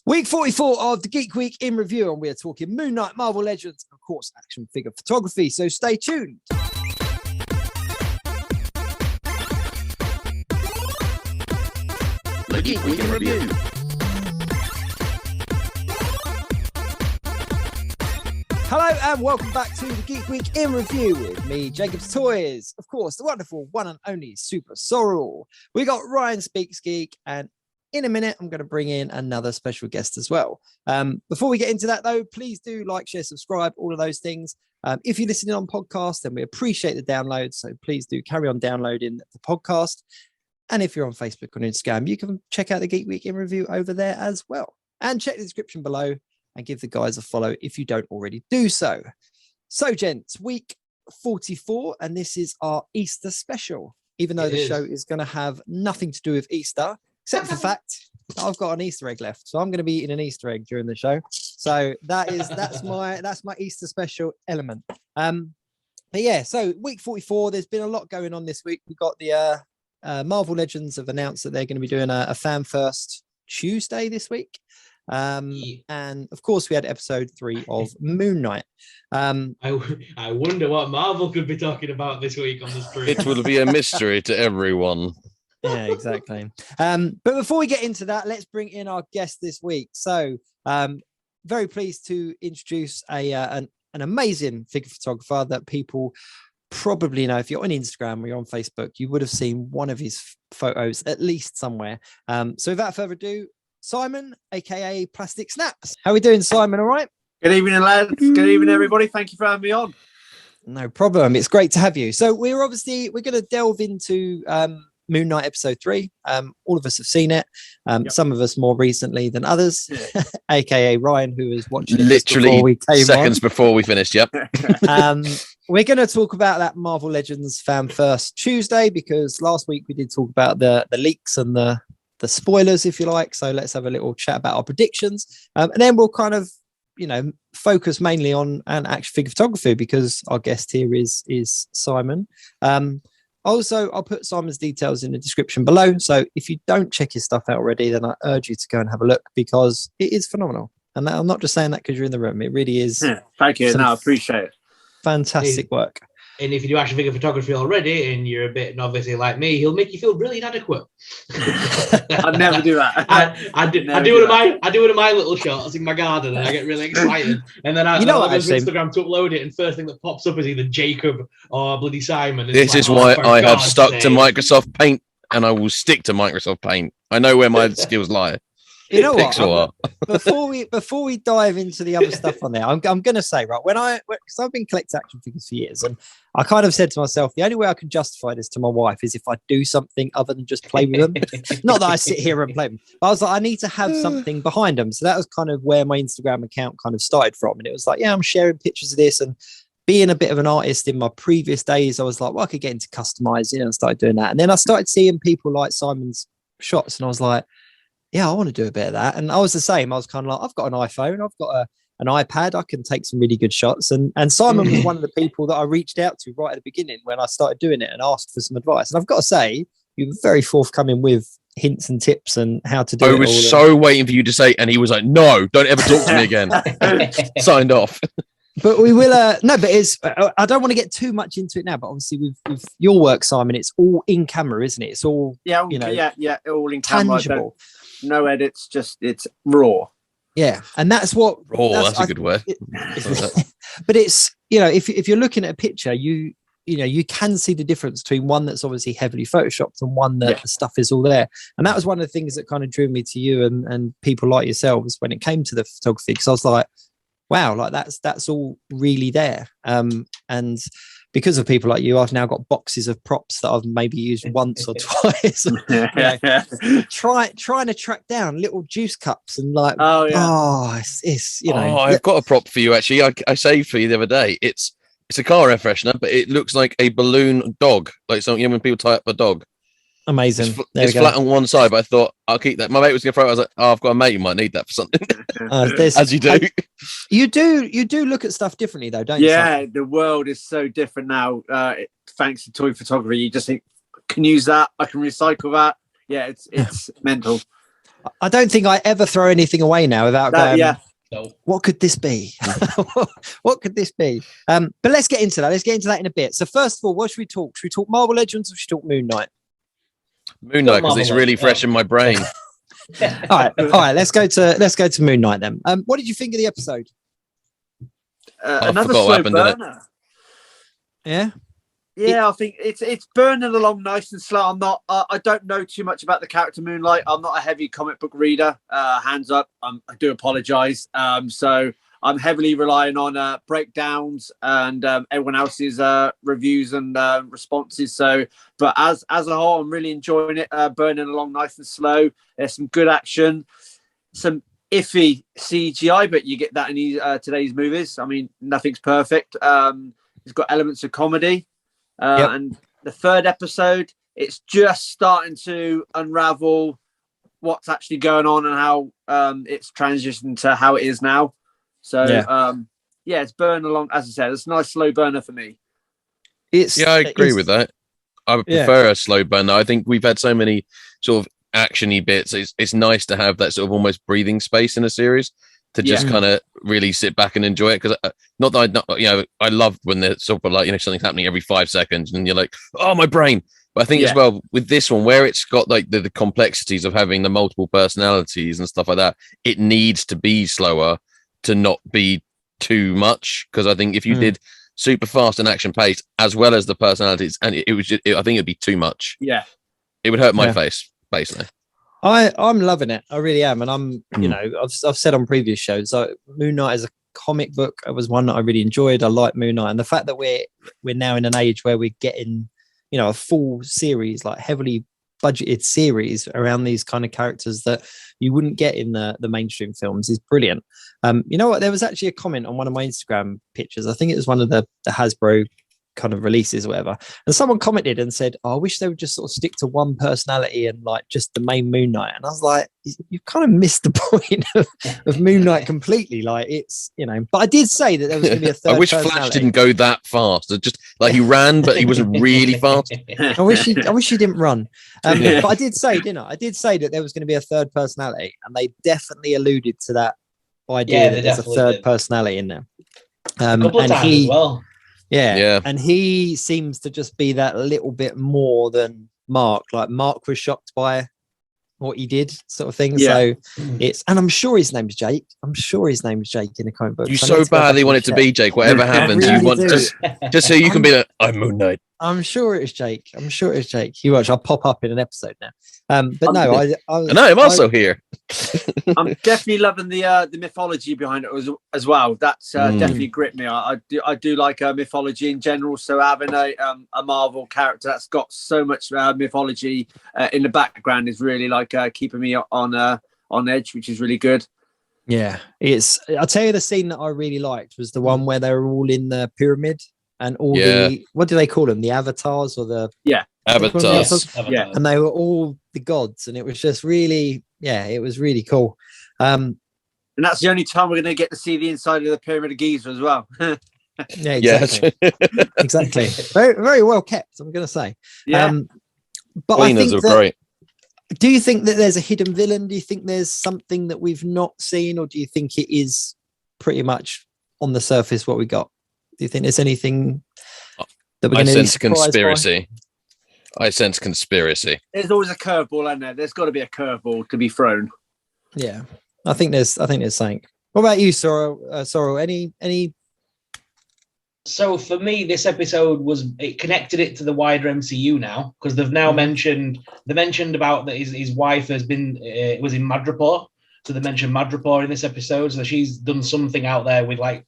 Week 44 of the Geek Week in review, and we are talking MoonKnight, Marvel Legends, and of course, action figure photography. So stay tuned. The Geek Week in review. Hello and welcome back to the Geek Week in review with me, Jacob's Toys. Of course, the wonderful one and only SuperSorrell. We got RyanSpeaksGeek, and in a minute, I'm going to bring in another special guest as well. Before we get into that, though, please do like, share, subscribe, all of those things. If you're listening on podcast, then we appreciate the downloads. So please do carry on downloading the podcast. And if you're on Facebook or Instagram, you can check out the Geek Week in review over there as well. And check the description below and give the guys a follow if you don't already do so. So, gents, week 44, and this is our Easter special, even though the show is going to have nothing to do with Easter. Except for the fact I've got an Easter egg left, so I'm going to be eating an Easter egg during the show. So that's my Easter special element. But yeah, so week 44. There's been a lot going on this week. We've got the Marvel Legends have announced that they're going to be doing a fan first Tuesday this week. And of course, we had episode 3 of MoonKnight. I wonder what Marvel could be talking about this week on the stream. It will be a mystery to everyone. Yeah, exactly. But before we get into that, let's bring in our guest this week. So very pleased to introduce an amazing figure photographer that people probably know. If you're on Instagram or you're on Facebook, you would have seen one of his photos at least somewhere. So without further ado, Simon, aka Plastic Snaps. How are we doing, Simon? All right? Good evening, lads. Good evening, everybody. Thank you for having me on. No problem. It's great to have you. So we're going to delve into MoonKnight episode 3. All of us have seen it. Some of us more recently than others, aka Ryan, who was watching it literally seconds before we finished. Yep. We're going to talk about that Marvel Legends Fan First Tuesday, because last week we did talk about the leaks and the spoilers, if you like. So let's have a little chat about our predictions, and then we'll kind of focus mainly on an action figure photography, because our guest here is Simon. Also, I'll put Simon's details in the description below. So if you don't check his stuff out already, then I urge you to go and have a look, because it is phenomenal. And I'm not just saying that because you're in the room. It really is. Yeah, thank you. No, I appreciate it. Fantastic work. And if you do action figure photography already and you're a bit novice like me, he'll make you feel really inadequate. I'd never do that. I do one of my little shots in my garden, and I get really excited. And then I go to Instagram to upload it, and first thing that pops up is either Jacob or bloody Simon. This is why I have stuck to Microsoft Paint, and I will stick to Microsoft Paint. I know where my skills lie. You know what? Before we dive into the other stuff on there, I'm going to say, right, because I've been collecting action figures for years, and I kind of said to myself, the only way I can justify this to my wife is if I do something other than just play with them. Not that I sit here and play them, but I was like, I need to have something behind them. So that was kind of where my Instagram account kind of started from. And it was like, yeah, I'm sharing pictures of this, and being a bit of an artist in my previous days, I was like, well, I could get into customizing, and started doing that. And then I started seeing people like Simon's shots, and I was like, yeah, I want to do a bit of that. And I was the same. I was kind of like, I've got an iPhone, I've got an iPad, I can take some really good shots. And Simon was one of the people that I reached out to right at the beginning when I started doing it, and asked for some advice. And I've got to say, you were very forthcoming with hints and tips and how to do it. I was so waiting for you to say, and he was like, no, don't ever talk to me again. Signed off. But we will, no, but I don't want to get too much into it now, but obviously with your work, Simon, it's all in camera, isn't it? It's all, all in camera. Tangible. No edits, just it's raw. Yeah, and that's what that's a good word. But it's if you're looking at a picture, you can see the difference between one that's obviously heavily photoshopped and one that the stuff is all there. And that was one of the things that kind of drew me to you and people like yourselves when it came to the photography, because I was like, wow, like that's all really there. And because of people like you, I've now got boxes of props that I've maybe used once or twice. Trying to track down little juice cups and like, it's I've got a prop for you actually. I saved for you the other day. It's a car air freshener, but it looks like a balloon dog, like something when people tie up a dog. Amazing. It's flat on one side, but I thought I'll keep that. My mate was going to throw it. I was like, I've got a mate who might need that for something. As you do. You do look at stuff differently though, don't you? Yeah, the world is so different now. Thanks to toy photography, you just think, I can use that. I can recycle that. Yeah, it's mental. I don't think I ever throw anything away now without going. Yeah. No. What could this be? What could this be? But let's get into that. Let's get into that in a bit. So first of all, what should we talk? Should we talk Marvel Legends or should we talk Moon Knight? Moon Knight, because it's really fresh in my brain. all right. Let's go to Moon Knight then. What did you think of the episode? Another forgot what slow happened in it. burner. Yeah, I think it's burning along nice and slow. I don't know too much about the character Moonlight. I'm not a heavy comic book reader. Hands up, I do apologise. So I'm heavily relying on breakdowns and everyone else's reviews and responses. So, but as a whole, I'm really enjoying it. Burning along nice and slow. There's some good action, some iffy CGI, but you get that in today's movies. I mean, nothing's perfect. It's got elements of comedy. And the third episode, it's just starting to unravel what's actually going on and how it's transitioned to how it is now. So, it's burning along. As I said, it's a nice slow burner for me. I agree with that. I would prefer a slow burner. I think we've had so many sort of actiony bits. It's nice to have that sort of almost breathing space in a series to just kind of really sit back and enjoy it. Because I love when there's sort of like, something's happening every 5 seconds and you're like, oh, my brain. But I think as well with this one, where it's got like the complexities of having the multiple personalities and stuff like that, it needs to be slower to not be too much. Because I think if you did super fast and action paced as well as the personalities, and it was just, I think it'd be too much. Yeah, it would hurt my face basically. I'm loving it. I really am. And I'm, I've said on previous shows, Moon Knight as a comic book, it was one that I really enjoyed. I like Moon Knight. And the fact that we're now in an age where we're getting, a full series, like heavily budgeted series around these kind of characters that you wouldn't get in the mainstream films is brilliant. You know what? There was actually a comment on one of my Instagram pictures. I think it was one of the Hasbro kind of releases or whatever, and someone commented and said, I wish they would just sort of stick to one personality and like just the main Moon Knight. And I was like, you've kind of missed the point of Moon Knight completely. Like it's, but I did say that there was going to be a third. I wish Flash didn't go that fast. It just like he ran, but he wasn't really fast. I wish he didn't run. But I did say, didn't I? I did say that there was going to be a third personality, and they definitely alluded to that idea that there's a third personality in there. A couple of times as well. Yeah. And he seems to just be that little bit more than Mark. Like Mark was shocked by what he did, sort of thing. Yeah. So and I'm sure his name's Jake. I'm sure his name's Jake in the comic book. You so badly want it to be Jake. Whatever happens, really you want just so you can be like, I'm Moon Knight. I'm sure it's Jake. You watch, I'll pop up in an episode now. But no, I I'm also here. I'm definitely loving the mythology behind it as well. That's definitely gripped me. I do like mythology in general. So having a Marvel character that's got so much mythology in the background is really like keeping me on edge, which is really good. Yeah, I'll tell you, the scene that I really liked was the one where they were all in the pyramid. And all the, what do they call them? The avatars or the avatars. Yeah, and they were all the gods, and it was just really, it was really cool. And that's the only time we're going to get to see the inside of the Pyramid of Giza as well. Yeah, exactly. Exactly. Very, very well kept, I'm going to say. Yeah. But Cleaners I think are great. Do you think that there's a hidden villain? Do you think there's something that we've not seen, or do you think it is pretty much on the surface what we got? Do you think there's anything that we're going to sense conspiracy? I sense conspiracy. There's always a curveball, isn't there? There's got to be a curveball to be thrown. Yeah, I think there's something. What about you, Sorrell? Any? So for me, this episode it connected it to the wider MCU now, because they've now mentioned about that his wife has been was in Madripoor, so they mentioned Madripoor in this episode. So she's done something out there with like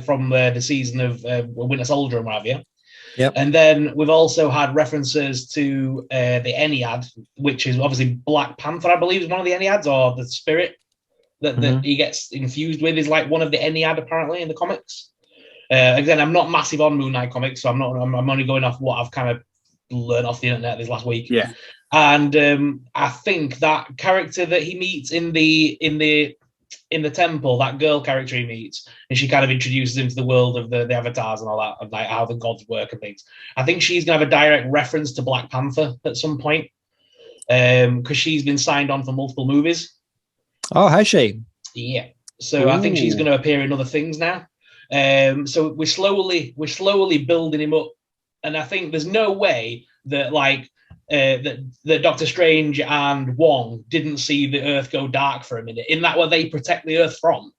from the season of Winter Soldier and what have you. Yep. And then we've also had references to the Ennead, which is obviously Black Panther, I believe, is one of the Enneads, or the spirit that he gets infused with is like one of the Ennead apparently in the comics. Again, I'm not massive on Moon Knight comics, so I'm only going off what I've kind of learned off the internet this last week. Yeah. And I think that character that he meets in the temple, that girl character he meets, and she kind of introduces him to the world of the avatars and all that, and like how the gods work and things. I think she's gonna have a direct reference to Black Panther at some point. because she's been signed on for multiple movies. Oh, has she? Yeah. So I think she's going to appear in other things now. So we're slowly building him up, and I think there's no way that that Doctor Strange and Wong didn't see the Earth go dark for a minute. In that, what they protect the Earth from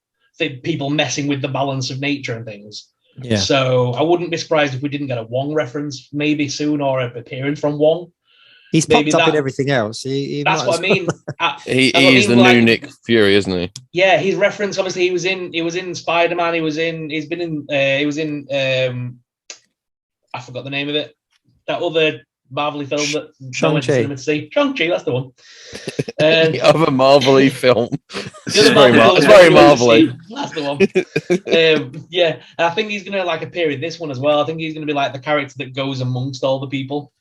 people messing with the balance of nature and things. Yeah. So I wouldn't be surprised if we didn't get a Wong reference maybe soon, or an appearance from Wong. He's popped up in everything else. That's what I mean. He's the new Nick Fury, isn't he? Yeah, he's referenced. Obviously, he was in Spider-Man. He was in I forgot the name of it. That other Marvel-y film that no one went to cinema to see. Shang-Chi, that's the one. The other Marvel-y film. It's very Marvel-y. That's the one. Yeah, I think he's going to appear in this one as well. I think he's going to be the character that goes amongst all the people.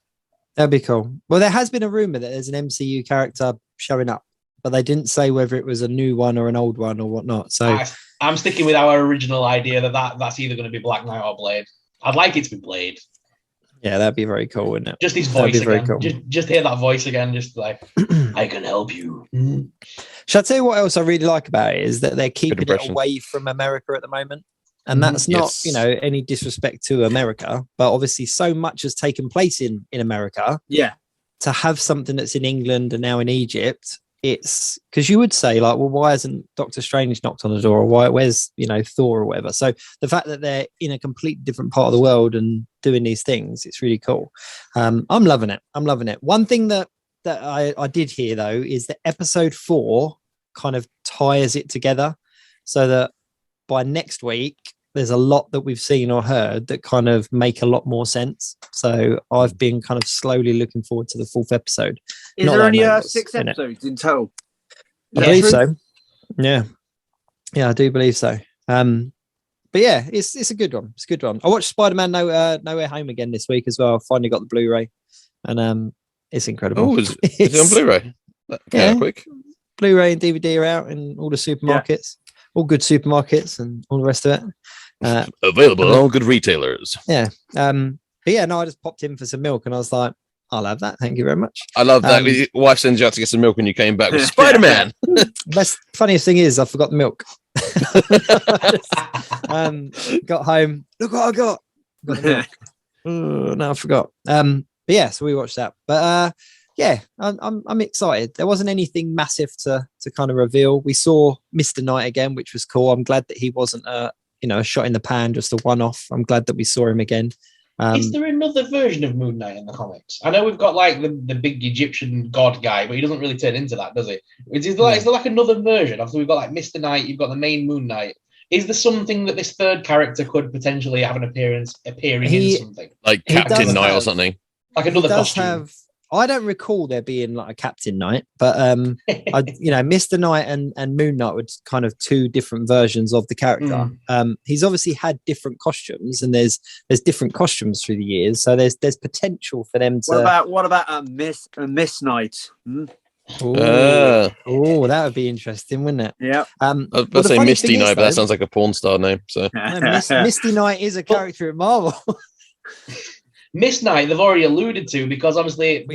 That'd be cool. Well, there has been a rumor that there's an MCU character showing up, but they didn't say whether it was a new one or an old one or whatnot. So I'm sticking with our original idea that's either going to be Black Knight or Blade. I'd like it to be Blade. Yeah, that'd be very cool, wouldn't it? Just his voice again. Cool. Just hear that voice again. Just I can help you. Shall I tell you what else I really like about it is that they're keeping it away from America at the moment. And that's not, any disrespect to America, but obviously so much has taken place in America. Yeah. To have something that's in England and now in Egypt, it's because you would say why hasn't Doctor Strange knocked on the door, or where's Thor or whatever. So the fact that they're in a completely different part of the world and doing these things, it's really cool. I'm loving it. One thing that I did hear though is that episode 4 kind of ties it together, so that by next week there's a lot that we've seen or heard that kind of make a lot more sense. So I've been kind of slowly looking forward to the 4th episode. Is there only 6 episodes in total? I believe so. Yeah, I do believe so. But yeah, it's a good one. It's a good one. I watched Spider-Man No Way Home again this week as well. I finally got the Blu-ray, and it's incredible. Oh, is it on Blu-ray? Yeah, quick. Blu-ray and DVD are out in all the supermarkets, all good supermarkets, and all the rest of it. Available at all good retailers. Yeah. But yeah, no, I just popped in for some milk, and I was like, I'll have that. Thank you very much. I love that. Wife sends you out to get some milk, and you came back with Spider-Man. Best funniest thing is I forgot the milk. Got home. Look what I got the milk. No, I forgot. But yeah, so we watched that. But yeah, I'm excited. There wasn't anything massive to kind of reveal. We saw Mr. Knight again, which was cool. I'm glad that he wasn't a shot in the pan, just a one-off. I'm glad that we saw him again. Is there another version of MoonKnight in the comics? I know we've got the big Egyptian god guy, but he doesn't really turn into that, does he? Is there another version? Obviously, we've got Mr. Knight, you've got the main MoonKnight. Is there something that this third character could potentially have an appering in something? Like Captain Knight or something? Like another costume? I don't recall there being a Captain Knight, but Mr. Knight and Moon Knight were kind of 2 different versions of the character. He's obviously had different costumes, and there's different costumes through the years, so there's potential for them to. What about Miss Knight? Oh, that would be interesting, wouldn't it? Yeah. I was about to say Misty Knight, but that sounds like a porn star name. So Misty Knight is a character in Marvel. Miss Knight, they've already alluded to, because obviously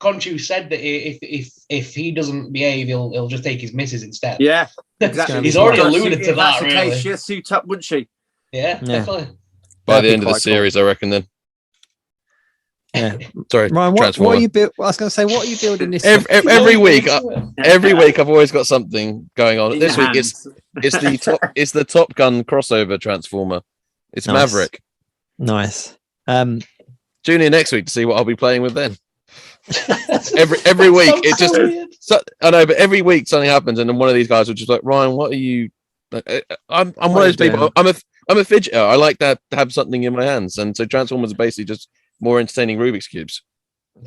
Conchu said that if he doesn't behave, he'll just take his misses instead. Yeah, exactly. He's already alluded to that. Really. Case, she'll suit up, wouldn't she? Yeah, definitely. By the end of the series, I reckon. Then. Yeah. Sorry, Ryan. What are you build? I was going to say, what are you building this every week? Every week, I've always got something going on. This week, it's the Top Gun crossover Transformer. It's nice. Maverick. Nice. Tune in next week to see what I'll be playing with then. every week, it just I know, but every week something happens, and then one of these guys will just like, Ryan, what are you? I'm one of those people. I'm a fidgeter. I like to have something in my hands, and so Transformers are basically just more entertaining Rubik's cubes.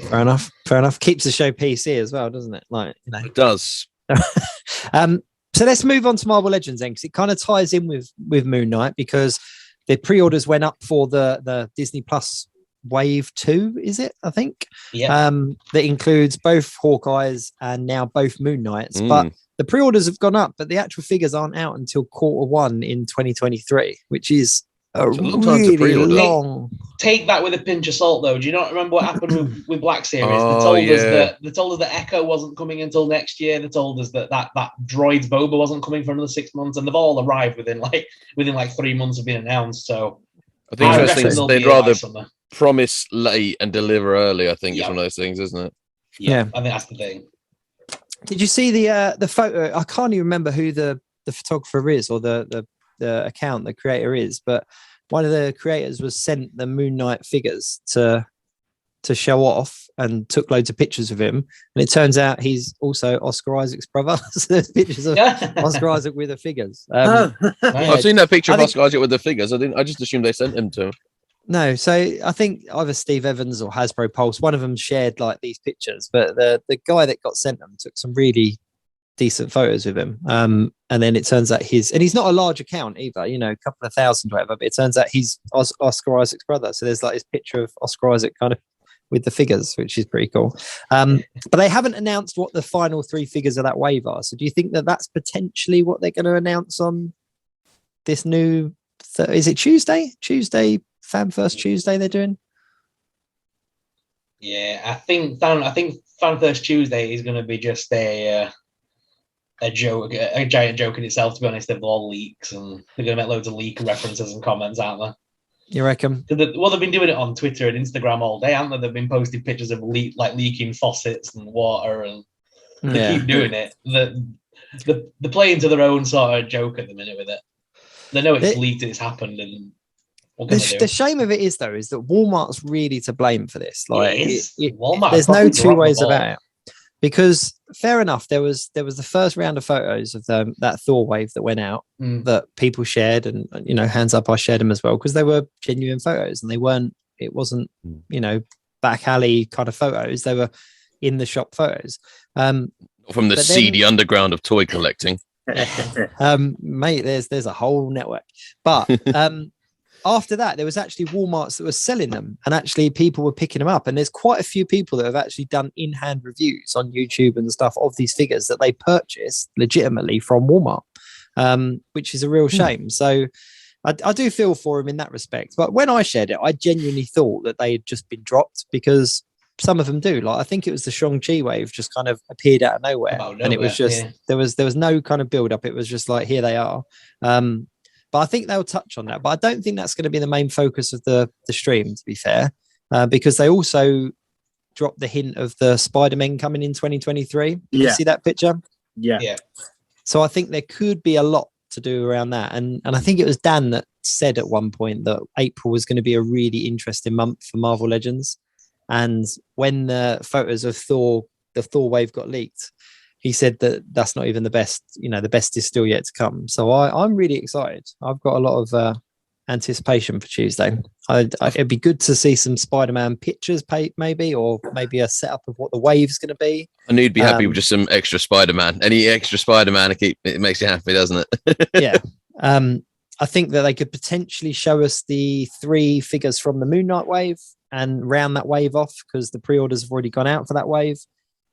Fair enough. Keeps the show PC as well, doesn't it? It does. So let's move on to Marvel Legends then, because it kind of ties in with Moon Knight, because the pre-orders went up for the Disney Plus Wave 2, is it? I think. Yeah. That includes both Hawkeyes and now both Moon Knights. But the pre-orders have gone up, but the actual figures aren't out until Q1 in 2023, which is a It's a long time to really pre-order. long. Take that with a pinch of salt, though. Do you not remember what happened with Black Series? Oh, They told us that Echo wasn't coming until next year. They told us that Droid's Boba wasn't coming for another 6 months, and they've all arrived within 3 months of being announced. So I think they'd rather promise late and deliver early. I think it's one of those things, isn't it? Yeah, I think that's the thing. Did you see the photo? I can't even remember who the photographer is or the account the creator is, but one of the creators was sent the MoonKnight figures to show off and took loads of pictures of him, and it turns out he's also Oscar Isaac's brother. So there's pictures of Oscar Isaac with the figures. I've seen that picture of Oscar Isaac with the figures. I just assumed they sent him to him. No, so I think either Steve Evans or Hasbro Pulse, one of them shared like these pictures, but the guy that got sent them took some really decent photos with him. And then it turns out he's not a large account either, a couple of thousand, whatever, but it turns out he's Oscar Isaac's brother. So there's like this picture of Oscar Isaac kind of with the figures, which is pretty cool. But they haven't announced what the final 3 figures of that wave are. So do you think that that's potentially what they're going to announce on this new, is it Tuesday? Fan First Tuesday they're doing? Yeah, I think Fan First Tuesday is going to be just a joke, a giant joke in itself. To be honest, they're all leaks, and they're going to make loads of leak references and comments, aren't they? You reckon? Well, they've been doing it on Twitter and Instagram all day, haven't they? They've been posting pictures of leaking faucets and water, and they keep doing it. They're playing to their own sort of joke at the minute with it. They know it's leaked and it's happened, and the shame of it is that Walmart's really to blame for this. Like, Walmart, there's no two ways about it. Because fair enough, there was the first round of photos of that Thor wave that went out that people shared, and hands up, I shared them as well because they were genuine photos and it wasn't back alley kind of photos. They were in the shop photos. From the seedy underground of toy collecting. Mate, there's a whole network. But after that, there was actually Walmarts that were selling them, and actually people were picking them up. And there's quite a few people that have actually done in-hand reviews on YouTube and stuff of these figures that they purchased legitimately from Walmart, which is a real shame. So I do feel for them in that respect. But when I shared it, I genuinely thought that they had just been dropped, because some of them do. Like, I think it was the Shang-Chi wave just kind of appeared out of nowhere. And it was just, there was no kind of build up. It was just like, here they are. But I think they'll touch on that. But I don't think that's going to be the main focus of the stream, to be fair, because they also dropped the hint of the Spider-Man coming in 2023. Did you see that picture? Yeah. So I think there could be a lot to do around that. And I think it was Dan that said at one point that April was going to be a really interesting month for Marvel Legends. And when the photos of the Thor wave got leaked, he said that that's not even the best. The best is still yet to come. So I'm really excited. I've got a lot of anticipation for Tuesday. It'd be good to see some Spider-Man pictures, maybe, or maybe a setup of what the wave's going to be. And you'd be happy with just some extra Spider-Man. Any extra Spider-Man, it makes you happy, doesn't it? Yeah. I think that they could potentially show us the 3 figures from the MoonKnight wave and round that wave off, because the pre-orders have already gone out for that wave.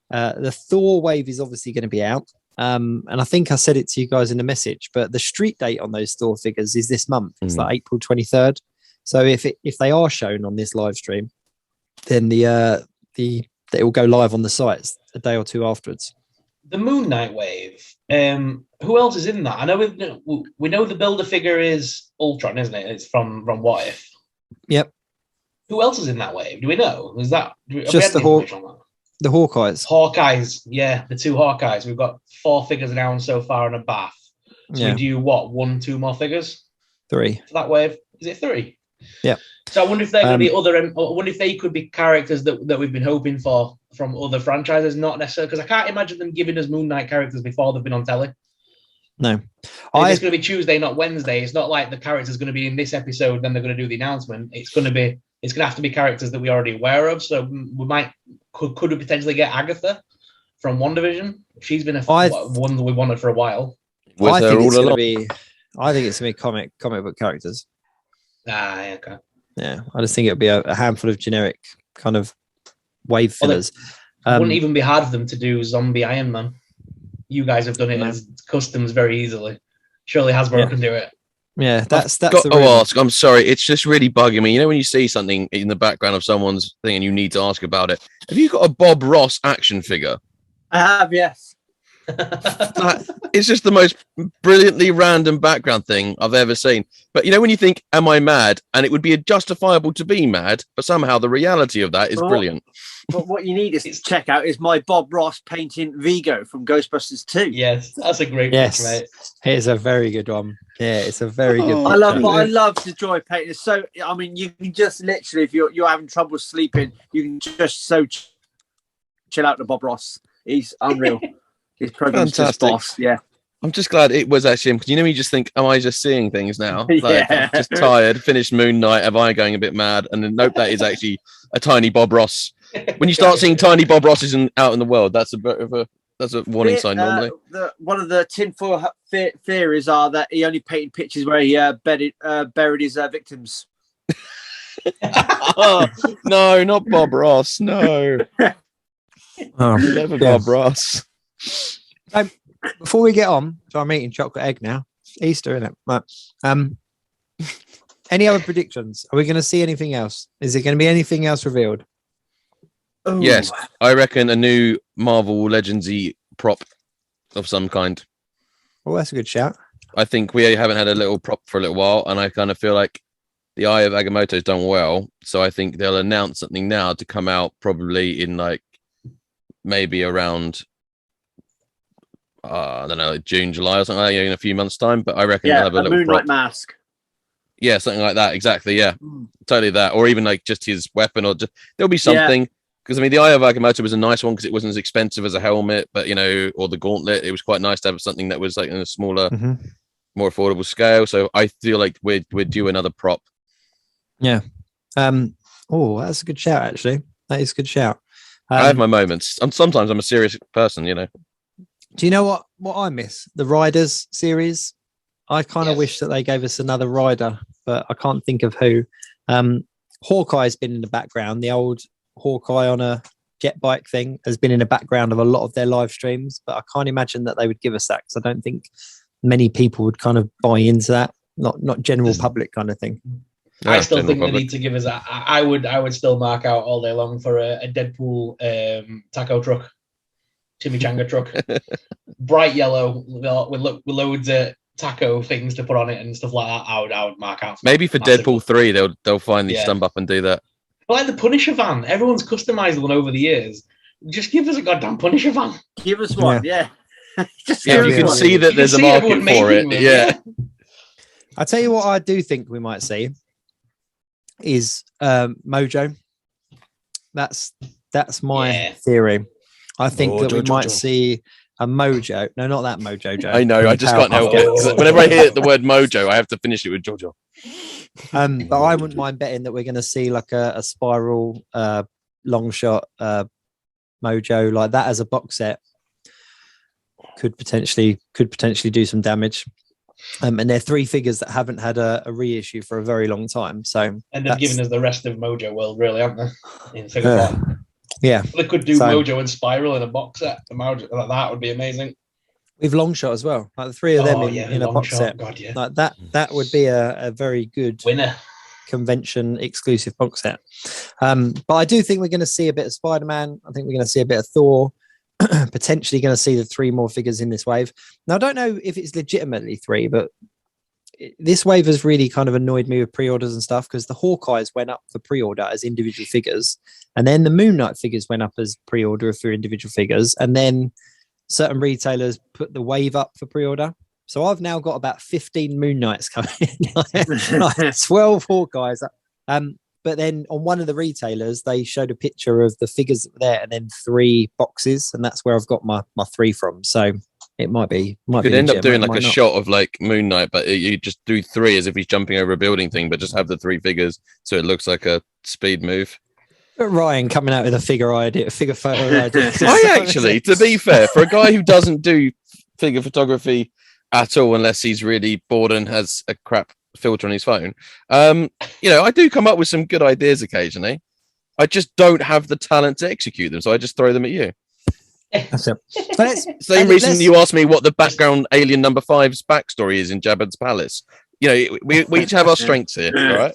The Thor wave is obviously going to be out. And I think I said it to you guys in the message, but the street date on those Thor figures is this month. It's like April 23rd. So if they are shown on this live stream, then it will go live on the sites a day or two afterwards. The MoonKnight wave. Who else is in that? I know we know the builder figure is Ultron, isn't it? It's from What If. Yep. Who else is in that wave? Do we know? Is that just the Hawkeyes? Hawkeyes, yeah, the 2 Hawkeyes. We've got 4 figures down so far in a bath. So we do what? 1, 2 more figures? 3 for that wave. Is it 3? Yeah. So I wonder if they're going to be I wonder if they could be characters that we've been hoping for from other franchises, not necessarily, because I can't imagine them giving us MoonKnight characters before they've been on telly. No. It's going to be Tuesday, not Wednesday. It's not like the character's going to be in this episode, then they're going to do the announcement. It's going to have to be characters that we're already aware of. So we could we potentially get Agatha from WandaVision? She's been one that we wanted for a while. I think it's going to be comic book characters. Okay. Yeah, I just think it'll be a handful of generic kind of wave fillers. It wouldn't even be hard for them to do zombie Iron Man. You guys have done it as customs very easily. Surely Hasbro can do it. Yeah, that's got the to rumor. ask. I'm sorry, it's just really bugging me. You know when you see something in the background of someone's thing and you need to ask about it. Have you got a Bob Ross action figure? I have, yes. It's just the most brilliantly random background thing I've ever seen. But you know when you think, "Am I mad?" and it would be justifiable to be mad, but somehow the reality of that is brilliant. But what you need is to check out is my Bob Ross painting Vigo from Ghostbusters 2. Yes, that's a great picture, mate. It is a very good one. Yeah, it's a very good picture. I love the joy painting. It's so, I mean, you can just literally, if you're having trouble sleeping, you can just chill out to Bob Ross. He's unreal. His program's just boss. Yeah. I'm just glad it was actually him, because you know, you just think, am I just seeing things now? Like, Yeah. I'm just tired, finished MoonKnight, am I going a bit mad? And then nope, that is actually a tiny Bob Ross. When you start seeing tiny Bob Rosses out in the world, that's a bit of a warning sign normally. One of the tinfoil theories are that he only painted pictures where he buried his victims. Oh, no, not Bob Ross. No. Never Bob Ross. Before we get on, so I'm eating chocolate egg now. It's Easter, isn't it? Right. Any other predictions? Are we going to see anything else? Is there going to be anything else revealed? Ooh. Yes, I reckon a new Marvel Legendsy prop of some kind. Well, that's a good shout. I think we haven't had a little prop for a little while, and I kind of feel like the Eye of Agamotto's done well, so I think they'll announce something now to come out probably in like maybe around I don't know, like June, July or something like that, in a few months' time. But I reckon they'll have a little MoonKnight prop. mask. Yeah, something like that. Exactly. Yeah, totally that. Or even like just his weapon, or just there'll be something. Because I mean, the Eye of Agamotto was a nice one because it wasn't as expensive as a helmet, but you know, or the gauntlet. It was quite nice to have something that was like in a smaller, more affordable scale. So I feel like we're due another prop. Yeah. Oh, that's a good shout. Actually, that is a good shout. I have my moments. Sometimes I'm a serious person, you know. Do you know what I miss? The Riders series. I kind of wish that they gave us another rider, but I can't think of who. Hawkeye's been in the background. The old Hawkeye on a jet bike thing has been in the background of a lot of their live streams, but I can't imagine that they would give us that because I don't think many people would kind of buy into that. Not general public kind of thing. I still think they need to give us that. I would still mark out all day long for a Deadpool taco truck, chimichanga truck, bright yellow with loads of taco things to put on it and stuff like that. I would mark out. Maybe for Deadpool 3, they'll finally stump up and do that. But like the Punisher van, everyone's customized one over the years. Just give us a goddamn Punisher van. Give us one, yeah. Just if you can see that there's a market for it, yeah. I tell you what, I do think we might see is Mojo. That's my theory. I think that we might see a Mojo. No, not that Mojo. Joe. I know. I just can't help it. Whenever I hear the word Mojo, I have to finish it with Jojo. But I wouldn't mind betting that we're going to see like a spiral long shot Mojo like that as a box set. Could potentially do some damage. And they're three figures that haven't had a reissue for a very long time. So and they've given us the rest of Mojo world, really, haven't they? In figure form. Yeah, they could do Mojo and Spiral in a box set. Mojo, like that would be amazing. With Longshot as well, like the three of them in a box set. God, yeah. Like that would be a very good winner. Convention exclusive box set. But I do think we're going to see a bit of Spider-Man. I think we're going to see a bit of Thor. Potentially going to see the three more figures in this wave. Now, I don't know if it's legitimately three, but this wave has really kind of annoyed me with pre-orders and stuff because the Hawkeyes went up for pre-order as individual figures, and then the MoonKnight figures went up as pre-order for individual figures, and then certain retailers put the wave up for pre-order. So I've now got about 15 MoonKnights coming, like 12 Hawkeyes. But then on one of the retailers, they showed a picture of the figures that were there and then 3 boxes. And that's where I've got my 3 from. So it might be. You could end up doing like a shot of like MoonKnight, but you just do 3 as if he's jumping over a building thing, but just have the 3 figures. So it looks like a speed move. But Ryan coming out with a figure photo idea. I actually, to be fair, for a guy who doesn't do figure photography at all, unless he's really bored and has a crap filter on his phone, I do come up with some good ideas occasionally. I just don't have the talent to execute them, so I just throw them at you. That's it. Same reason you asked me what the background alien number 5's backstory is in Jabba's palace. we each have our strengths here, all right?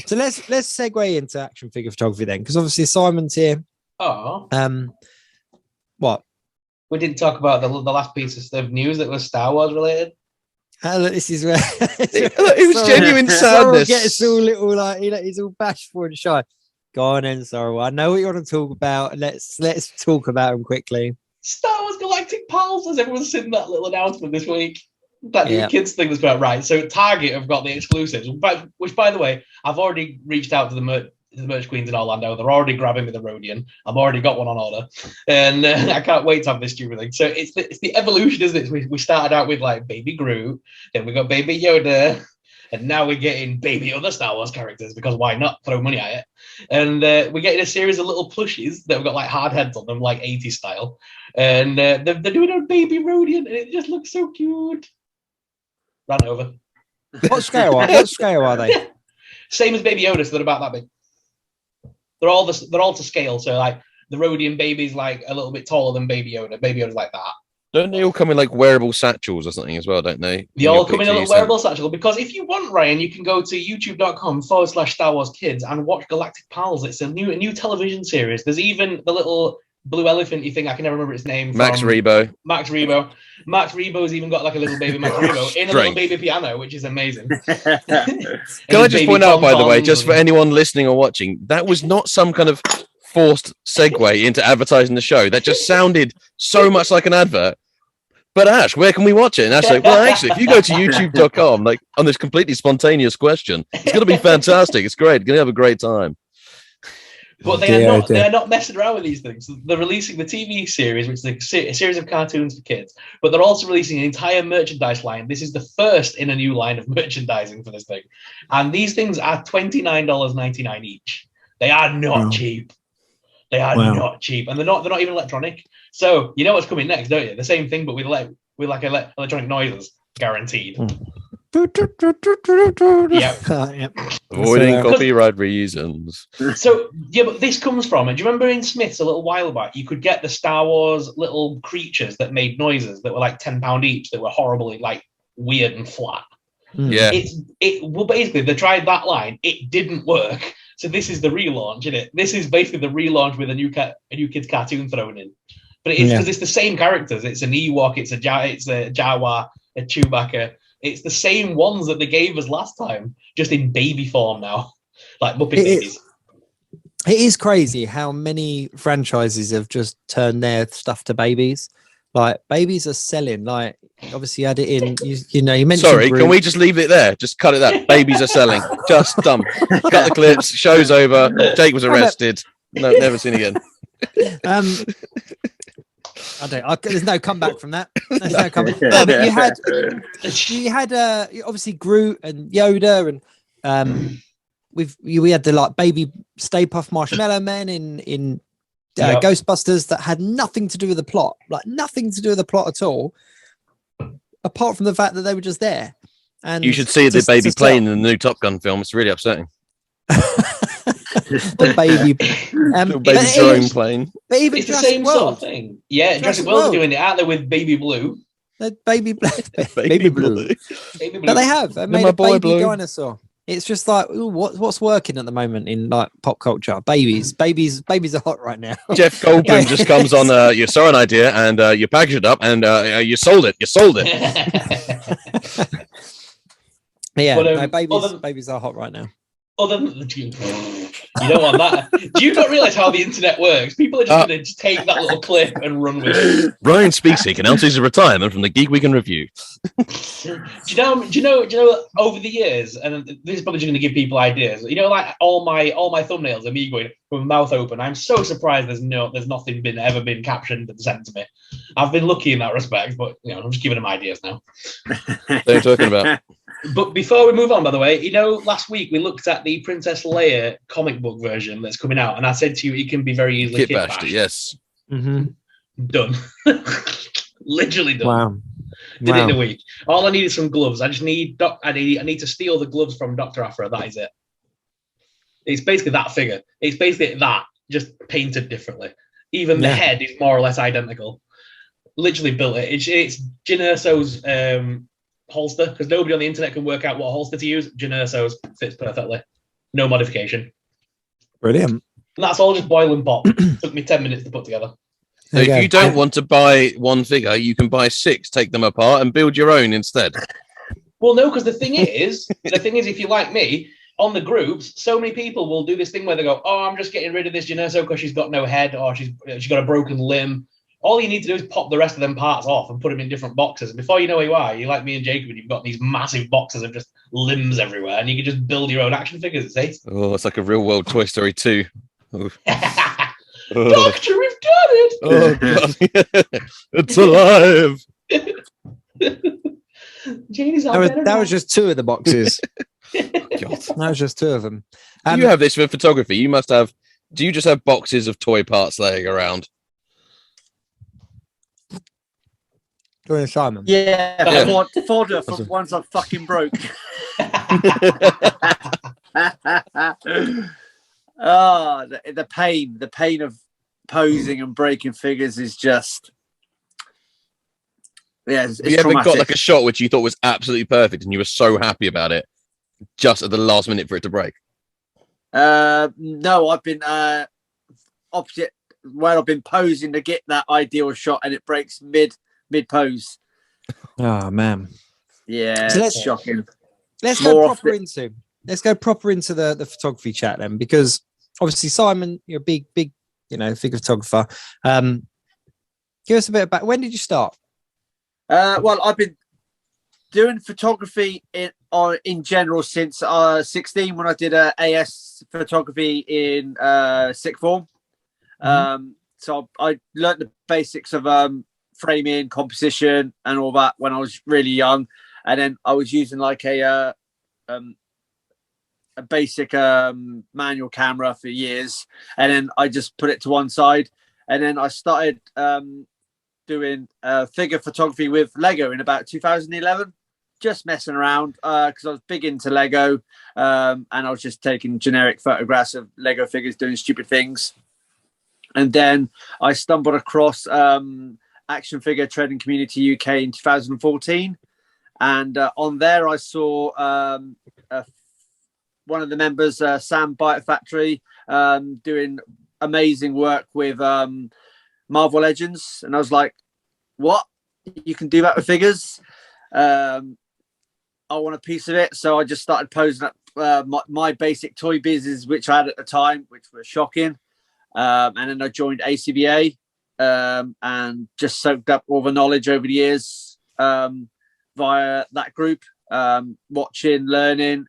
So let's segue into action figure photography then, because obviously Simon's here. Oh, what? We didn't talk about the last piece of news that was Star Wars related. Look, this is where it was genuine sadness. Gets all little like he's all bashful and shy. Go on, then, Sorrel. I know what you want to talk about. Let's talk about him quickly. Star Wars Galactic Pals. Has everyone seen that little announcement this week? That new kids thing that's about right. So Target have got the exclusives, which by the way, I've already reached out to the merch queens in Orlando. They're already grabbing me the Rhodian. I've already got one on order, and I can't wait to have this stupid thing. So it's the evolution, isn't it? We started out with like Baby Groot, then we got Baby Yoda, and now we're getting baby other Star Wars characters because why not throw money at it? And we're getting a series of little plushies that have got like hard heads on them, like 80s style, and they're doing a Baby Rhodian, and it just looks so cute. Ran over. What scale are they? Same as Baby Yoda, so they're about that big. They're all to scale. So like the Rhodian baby's like a little bit taller than Baby Yoda. Baby Yoda's like that. Don't they all come in like wearable satchels or something as well, don't they? They all come in a little wearable satchel, because if you want, Ryan, you can go to youtube.com/Star Wars Kids and watch Galactic Pals. It's a new television series. There's even the little blue elephant-y thing, I can never remember its name. Max Rebo. Max Rebo's even got like a little baby Max Rebo in a little baby piano, which is amazing. Can I just point out, by the way, just for anyone listening or watching, that was not some kind of forced segue into advertising the show. That just sounded so much like an advert. But Ash, where can we watch it? And Ash like, well, actually, if you go to youtube.com, like on this completely spontaneous question, it's going to be fantastic. It's great. You're going to have a great time. But they are not messing around with these things. They're releasing the TV series, which is a series of cartoons for kids, but they're also releasing an entire merchandise line. This is the first in a new line of merchandising for this thing. And these things are $29.99 each. They are not cheap. They are not cheap. And they're not even electronic. So you know what's coming next, don't you? The same thing, but with electronic noises, guaranteed. Yep. Avoiding copyright reasons. So but this comes from, do you remember in Smith's a little while back, you could get the Star Wars little creatures that made noises that were like £10 each, that were horribly like weird and flat. Yeah. Well, basically they tried that line, it didn't work. So this is the relaunch, isn't it? This is basically the relaunch with a new kids cartoon thrown in. But it is because it's the same characters. It's an Ewok, it's a Jawa, a Chewbacca. It's the same ones that they gave us last time, just in baby form now, like Muppet babies. It is crazy how many franchises have just turned their stuff to babies. Like babies are selling. Like obviously you had it in. You mentioned. Sorry, can we just leave it there? Just cut it there. Babies are selling. Just dumb. Cut the clips. Show's over. Jake was arrested. No, never seen again. There's no comeback from that. There's no comeback. But you had obviously Groot and Yoda, and we had the like baby Stay Puft Marshmallow Men in Ghostbusters that had nothing to do with the plot, at all, apart from the fact that they were just there. And you should see the baby plane in the new Top Gun film. It's really upsetting. The baby drone plane. But even it's the same sort of thing. Yeah, Jurassic World's doing it, aren't they, with Baby Blue? Baby Blue. Baby Blue. But they have. They made a baby Blue dinosaur. It's just like, ooh, what's working at the moment in like pop culture? Babies are hot right now. Jeff Goldblum just comes on. You saw an idea and you packaged it up and you sold it. Yeah, babies are hot right now. Other than you don't want that. Do you not realize how the internet works? People are just going to take that little clip and run with it. RyanSpeaksGeek announces his retirement from the Geek Week in Review. Do you know? Over the years, and this is probably going to give people ideas. You know, like all my thumbnails are me going with my mouth open. I'm so surprised there's nothing ever been captioned and sent to me. I've been lucky in that respect, but I'm just giving them ideas now. What are you talking about? But before we move on, by the way, last week we looked at the Princess Leia comic book version that's coming out, and I said to you, it can be very easily kit bashed. Yes. Mm-hmm. Done. Literally done. Wow. Did it in a week. All I need is some gloves. I need to steal the gloves from Dr. Aphra. That is it. It's basically that figure. It's basically that, just painted differently. Even the head is more or less identical. Literally built it. It's Jyn Erso's holster because nobody on the internet can work out what holster to use. Generso's fits perfectly, no modification. Brilliant. And that's all just boil and pop. Took me 10 minutes to put together. So if you don't want to buy one figure, you can buy 6, take them apart, and build your own instead. Well, no, because the thing is, if you like me, on the groups, so many people will do this thing where they go, "Oh, I'm just getting rid of this Generso because she's got no head or she's got a broken limb." All you need to do is pop the rest of them parts off and put them in different boxes. And before you know who you are, you're like me and Jacob, and you've got these massive boxes of just limbs everywhere, and you can just build your own action figures. Oh, it's like a real world Toy Story 2. Doctor, we've done it! Oh, God. It's alive! That was just 2 of the boxes. God. That was just 2 of them. Do you have this for photography? You must have. Do you just have boxes of toy parts laying around? Doing Simon. Yeah. Fodder for ones I fucking broke. Oh, the pain of posing and breaking figures is just. Yeah, it's you ever traumatic. got like a shot which you thought was absolutely perfect and you were so happy about it, just at the last minute for it to break? No, I've been opposite where I've been posing to get that ideal shot and it breaks mid pose. Oh man. Yeah, so it's shocking. Let's go proper into the photography chat then, because obviously Simon, you're a big figure photographer. Give us a bit about when did you start? Well, I've been doing photography in general since 16 when I did AS photography in sixth form. So I learned the basics of framing, composition, and all that when I was really young, and then I was using like a basic manual camera for years, and then I just put it to one side, and then I started doing figure photography with Lego in about 2011, just messing around because I was big into Lego, and I was just taking generic photographs of Lego figures doing stupid things. And then I stumbled across Action Figure Trading Community UK in 2014, and on there I saw one of the members, Sam Biter Factory, doing amazing work with Marvel Legends, and I was like, what? You can do that with figures? I want a piece of it. So I just started posing up my basic toy business, which I had at the time, which was shocking. And then I joined ACBA and just soaked up all the knowledge over the years via that group, watching, learning,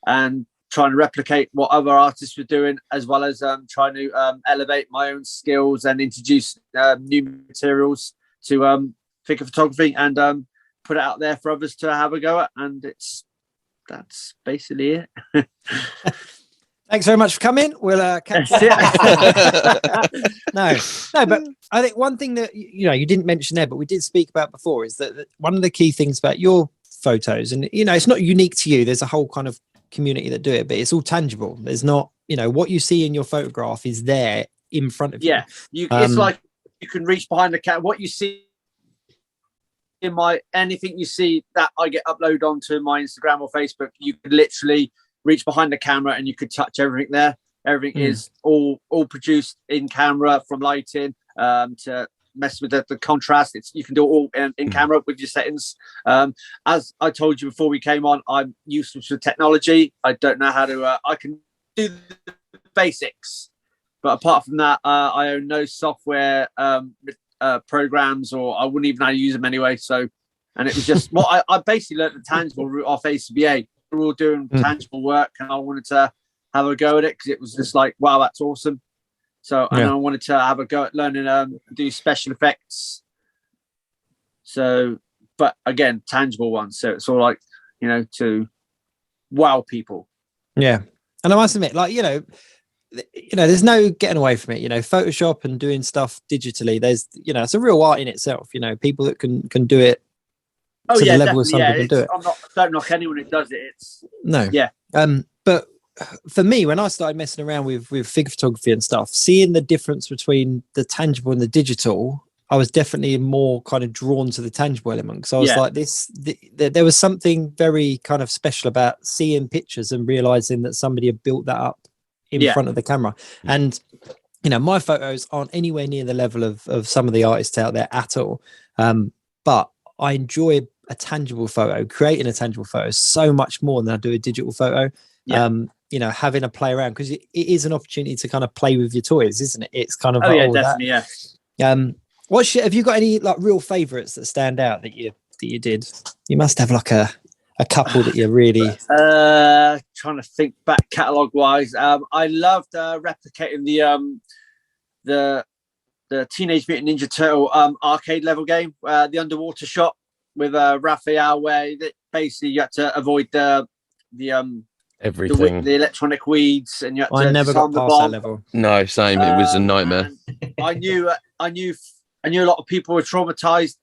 and trying to replicate what other artists were doing, as well as trying to elevate my own skills and introduce new materials to figure photography and put it out there for others to have a go at. And that's basically it. Thanks very much for coming. We'll catch you. No, but I think one thing that you didn't mention there, but we did speak about before, is that one of the key things about your photos, and it's not unique to you. There's a whole kind of community that do it, but it's all tangible. There's not, what you see in your photograph is there in front of you. Yeah, it's like you can reach behind the camera. What you see in anything you see that I get uploaded onto my Instagram or Facebook, you could literally reach behind the camera and you could touch everything there. Everything is all produced in camera, from lighting to mess with the contrast. You can do it all in camera with your settings. As I told you before we came on, I'm useless with technology. I don't know how to I can do the basics, but apart from that, I own no software programs, or I wouldn't even know how to use them anyway. So, and it was just I basically learned the tangible route off ACBA. We were all doing tangible work, and I wanted to have a go at it because it was just like, wow, that's awesome. So, and I wanted to have a go at learning do special effects. So, but again, tangible ones. So it's all like, to wow people. Yeah. And I must admit, there's no getting away from it. Photoshop and doing stuff digitally, there's, it's a real art in itself. People that can do it to the level of some people do it. Don't knock anyone who does it. But for me, when I started messing around with figure photography and stuff, seeing the difference between the tangible and the digital, I was definitely more kind of drawn to the tangible element. So I was like, there was something very kind of special about seeing pictures and realizing that somebody had built that up in front of the camera. And, you know, my photos aren't anywhere near the level of some of the artists out there at all. But I enjoy a tangible photo, creating a tangible photo so much more than I do a digital photo. You know, having a play around, because it is an opportunity to kind of play with your toys, isn't it? It's kind of definitely, have you got any like real favorites that stand out that you did? You must have like a couple that you're really trying to think back catalog wise. I loved replicating the Teenage Mutant Ninja Turtle arcade level game, the underwater shot with Raphael, where basically you had to avoid the everything, the electronic weeds, and you had to I never got disarm the past bomb. that level. No, same. It was a nightmare. I knew a lot of people were traumatized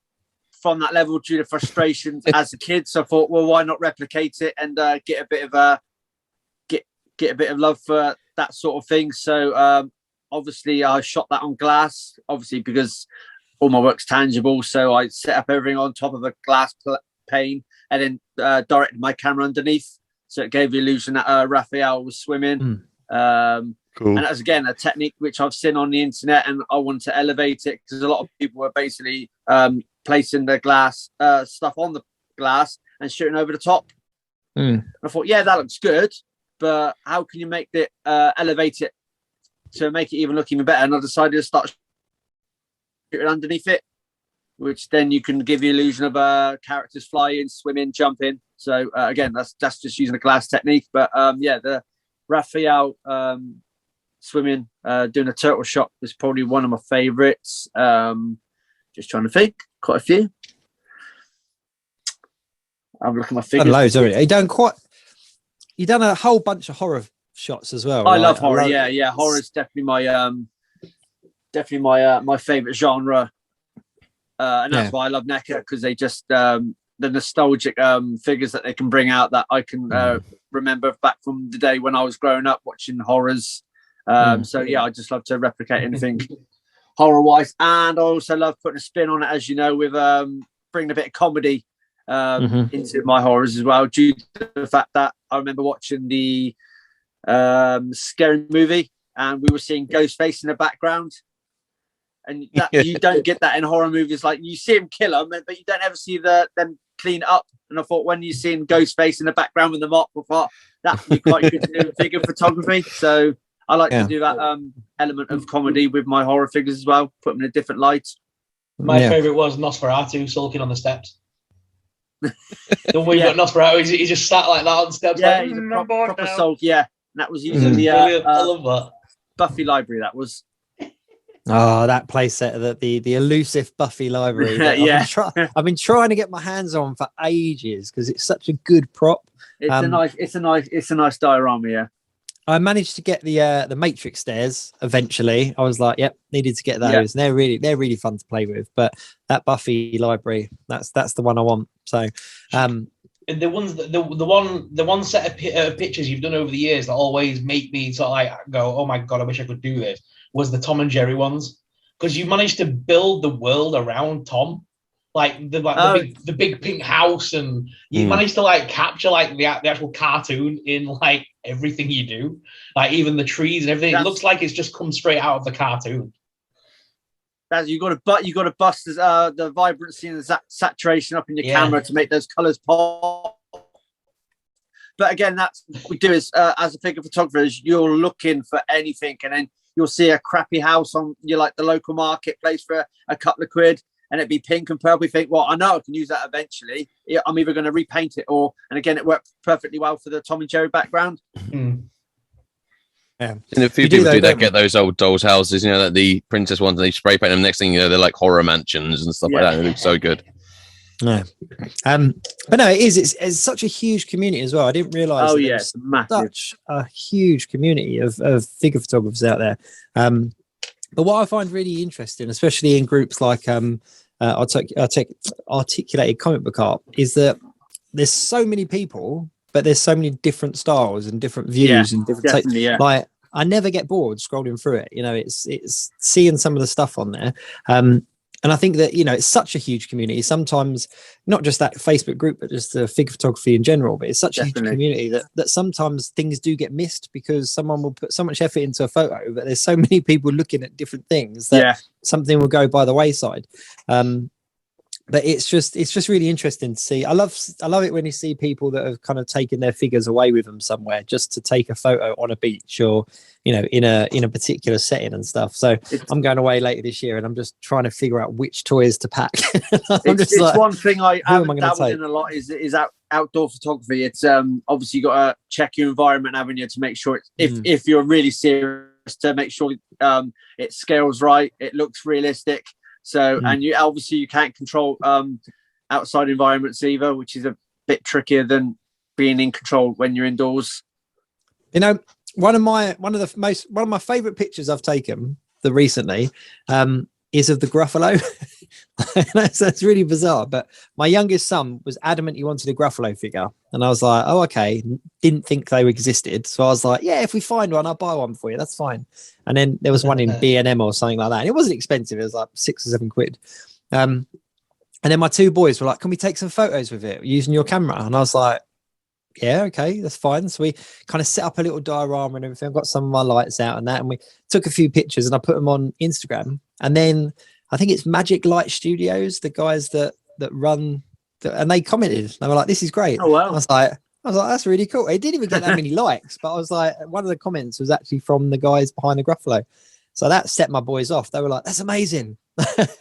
from that level due to frustrations as a kid. So I thought, well, why not replicate it and get a bit of love for that sort of thing. So obviously I shot that on glass, obviously because all my work's tangible. So I set up everything on top of a glass pane and then directed my camera underneath. So it gave the illusion that Raphael was swimming. Cool. And that's, again, a technique which I've seen on the internet, and I want to elevate it because a lot of people were basically placing the glass stuff on the glass and shooting over the top. I thought, yeah, that looks good, but how can you make it elevate it to make it even look even better? And I decided to start shooting underneath it, which then you can give the illusion of characters flying, swimming, jumping. So again, that's just using a glass technique. But the Raphael swimming, doing a turtle shot was probably one of my favorites. Just trying to think, quite a few. I'm looking at my figures. Loads already. You done a whole bunch of horror shots as well. I love horror. Yeah. Horror is definitely my favorite genre. And that's why I love NECA, because they just the nostalgic figures that they can bring out that I can remember back from the day when I was growing up watching horrors. So yeah, I just love to replicate anything horror wise, and I also love putting a spin on it, as you know, with bringing a bit of comedy into my horrors as well, due to the fact that I remember watching the Scary Movie and we were seeing Ghostface in the background. And that, you don't get that in horror movies. Like, you see him kill them, but you don't ever see them clean it up. And I thought, when you see Ghostface in the background with the mop, I thought that would be quite good to do in figure photography. So I like to do that element of comedy with my horror figures as well, put them in a different light. My favourite was Nosferatu sulking on the steps. The one where you got Nosferatu, he just sat like that on the steps. Yeah, like, he's a proper sulk. Yeah, and that was using the I love that. Buffy library. That was. Oh, that playset, the elusive Buffy library. I've been trying to get my hands on for ages because it's such a good prop. It's a nice diorama. Yeah, I managed to get the Matrix stairs eventually. I was like, yep, needed to get those. And they're really fun to play with. But that Buffy library, that's the one I want. So, the one set of pictures you've done over the years that always make me sort of like go, oh my god, I wish I could do this, was the Tom and Jerry ones, because you managed to build the world around Tom, like the big pink house, and you managed to like capture like the actual cartoon in like everything you do, like even the trees and everything. It looks like it's just come straight out of the cartoon. You got to bust the vibrancy and the saturation up in your camera to make those colors pop. But again, that's what we do is as a figure photographer, you're looking for anything, and then you'll see a crappy house on the local marketplace for a couple of quid, and it'd be pink and purple. You think, well, I know I can use that eventually. I'm either going to repaint it and again, it worked perfectly well for the Tom and Jerry background. Yeah, and a few people do that. Get those old dolls' houses, like the princess ones, and they spray paint them. Next thing you know, they're like horror mansions and stuff like that. And it looks so good. No, but no, it's such a huge community as well. I didn't realize. It's massive. Such a huge community of figure photographers out there. But what I find really interesting, especially in groups like Articulated Comic Book Art, is that there's so many people, but there's so many different styles and different views and different takes. Like, I never get bored scrolling through it. It's seeing some of the stuff on there. And I think that, it's such a huge community. Sometimes not just that Facebook group, but just the figure photography in general. But it's such a huge community that sometimes things do get missed because someone will put so much effort into a photo, but there's so many people looking at different things that something will go by the wayside. But it's just really interesting to see. I love it when you see people that have kind of taken their figures away with them somewhere just to take a photo on a beach or in a particular setting and stuff. So I'm going away later this year and I'm just trying to figure out which toys to pack. It's like, one thing I haven't dabbled in a lot is outdoor photography. It's obviously you got to check your environment, haven't you, to make sure if you're really serious, to make sure it scales right, it looks realistic. So, and you can't control outside environments either, which is a bit trickier than being in control when you're indoors. One of my favorite pictures I've taken recently is of the Gruffalo. That's really bizarre, but my youngest son was adamant he wanted a Gruffalo figure, and I was like, oh, okay. Didn't think they existed, so I was like, yeah, if we find one, I'll buy one for you, that's fine. And then there was one in B&M or something like that, and it wasn't expensive, it was like £6 or £7. And then my two boys were like, can we take some photos with it using your camera? And I was like, yeah, okay, that's fine. So we kind of set up a little diorama and everything. I've got some of my lights out and that, and we took a few pictures and I put them on Instagram. And then I think it's Magic Light Studios, the guys that run, and they commented. They were like, "This is great." Oh wow! I was like, "That's really cool." It didn't even get that many likes, but I was like, one of the comments was actually from the guys behind the Gruffalo. So that set my boys off. They were like, "That's amazing."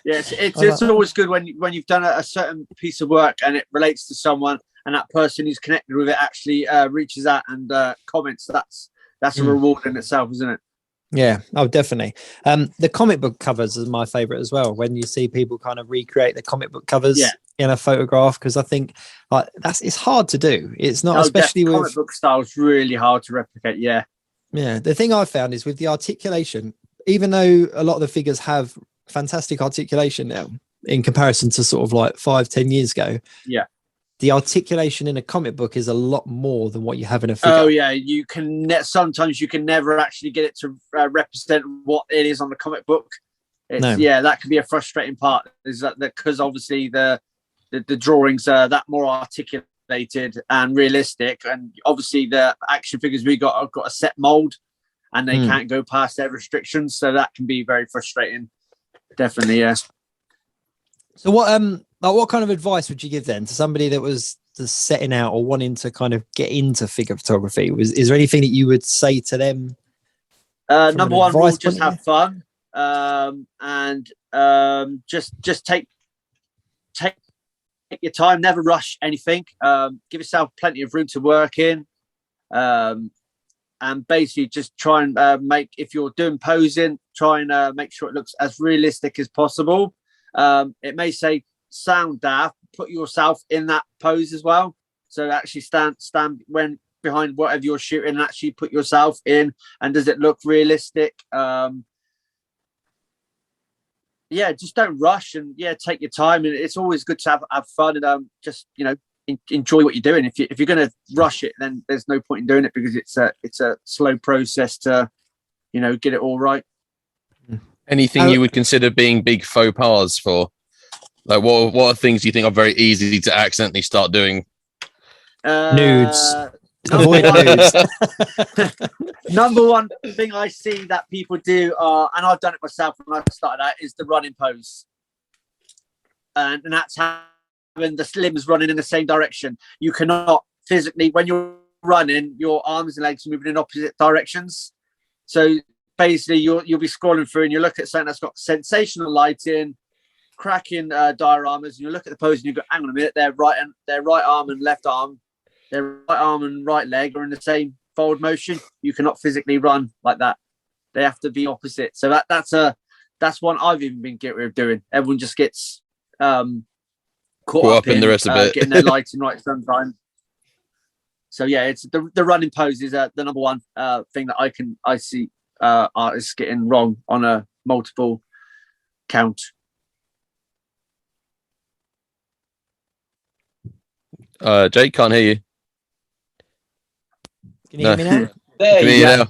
Yes, it's always good when you've done a certain piece of work and it relates to someone, and that person who's connected with it actually reaches out and comments. That's a reward in itself, isn't it? Yeah, oh, definitely. The comic book covers is my favorite as well. When you see people kind of recreate the comic book covers in a photograph, because I think it's hard to do. It's not, especially with comic book style, is really hard to replicate. Yeah. The thing I found is with the articulation, even though a lot of the figures have fantastic articulation now in comparison to sort of like 5-10 years ago. Yeah. The articulation in a comic book is a lot more than what you have in a figure. Oh yeah, sometimes you can never actually get it to represent what it is on the comic book. Yeah, that can be a frustrating part. Is that because obviously the drawings are that more articulated and realistic, and obviously the action figures we got have got a set mold, and they can't go past their restrictions, so that can be very frustrating. Definitely, yeah. So what kind of advice would you give then to somebody that was just setting out or wanting to kind of get into figure photography? Is there anything that you would say to them? Number one rule, just have fun, and just take your time. Never rush anything. Give yourself plenty of room to work in, and basically just try and make, if you're doing posing, try and make sure it looks as realistic as possible. It may sound daft, put yourself in that pose as well. So actually stand when behind whatever you're shooting and actually put yourself in, and does it look realistic? Just don't rush, and take your time, and it's always good to have fun, and just enjoy what you're doing. If you're going to rush it, then there's no point in doing it, because it's a slow process to get it all right. Anything you would consider being big faux pas for? Like, what are things you think are very easy to accidentally start doing? Nudes. Avoid nudes. Number one thing I see that people do, and I've done it myself when I started out, is the running pose. And that's having the limbs running in the same direction. You cannot physically, when you're running, your arms and legs are moving in opposite directions. So basically, you'll be scrolling through and you look at something that's got sensational lighting, cracking dioramas, and you look at the pose and you go, hang on a minute, their right arm and left arm, their right arm and right leg are in the same forward motion. You cannot physically run like that. They have to be opposite. So that's one I've even been guilty of doing. Everyone just gets caught up in the rest of it, getting their lighting right sometimes. So yeah, it's the running pose is the number one thing that I see artists getting wrong on a multiple count. Jake, can't hear you. Can you hear me now? There you go.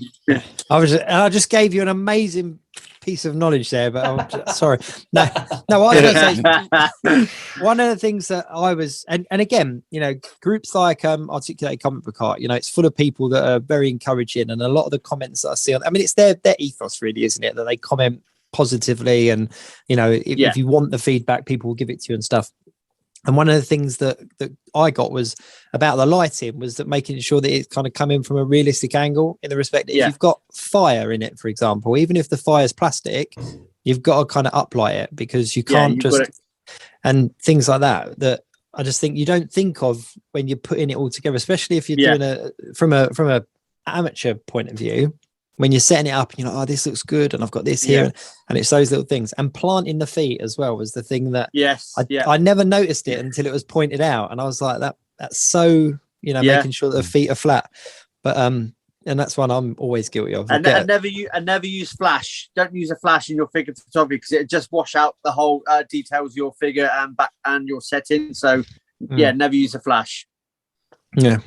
I just gave you an amazing piece of knowledge there, but I'm just, sorry. No, I was going to say one of the things that I was, and again, you know, groups like Articulated Comic Book Art, you know, it's full of people that are very encouraging, and a lot of the comments that I see on, I mean, it's their ethos, really, isn't it? That they comment positively, and you know, if you want the feedback, people will give it to you and stuff. And one of the things that I got was about the lighting, was that making sure that it's kind of coming from a realistic angle, in the respect that if you've got fire in it, for example, even if the fire's plastic, you've got to kind of uplight it, because you can't and things like that I just think you don't think of when you're putting it all together, especially if you're doing from a amateur point of view. When you're setting it up and you're like, oh, this looks good, and I've got this here, and it's those little things. And planting the feet as well was the thing that I never noticed it until it was pointed out, and I was like, that's so, you know, making sure that the feet are flat. But and that's one I'm always guilty of. And never use flash. Don't use a flash in your figure photography, because it just wash out the whole details of your figure and back and your setting. So never use a flash. Yeah.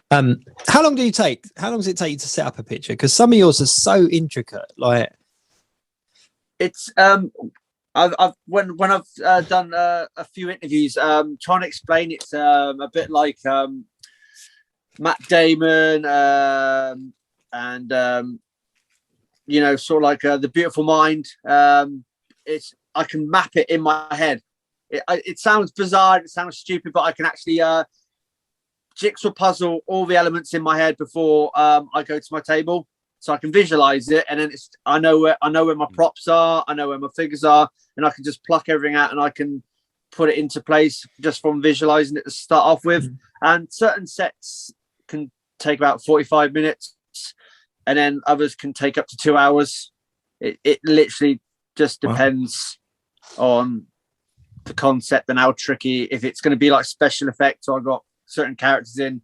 How long does it take you to set up a picture? Because some of yours are so intricate. Like, it's I've when I've done a few interviews, trying to explain it's a bit like Matt Damon and you know, sort of like The Beautiful Mind. It's, I can map it in my head. It sounds bizarre, it sounds stupid, but I can actually jigsaw puzzle all the elements in my head before I go to my table, so I can visualize it, and then I know where my props are, I know where my figures are, and I can just pluck everything out and I can put it into place just from visualizing it to start off with. And certain sets can take about 45 minutes, and then others can take up to 2 hours. It literally just depends on the concept and how tricky. If it's going to be like special effects, or I've got certain characters in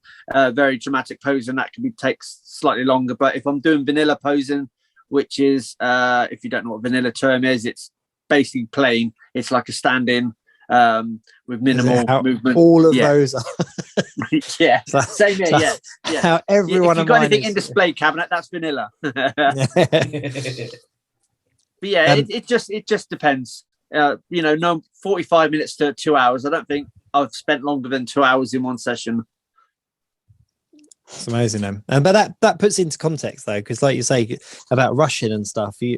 very dramatic posing, that can takes slightly longer. But if I'm doing vanilla posing, which is if you don't know what vanilla term is, it's basically plain. It's like a stand-in with minimal movement. All of those are same here. How everyone, if you've got anything in display cabinet, that's vanilla. But it just depends. You know, no, 45 minutes to 2 hours. I don't think I've spent longer than 2 hours in one session. It's amazing, then. But that puts into context, though, because like you say about rushing and stuff, you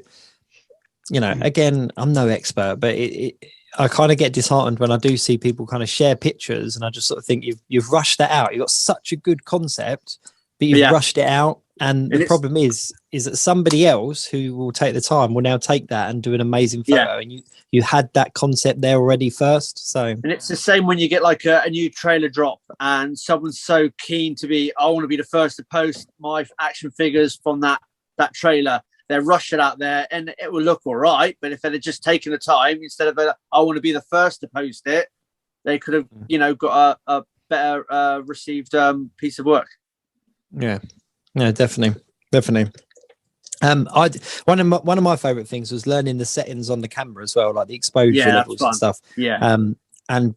know, again, I'm no expert, but I kind of get disheartened when I do see people kind of share pictures, and I just sort of think you've rushed that out. You've got such a good concept, but you've rushed it out. And the problem is that somebody else who will take the time will now take that and do an amazing photo, and you had that concept there already first. So, and it's the same when you get like a new trailer drop, and someone's so keen to be, I want to be the first to post my action figures from that trailer. They're rushing out there, and it will look all right. But if they'd just taken the time, instead of I want to be the first to post it, they could have, you know, got a better received piece of work. Yeah. No, definitely. One of my favorite things was learning the settings on the camera as well, like the exposure levels and stuff. And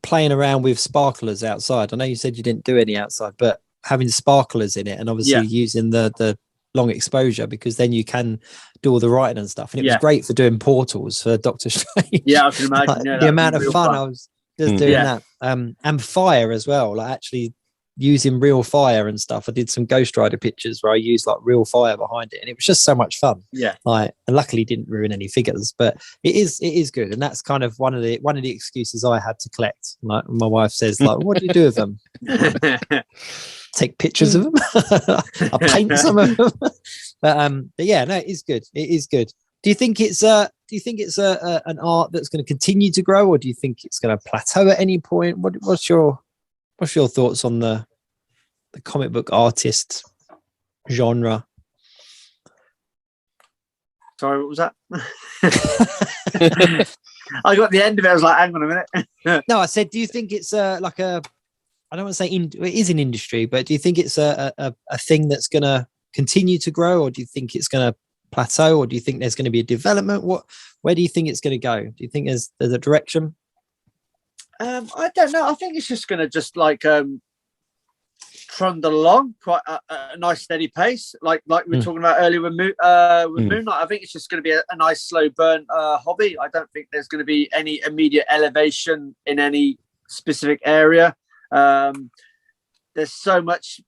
playing around with sparklers outside. I know you said you didn't do any outside, but having sparklers in it, and obviously using the long exposure, because then you can do all the writing and stuff. And it was great for doing portals for Doctor Strange. Yeah, I can imagine. Like, the amount of fun I was just doing that. And fire as well, like actually using real fire and stuff. I did some Ghost Rider pictures where I used like real fire behind it, and it was just so much fun. Like, and luckily didn't ruin any figures, but it is good. And that's kind of one of the excuses I had to collect. Like, my wife says, like, what do you do with them? Take pictures of them. I paint some of them. But yeah, no, it is good. Do you think it's an art that's going to continue to grow, or do you think it's going to plateau at any point? What's your thoughts on the comic book artist genre? Sorry, what was that? I got the end of it. I was like, hang on a minute. No, I said, do you think it's like a, I don't want to say it is an industry, but do you think it's a thing that's going to continue to grow, or do you think it's going to plateau, or do you think there's going to be a development? Where do you think it's going to go? Do you think there's a direction? I don't know. I think it's just going to trundle along quite a nice steady pace, like we were talking about earlier with MoonKnight. I think it's just going to be a nice slow burn hobby. I don't think there's going to be any immediate elevation in any specific area. There's so much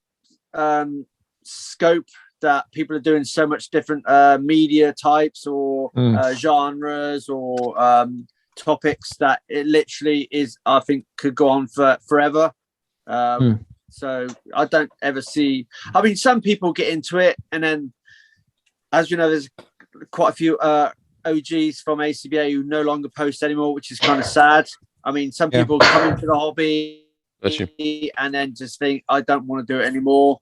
scope that people are doing so much different media types or genres or topics that it literally is, I think, could go on for forever. So I don't ever see, I mean, some people get into it, and then, as you know, there's quite a few OGs from ACBA who no longer post anymore, which is kind of sad. I mean, some people come into the hobby and then just think, I don't want to do it anymore,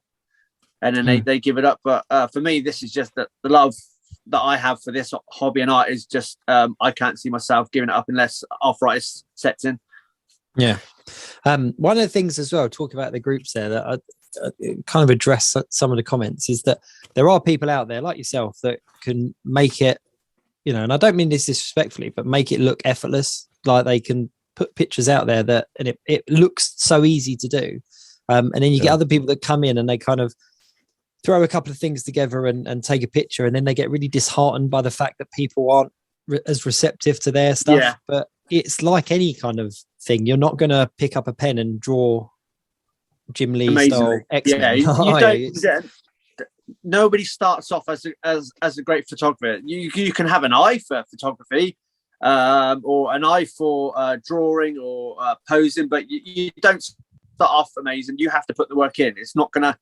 and then they give it up. But for me, this is just the love that I have for this hobby and art is just, I can't see myself giving it up unless arthritis sets in. Yeah. One of the things as well, talking about the groups there, that I kind of address some of the comments, is that there are people out there like yourself that can make it, you know, and I don't mean this disrespectfully, but make it look effortless. Like they can put pictures out there that, and it looks so easy to do. And then you get other people that come in and they kind of throw a couple of things together and take a picture, and then they get really disheartened by the fact that people aren't as receptive to their stuff. Yeah. But it's like any kind of thing. You're not going to pick up a pen and draw Jim Lee style X-Men. Yeah, nobody starts off as a great photographer. You can have an eye for photography, or an eye for drawing or posing, but you don't start off amazing. You have to put the work in. It's not gonna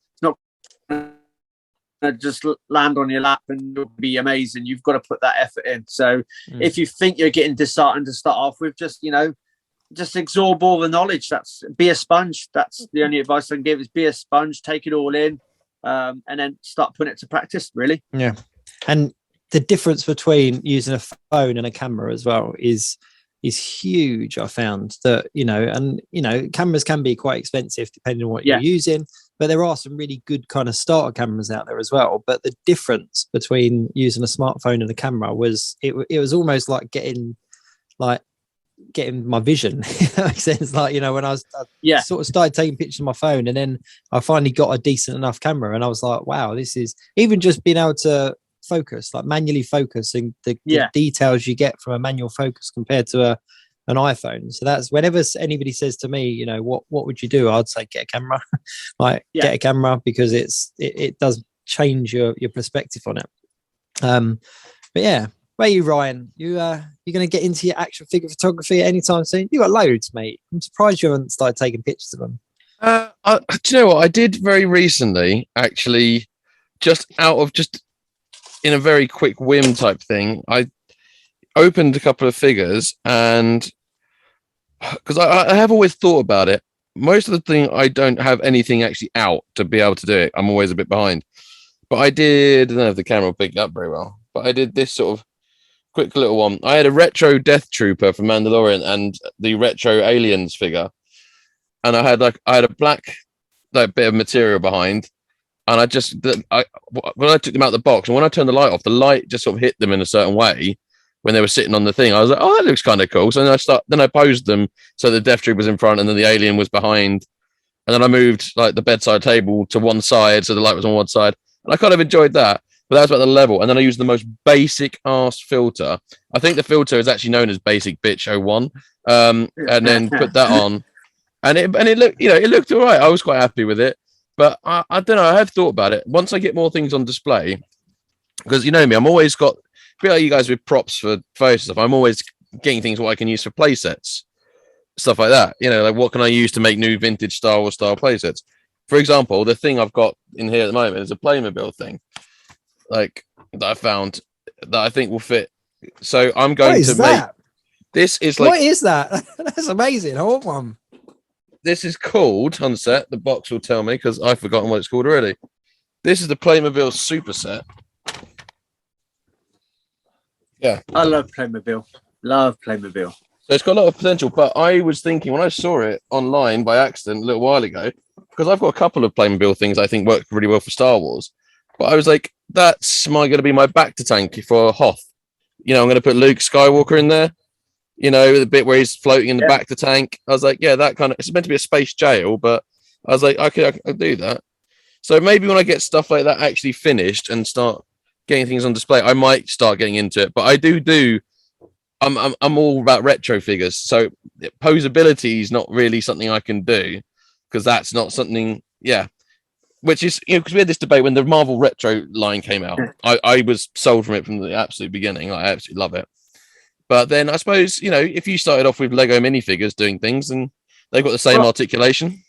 just land on your lap and it'll be amazing. You've got to put that effort in. So if you think you're getting disheartened to start off with, just absorb all the knowledge. Be a sponge. That's the only advice I can give, is be a sponge, take it all in, and then start putting it to practice, really. Yeah. And the difference between using a phone and a camera as well is huge. I found that, cameras can be quite expensive depending on what you're using, but there are some really good kind of starter cameras out there as well. But the difference between using a smartphone and a camera was it was almost like getting my vision. That makes sense. Like, when I sort of started taking pictures on my phone, and then I finally got a decent enough camera, and I was like, wow, this is even just being able to focus, like manually focus, and the details you get from a manual focus compared to an iPhone. So that's, whenever anybody says to me, what would you do, I'd say get a camera. Get a camera, because it does change your perspective on it. But yeah, where are you, Ryan? You're going to get into your action figure photography anytime soon? You got loads, mate. I'm surprised you haven't started taking pictures of them. Do you know what I did very recently, actually, just in a very quick whim type thing? I opened a couple of figures, and because I have always thought about it, most of the thing I don't have anything actually out to be able to do it. I'm always a bit behind. But I don't know if the camera will pick it up very well, but I did this sort of quick little one. I had a retro Death Trooper from Mandalorian and the retro Aliens figure, and I had a black bit of material behind, and when I took them out of the box, and when I turned the light off, the light just sort of hit them in a certain way when they were sitting on the thing. I was like, oh, that looks kind of cool. So then I posed them so the Death Troop was in front and then the alien was behind, and then I moved the bedside table to one side so the light was on one side, and I kind of enjoyed that. But that was about the level. And then I used the most basic ass filter. I think the filter is actually known as Basic Bitch 01. And then put that on. And it looked, it looked all right. I was quite happy with it. But I don't know. I have thought about it. Once I get more things on display, because you know me, I'm always got, a bit like you guys with props for photo stuff, I'm always getting things what I can use for play sets. Stuff like that. Like what can I use to make new vintage Star Wars style play sets? For example, the thing I've got in here at the moment is a Playmobil thing. That I found that I think will fit. So I'm going to make this. What is that? That's amazing. I want one. This is called Unset. The box will tell me because I've forgotten what it's called already. This is the Playmobil Super Set. Yeah, I love Playmobil. So it's got a lot of potential. But I was thinking when I saw it online by accident a little while ago, because I've got a couple of Playmobil things I think work really well for Star Wars. But I was like, that's going to be my back to tank for Hoth. I'm going to put Luke Skywalker in there, the bit where he's floating in the back to tank. I was like, yeah, that kind of, it's meant to be a space jail, but I was like, okay, I can do that. So maybe when I get stuff like that actually finished and start getting things on display, I might start getting into it. But I do. I'm all about retro figures, so posability is not really something I can do because that's not something. Yeah, which is because we had this debate when the Marvel retro line came out. I was sold from it from the absolute beginning. I absolutely love it. But then I suppose if you started off with Lego minifigures doing things, and they've got the same articulation.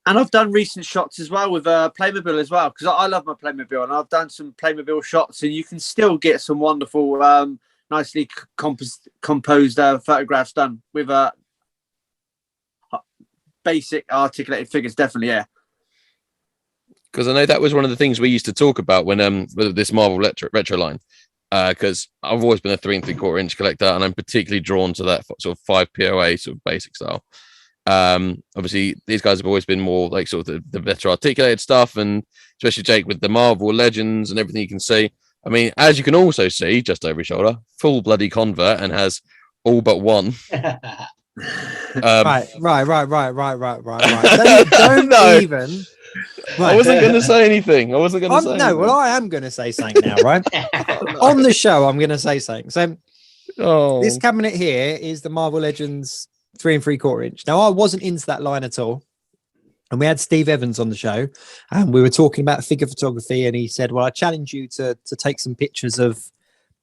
And I've done recent shots as well with Playmobil as well, because I love my Playmobil, and I've done some Playmobil shots, and you can still get some wonderful, nicely composed photographs done with basic articulated figures. Definitely, yeah. Because I know that was one of the things we used to talk about when with this Marvel retro line. Because I've always been a 3 3/4 inch collector, and I'm particularly drawn to that sort of 5 POA sort of basic style. Obviously these guys have always been more like sort of the better articulated stuff, and especially Jake with the Marvel Legends and everything you can see. I mean, as you can also see just over his shoulder, full bloody convert, and has all but one. Right. Don't even. Right. I wasn't going to say anything. I wasn't going to say. No, well, I am going to say something now, right? On the show, I'm going to say something. So, this cabinet here is the Marvel Legends 3 3/4 inch. Now, I wasn't into that line at all, and we had Steve Evans on the show, and we were talking about figure photography, and he said, "Well, I challenge you to take some pictures of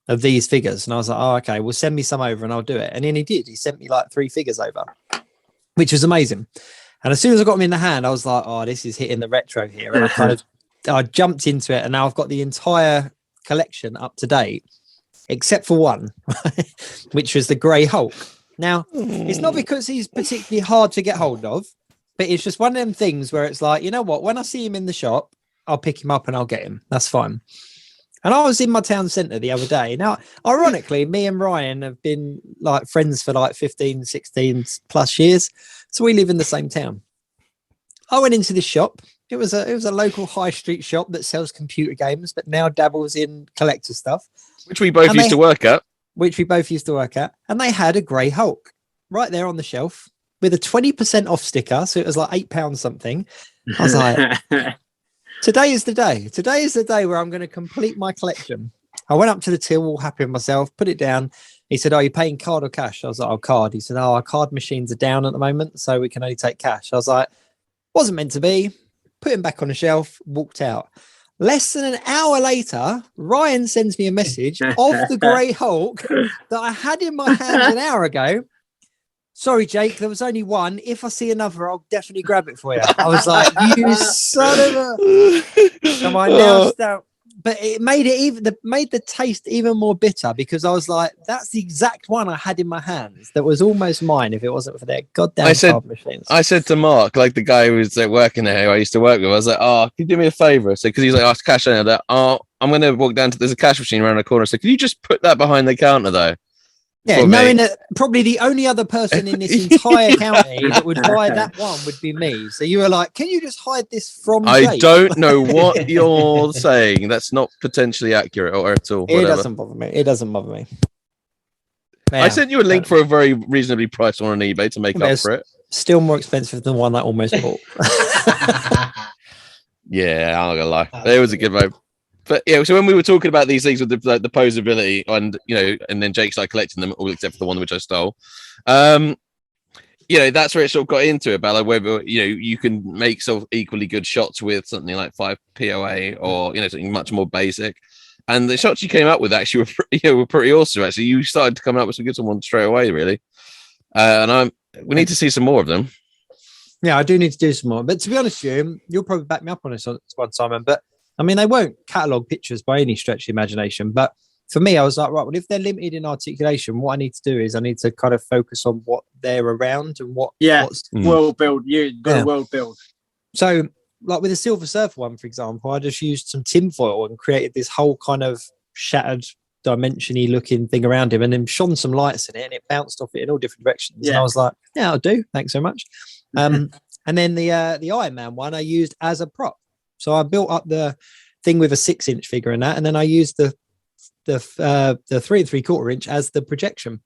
these figures," and I was like, "Oh, okay. Well, send me some over, and I'll do it." And then he did. He sent me like 3 figures over, which was amazing. And as soon as I got them in the hand, I was like, "Oh, this is hitting the retro here." And I jumped into it, and now I've got the entire collection up to date, except for one, which was the Grey Hulk. Now, it's not because he's particularly hard to get hold of, but it's just one of them things where it's like, you know what? When I see him in the shop, I'll pick him up and I'll get him. That's fine. And I was in my town centre the other day. Now, ironically, me and Ryan have been like friends for like 15, 16 plus years. So we live in the same town. I went into this shop. It was a local high street shop that sells computer games, but now dabbles in collector stuff. Which we both used to work at. And they had a Grey Hulk right there on the shelf with a 20% off sticker. So it was like £8 something. I was like, today is the day. Today is the day where I'm going to complete my collection. I went up to the till, all happy with myself, put it down. He said, "Are you paying card or cash?" I was like, "Oh, card." He said, "Oh, our card machines are down at the moment, so we can only take cash." I was like, wasn't meant to be. Put him back on the shelf, walked out. Less than an hour later, Ryan sends me a message of the Grey Hulk that I had in my hands an hour ago. "Sorry, Jake, there was only one. If I see another, I'll definitely grab it for you." I was like, "You son of a..." So I now start, but it made the taste even more bitter, because I was like, that's the exact one I had in my hands that was almost mine if it wasn't for their goddamn card machines. I said to Mark, like the guy who was working there, who I used to work with, I was like, "Oh, can you do me a favor?" So because he's like, "Oh, it's cash." I know, "Oh, I'm going to walk down to, there's a cash machine around the corner. So can you just put that behind the counter though?" Yeah, knowing that probably the only other person in this entire county that would buy that one would be me. So you were like, "Can you just hide this from Jake?" I don't know what you're saying. That's not potentially accurate or at all. It doesn't bother me. Yeah. I sent you a link for a very reasonably priced one on eBay to make up for it. Still more expensive than one I almost bought. Yeah, I'm not gonna lie. It was a good vibe. But yeah, so when we were talking about these things with the posability, and and then Jake started collecting them all except for the one which I stole. That's where it sort of got into it, about like whether you can make sort of equally good shots with something like 5 POA or something much more basic. And the shots you came up with actually were pretty awesome. Actually, you started to come up with some good ones straight away, really. We need to see some more of them. Yeah, I do need to do some more. But to be honest with you, you'll probably back me up on this one, Simon. But I mean, they won't catalogue pictures by any stretch of the imagination. But for me, I was like, right, well, if they're limited in articulation, what I need to do is I need to kind of focus on what they're around and what's world build. You got a world build. So, like with the Silver Surfer one, for example, I just used some tinfoil and created this whole kind of shattered dimension-y looking thing around him, and then shone some lights in it, and it bounced off it in all different directions. Yeah. And I was like, "Yeah, I'll do. Thanks so much." And then the Iron Man one I used as a prop. So I built up the thing with a 6-inch figure in that, and then I used the 3 3/4 inch as the projection.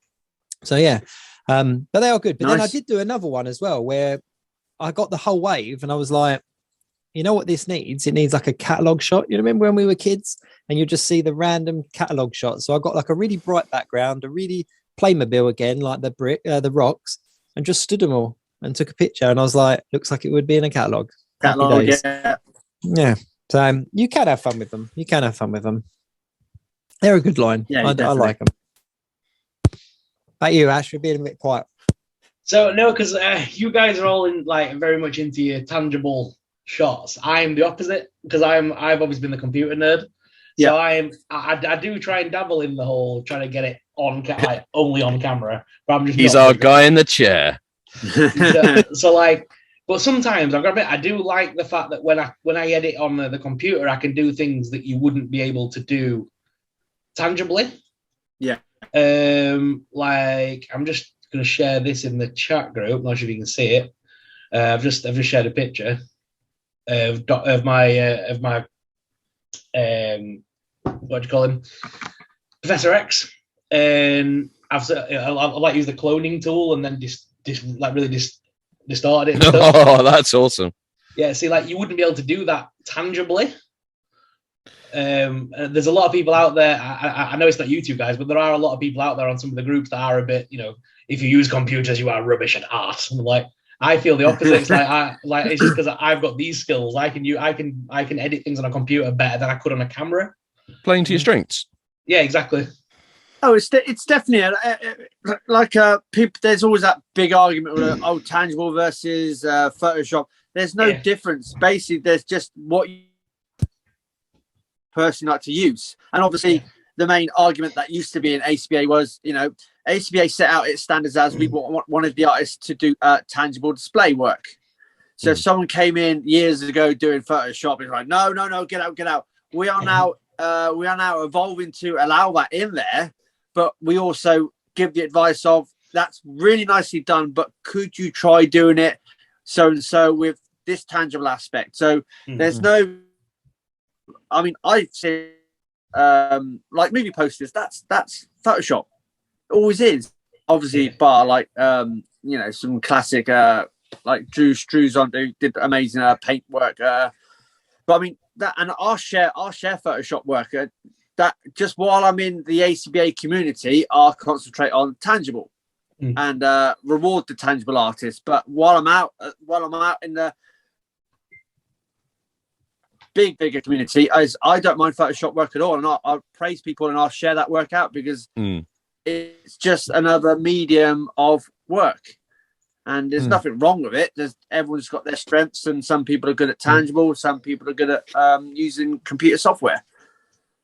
So yeah, but they are good. But then I did do another one as well where I got the whole wave, and I was like, you know what this needs? It needs like a catalog shot. You remember when we were kids, and you just see the random catalog shots. So I got like a really bright background, a really Playmobil again, like the rocks, and just stood them all and took a picture. And I was like, looks like it would be in a catalog. Yeah. So you can have fun with them. They're a good line. Yeah, I like them. About you, Ash, you're being a bit quiet. So no, because you guys are all in like very much into your tangible shots. I'm the opposite because I've always been the computer nerd. So I do try and dabble in the whole trying to get it on like only on camera. But I'm just he's our guy in the chair. So like, but sometimes I do like the fact that when I edit on the computer, I can do things that you wouldn't be able to do tangibly. Yeah. Like I'm just gonna share this in the chat group. Not sure if you can see it. I've just shared a picture of my what do you call him, Professor X, and I'll like use the cloning tool and then distort it. And stuff. Oh, that's awesome. Yeah, see, like you wouldn't be able to do that tangibly. There's a lot of people out there. I know it's not you two guys, but there are a lot of people out there on some of the groups that are a bit, if you use computers, you are rubbish at art. And like, I feel the opposite. It's like it's just because I've got these skills. I can edit things on a computer better than I could on a camera. Playing to your strengths. Yeah, exactly. Oh, it's definitely like people. There's always that big argument with tangible versus Photoshop. There's no difference. Basically, there's just what you personally like to use. And obviously, the main argument that used to be in ACBA was, ACBA set out its standards as we wanted the artists to do tangible display work. So if someone came in years ago doing Photoshop, it's like, no, get out. We are now evolving to allow that in there, but we also give the advice of that's really nicely done, but could you try doing it so and so with this tangible aspect? So there's no, I mean, I've seen like movie posters, that's Photoshop. It always is. Obviously, bar like some classic like Drew Struzan who did amazing paint work. But I mean that, and our share Photoshop work. That just while I'm in the ACBA community, I'll concentrate on tangible and reward the tangible artists. But while I'm out in the bigger community, I don't mind Photoshop work at all, and I praise people and I'll share that work out because it's just another medium of work, and there's nothing wrong with it. Everyone's got their strengths, and some people are good at tangible, some people are good at using computer software.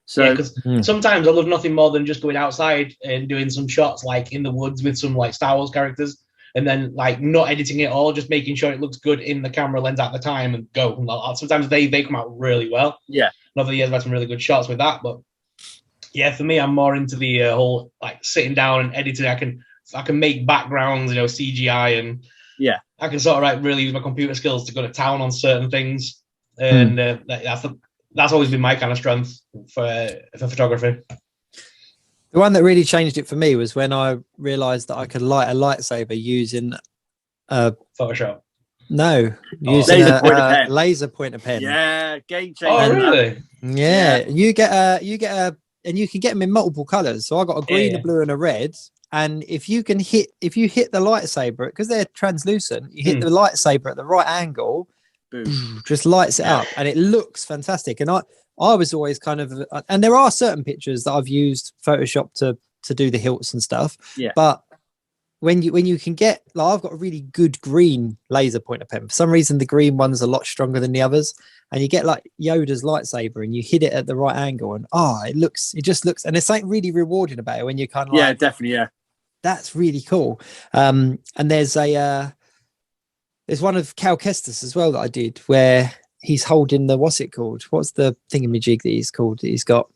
So because sometimes I love nothing more than just going outside and doing some shots like in the woods with some like Star Wars characters, and then like not editing it all, just making sure it looks good in the camera lens at the time and go. And sometimes they come out really well. Yeah. Over the years, I've had some really good shots with that. But yeah, for me, I'm more into the whole like sitting down and editing. I can make backgrounds, CGI, and I can sort of like really use my computer skills to go to town on certain things. And that's always been my kind of strength for photography. The one that really changed it for me was when I realized that I could light a lightsaber using Photoshop. No, using a laser pointer pen. Yeah, game changer. Oh, really? Yeah, you get a, and you can get them in multiple colors. So I got a green, a blue, and a red. And if you hit the lightsaber, because they're translucent, you hit the lightsaber at the right angle, boom, just lights it up, and it looks fantastic. And I was always kind of, and there are certain pictures that I've used Photoshop to do the hilts and stuff. Yeah. But when you can get, like, I've got a really good green laser pointer pen. For some reason, the green one's a lot stronger than the others. And you get like Yoda's lightsaber, and you hit it at the right angle, and it just looks, and there's something really rewarding about it when you kind of like, definitely, that's really cool. And there's one of Cal Kestis as well that I did where he's holding the, what's it called? What's the thingamajig that he's called? He's got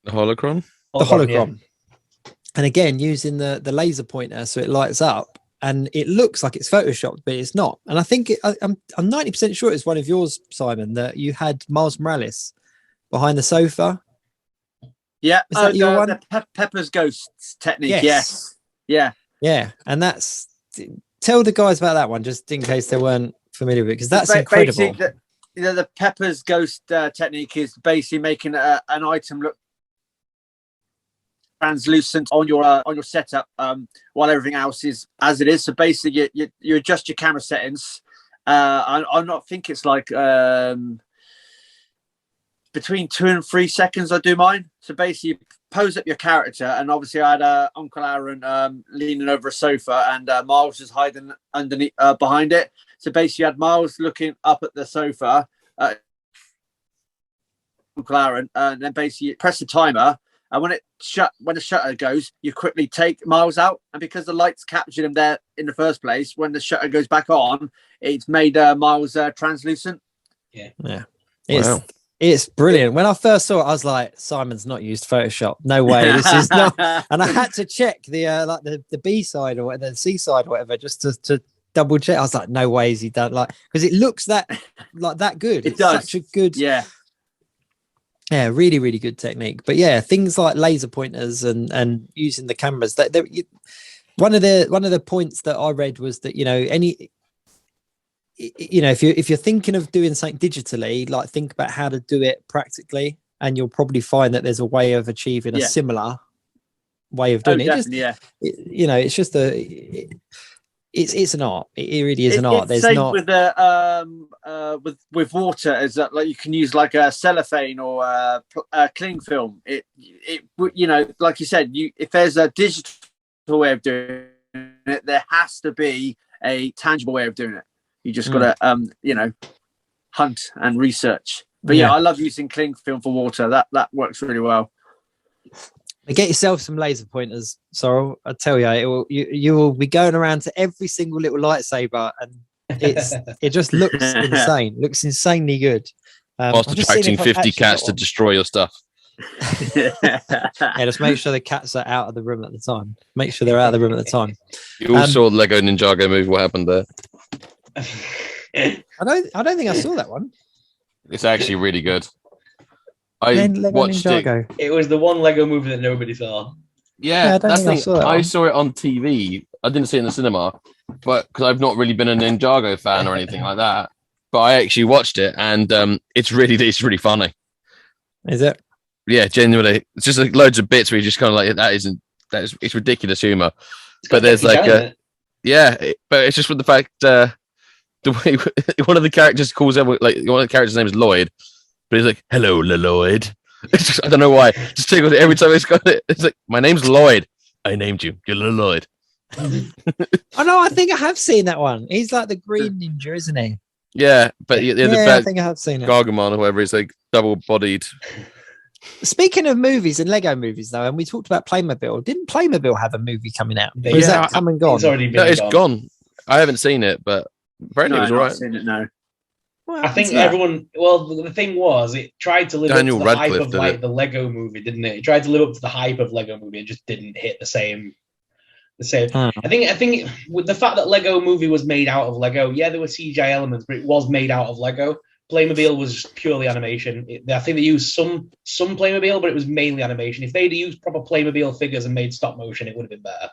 the holocron. The holocron. Yeah. And again, using the laser pointer so it lights up, and it looks like it's photoshopped, but it's not. And I think I'm 90% sure it's one of yours, Simon, that you had Miles Morales behind the sofa. Yeah, is that your one? The Pepper's Ghosts technique. Yes. Yeah. And tell the guys about that one, just in case they weren't familiar with it because that's incredible. The Pepper's ghost technique is basically making an item look translucent on your setup while everything else is as it is. So basically, you adjust your camera settings. I'm not think it's like between 2 and 3 seconds. I do mine. So basically, you pose up your character, and obviously, I had Uncle Aaron leaning over a sofa, and Miles was hiding underneath behind it. So basically, you had Miles looking up at the sofa, Uncle Aaron, and then basically you press the timer. And when the shutter goes, you quickly take Miles out, and because the lights captured him there in the first place, when the shutter goes back on, it's made Miles translucent. Yeah. It's brilliant. When I first saw it, I was like, Simon's not used Photoshop. No way, this is not. And I had to check the B side or whatever, the C side or whatever, just to double check. I was like, no way is he done because it looks that good. It's does. Such a good. Yeah, really, really good technique. But yeah, things like laser pointers and using the cameras. One of the points that I read was that if you're thinking of doing something digitally, like think about how to do it practically, and you'll probably find that there's a way of achieving a similar way of doing it. It's just it's an art. It really is an art. There's same not with with water, is that like you can use like a cellophane or a cling film. It like you said, if there's a digital way of doing it, there has to be a tangible way of doing it. You just got to hunt and research. But I love using cling film for water. That works really well. Get yourself some laser pointers, Sorrell. I tell you, you will be going around to every single little lightsaber, and it just looks insane. Looks insanely good. Whilst attracting 50 cats to destroy your stuff. Just make sure the cats are out of the room at the time. Make sure they're out of the room at the time. You all saw the Lego Ninjago movie. What happened there? I don't think I saw that one. It's actually really good. I watched Ninjago. It was the one Lego movie that nobody saw. Yeah, that's the thing. I saw it on TV. I didn't see it in the cinema, but because I've not really been a Ninjago fan or anything like that. But I actually watched it, and it's really funny. Is it? Yeah, genuinely. It's just like loads of bits where you just kind of like it's ridiculous humor. But there's like but it's just with the fact the way one of the characters calls everyone, like one of the characters' name is Lloyd. But he's like, "Hello, Lloyd." It's just, I don't know why. Just take it every time he's got it. It's like, "My name's Lloyd. I named you. You're Lloyd." I know. I think I have seen that one. He's like the green ninja, isn't he? Yeah, but I think I have seen it. Gargamon or whoever is like double-bodied. Speaking of movies and Lego movies, though, and we talked about Playmobil. Didn't Playmobil have a movie coming out? Or is that come and gone? It's already been No, it's gone. I haven't seen it, but apparently it was all right. Seen it, no. I think everyone. Well, the thing was, it tried to live up to the hype of like the Lego movie, didn't it? It tried to live up to the hype of Lego movie. It just didn't hit the same. I think with the fact that Lego movie was made out of Lego, there were CGI elements, but it was made out of Lego. Playmobil was purely animation. I think they used some Playmobil, but it was mainly animation. If they'd used proper Playmobil figures and made stop motion, it would have been better.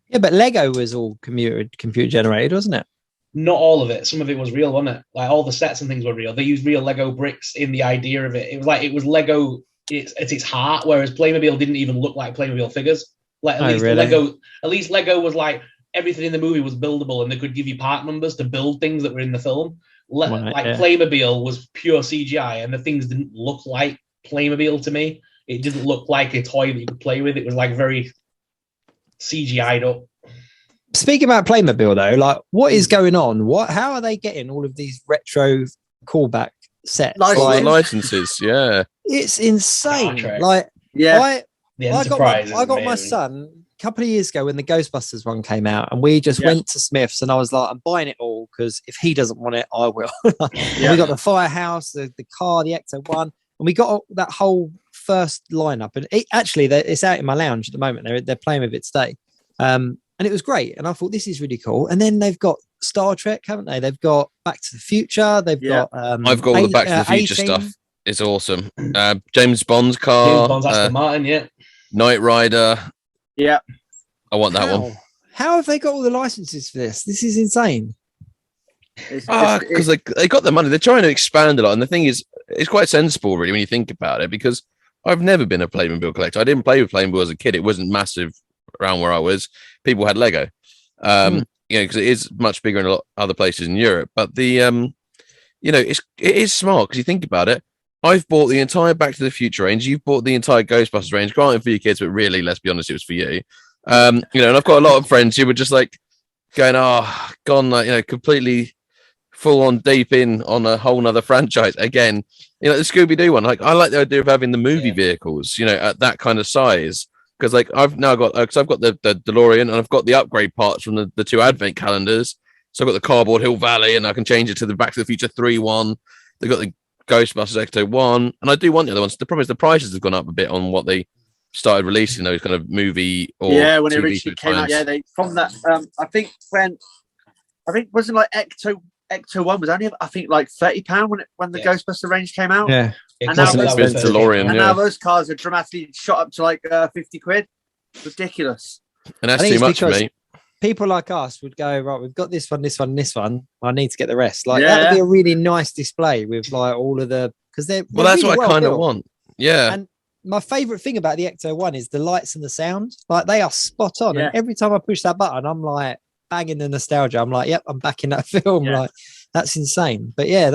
Yeah, but Lego was all computer generated, wasn't it? Not all of it. Some of it was real, wasn't it? Like all the sets and things were real. They used real Lego bricks in the idea of it. It was Lego. It's its heart, whereas Playmobil didn't even look like Playmobil figures. Like at least Lego was like everything in the movie was buildable, and they could give you part numbers to build things that were in the film. Playmobil was pure CGI, and the things didn't look like Playmobil to me. It didn't look like a toy that you could play with. It was like very CGI'd up. Speaking about Playmobil, though, like what is going on? How are they getting all of these retro callback sets? Licenses, yeah. It's insane. I got my son a couple of years ago when the Ghostbusters one came out, and we just went to Smith's, and I was like, I'm buying it all because if he doesn't want it, I will. We got the Firehouse, the car, the Ecto one, and we got that whole first lineup. And it's out in my lounge at the moment. They're playing with it today. And it was great. And I thought, this is really cool. And then they've got Star Trek, haven't they? They've got Back to the Future. They've got... I've got all the Back to the Future 18. Stuff. It's awesome. James Bond's car. James Bond's Aston Martin, Knight Rider. Yeah. I want that one. How have they got all the licenses for this? This is insane. Because they got the money. They're trying to expand a lot. And the thing is, it's quite sensible, really, when you think about it, because I've never been a Playmobil collector. I didn't play with Playmobil as a kid. It wasn't massive around where I was. People had Lego, because it is much bigger in a lot of other places in Europe. But it is smart because you think about it. I've bought the entire Back to the Future range. You've bought the entire Ghostbusters range. Granted for your kids, but really, let's be honest, it was for you. And I've got a lot of friends who were just like going, completely full on deep in on a whole nother franchise again. The Scooby-Doo one. Like, I like the idea of having the movie vehicles, at that kind of size. Because like I've now got, I've got the DeLorean and I've got the upgrade parts from the 2 advent calendars. So I've got the Cardboard Hill Valley and I can change it to the Back to the Future 3 one. They've got the Ghostbusters Ecto 1, and I do want the other ones. The problem is the prices have gone up a bit on what they started releasing those kind of movie or when it TV originally came out. times. Yeah, they from that. I think wasn't like Ecto 1 was only like £30 when the Ghostbuster range came out. Yeah, and now DeLorean. Now those cars are dramatically shot up to like £50. Ridiculous. And that's too much for me. People like us would go, right, we've got this one, this one, this one. I need to get the rest. Like that would be a really nice display with like all of the, because they're that's really what I kind of want. Yeah. And my favorite thing about the Ecto 1 is the lights and the sound. Like they are spot on. And every time I push that button, I'm like banging the nostalgia. I'm like, yep, I'm back in that film. Like that's insane. But yeah,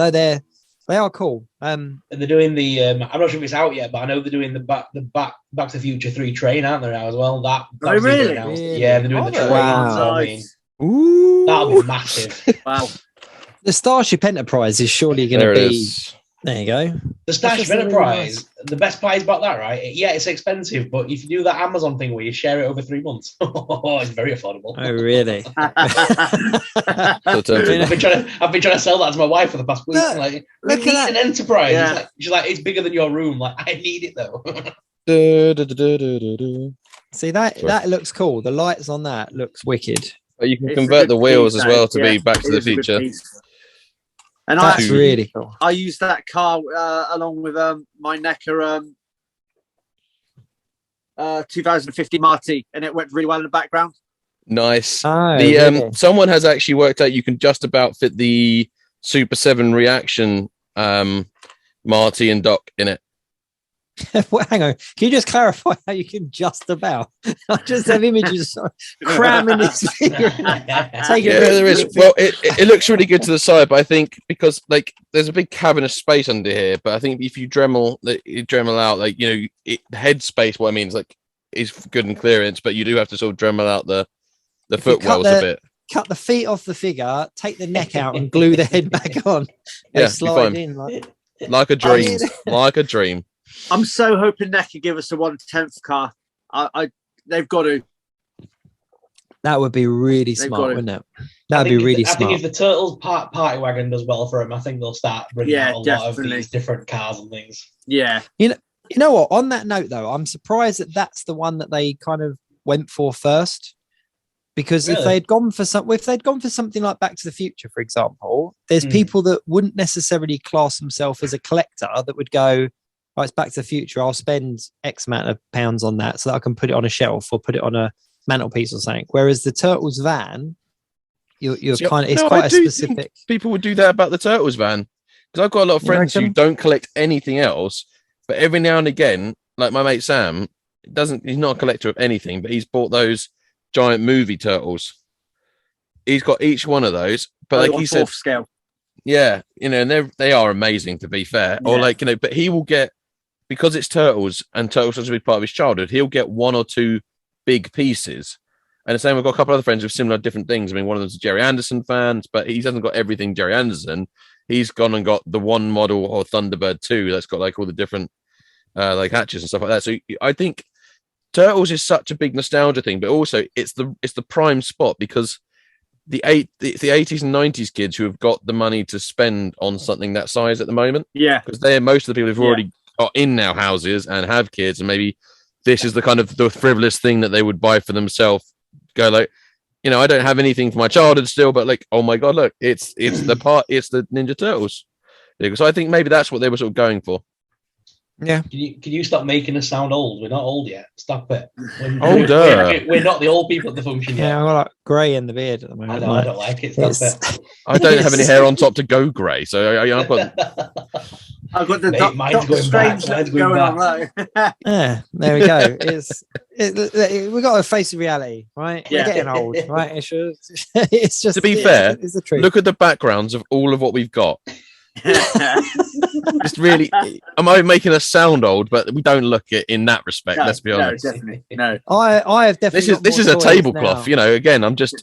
they are cool. And they're doing the I'm not sure if it's out yet, but I know they're doing the Back to the Future 3 train, aren't they now as well? That really? Yeah, they're doing the train. Wow. Nice. That'll be massive. Wow. The Starship Enterprise is surely going to be. There you go. The Starship Enterprise. The best part about that, right? Yeah, it's expensive, but if you do that Amazon thing where you share it over 3 months, it's very affordable. Oh, really? I've been trying to sell that to my wife for the past week. Like, look at that, an Enterprise. Yeah. She's like, it's bigger than your room. Like, I need it though. See that looks cool. The lights on that looks wicked. But you can convert the wheels as well to be Back to the Future. And that's really cool. I used that car along with my NECA 2015 Marty, and it went really well in the background. Nice. Oh, really? Someone has actually worked out you can just about fit the Super 7 reaction Marty and Doc in it. Well, hang on. Can you just clarify how you can just about? I just have images cramming this figure. There is. Well, it looks really good to the side, but I think because like there's a big cavern of space under here, but I think if you Dremel out, like head space, what I mean is like is good in clearance, but you do have to sort of Dremel out the footwells a bit. Cut the feet off the figure, take the neck out, and glue the head back on. Yeah, slide in like a dream, like a dream. I'm so hoping NECA give us a 1/10 car. They've got to. That would be really smart, wouldn't it? That'd be really smart. I think if the Turtles party wagon does well for them, I think they'll start bringing out a lot of these different cars and things. Yeah. You know what? On that note, though, I'm surprised that that's the one that they kind of went for first. Because if they'd gone for something like Back to the Future, for example, there's people that wouldn't necessarily class themselves as a collector that would go, oh, it's Back to the Future. I'll spend X amount of pounds on that so that I can put it on a shelf or put it on a mantelpiece or something. Whereas the Turtles van, it's quite a specific. People would do that about the Turtles van because I've got a lot of friends who don't collect anything else, but every now and again, like my mate Sam, he's not a collector of anything, but he's bought those giant movie turtles. He's got each one of those, but like he said, scale. Yeah, and they are amazing to be fair. Yeah. Or but he will get, because it's turtles and turtles are a big part of his childhood, he'll get 1 or 2 big pieces. And the same, we've got a couple of other friends with similar different things. I mean, one of them's a Jerry Anderson fan, but he hasn't got everything Jerry Anderson. He's gone and got the one model or Thunderbird 2 that's got like all the different like hatches and stuff like that. So I think Turtles is such a big nostalgia thing, but also it's the prime spot because the 80s and 90s kids who have got the money to spend on something that size at the moment. Yeah. Because they're most of the people who've already got in now houses and have kids, and maybe this is the kind of the frivolous thing that they would buy for themselves. Go like, I don't have anything for my childhood still, but like, oh my God, look, it's the Ninja Turtles. So I think maybe that's what they were sort of going for. Yeah. Can you stop making us sound old? We're not old yet. Stop it. We're not the old people at the function yet. Yeah, I'm like grey in the beard at the moment. I don't like it. Stop it. I don't have any hair on top to go grey, so I've got. I've got the mine's Doctor going Strange back. going on low. Yeah, there we go. We got to face the reality, right? Yeah. We're getting old, right? It's just To be fair, it's the truth. Look at the backgrounds of all of what we've got. It's really. Am I making us sound old? But we don't look it in that respect. No, let's be honest. No, definitely no. I have definitely. This is a tablecloth. Now. Again, I'm just.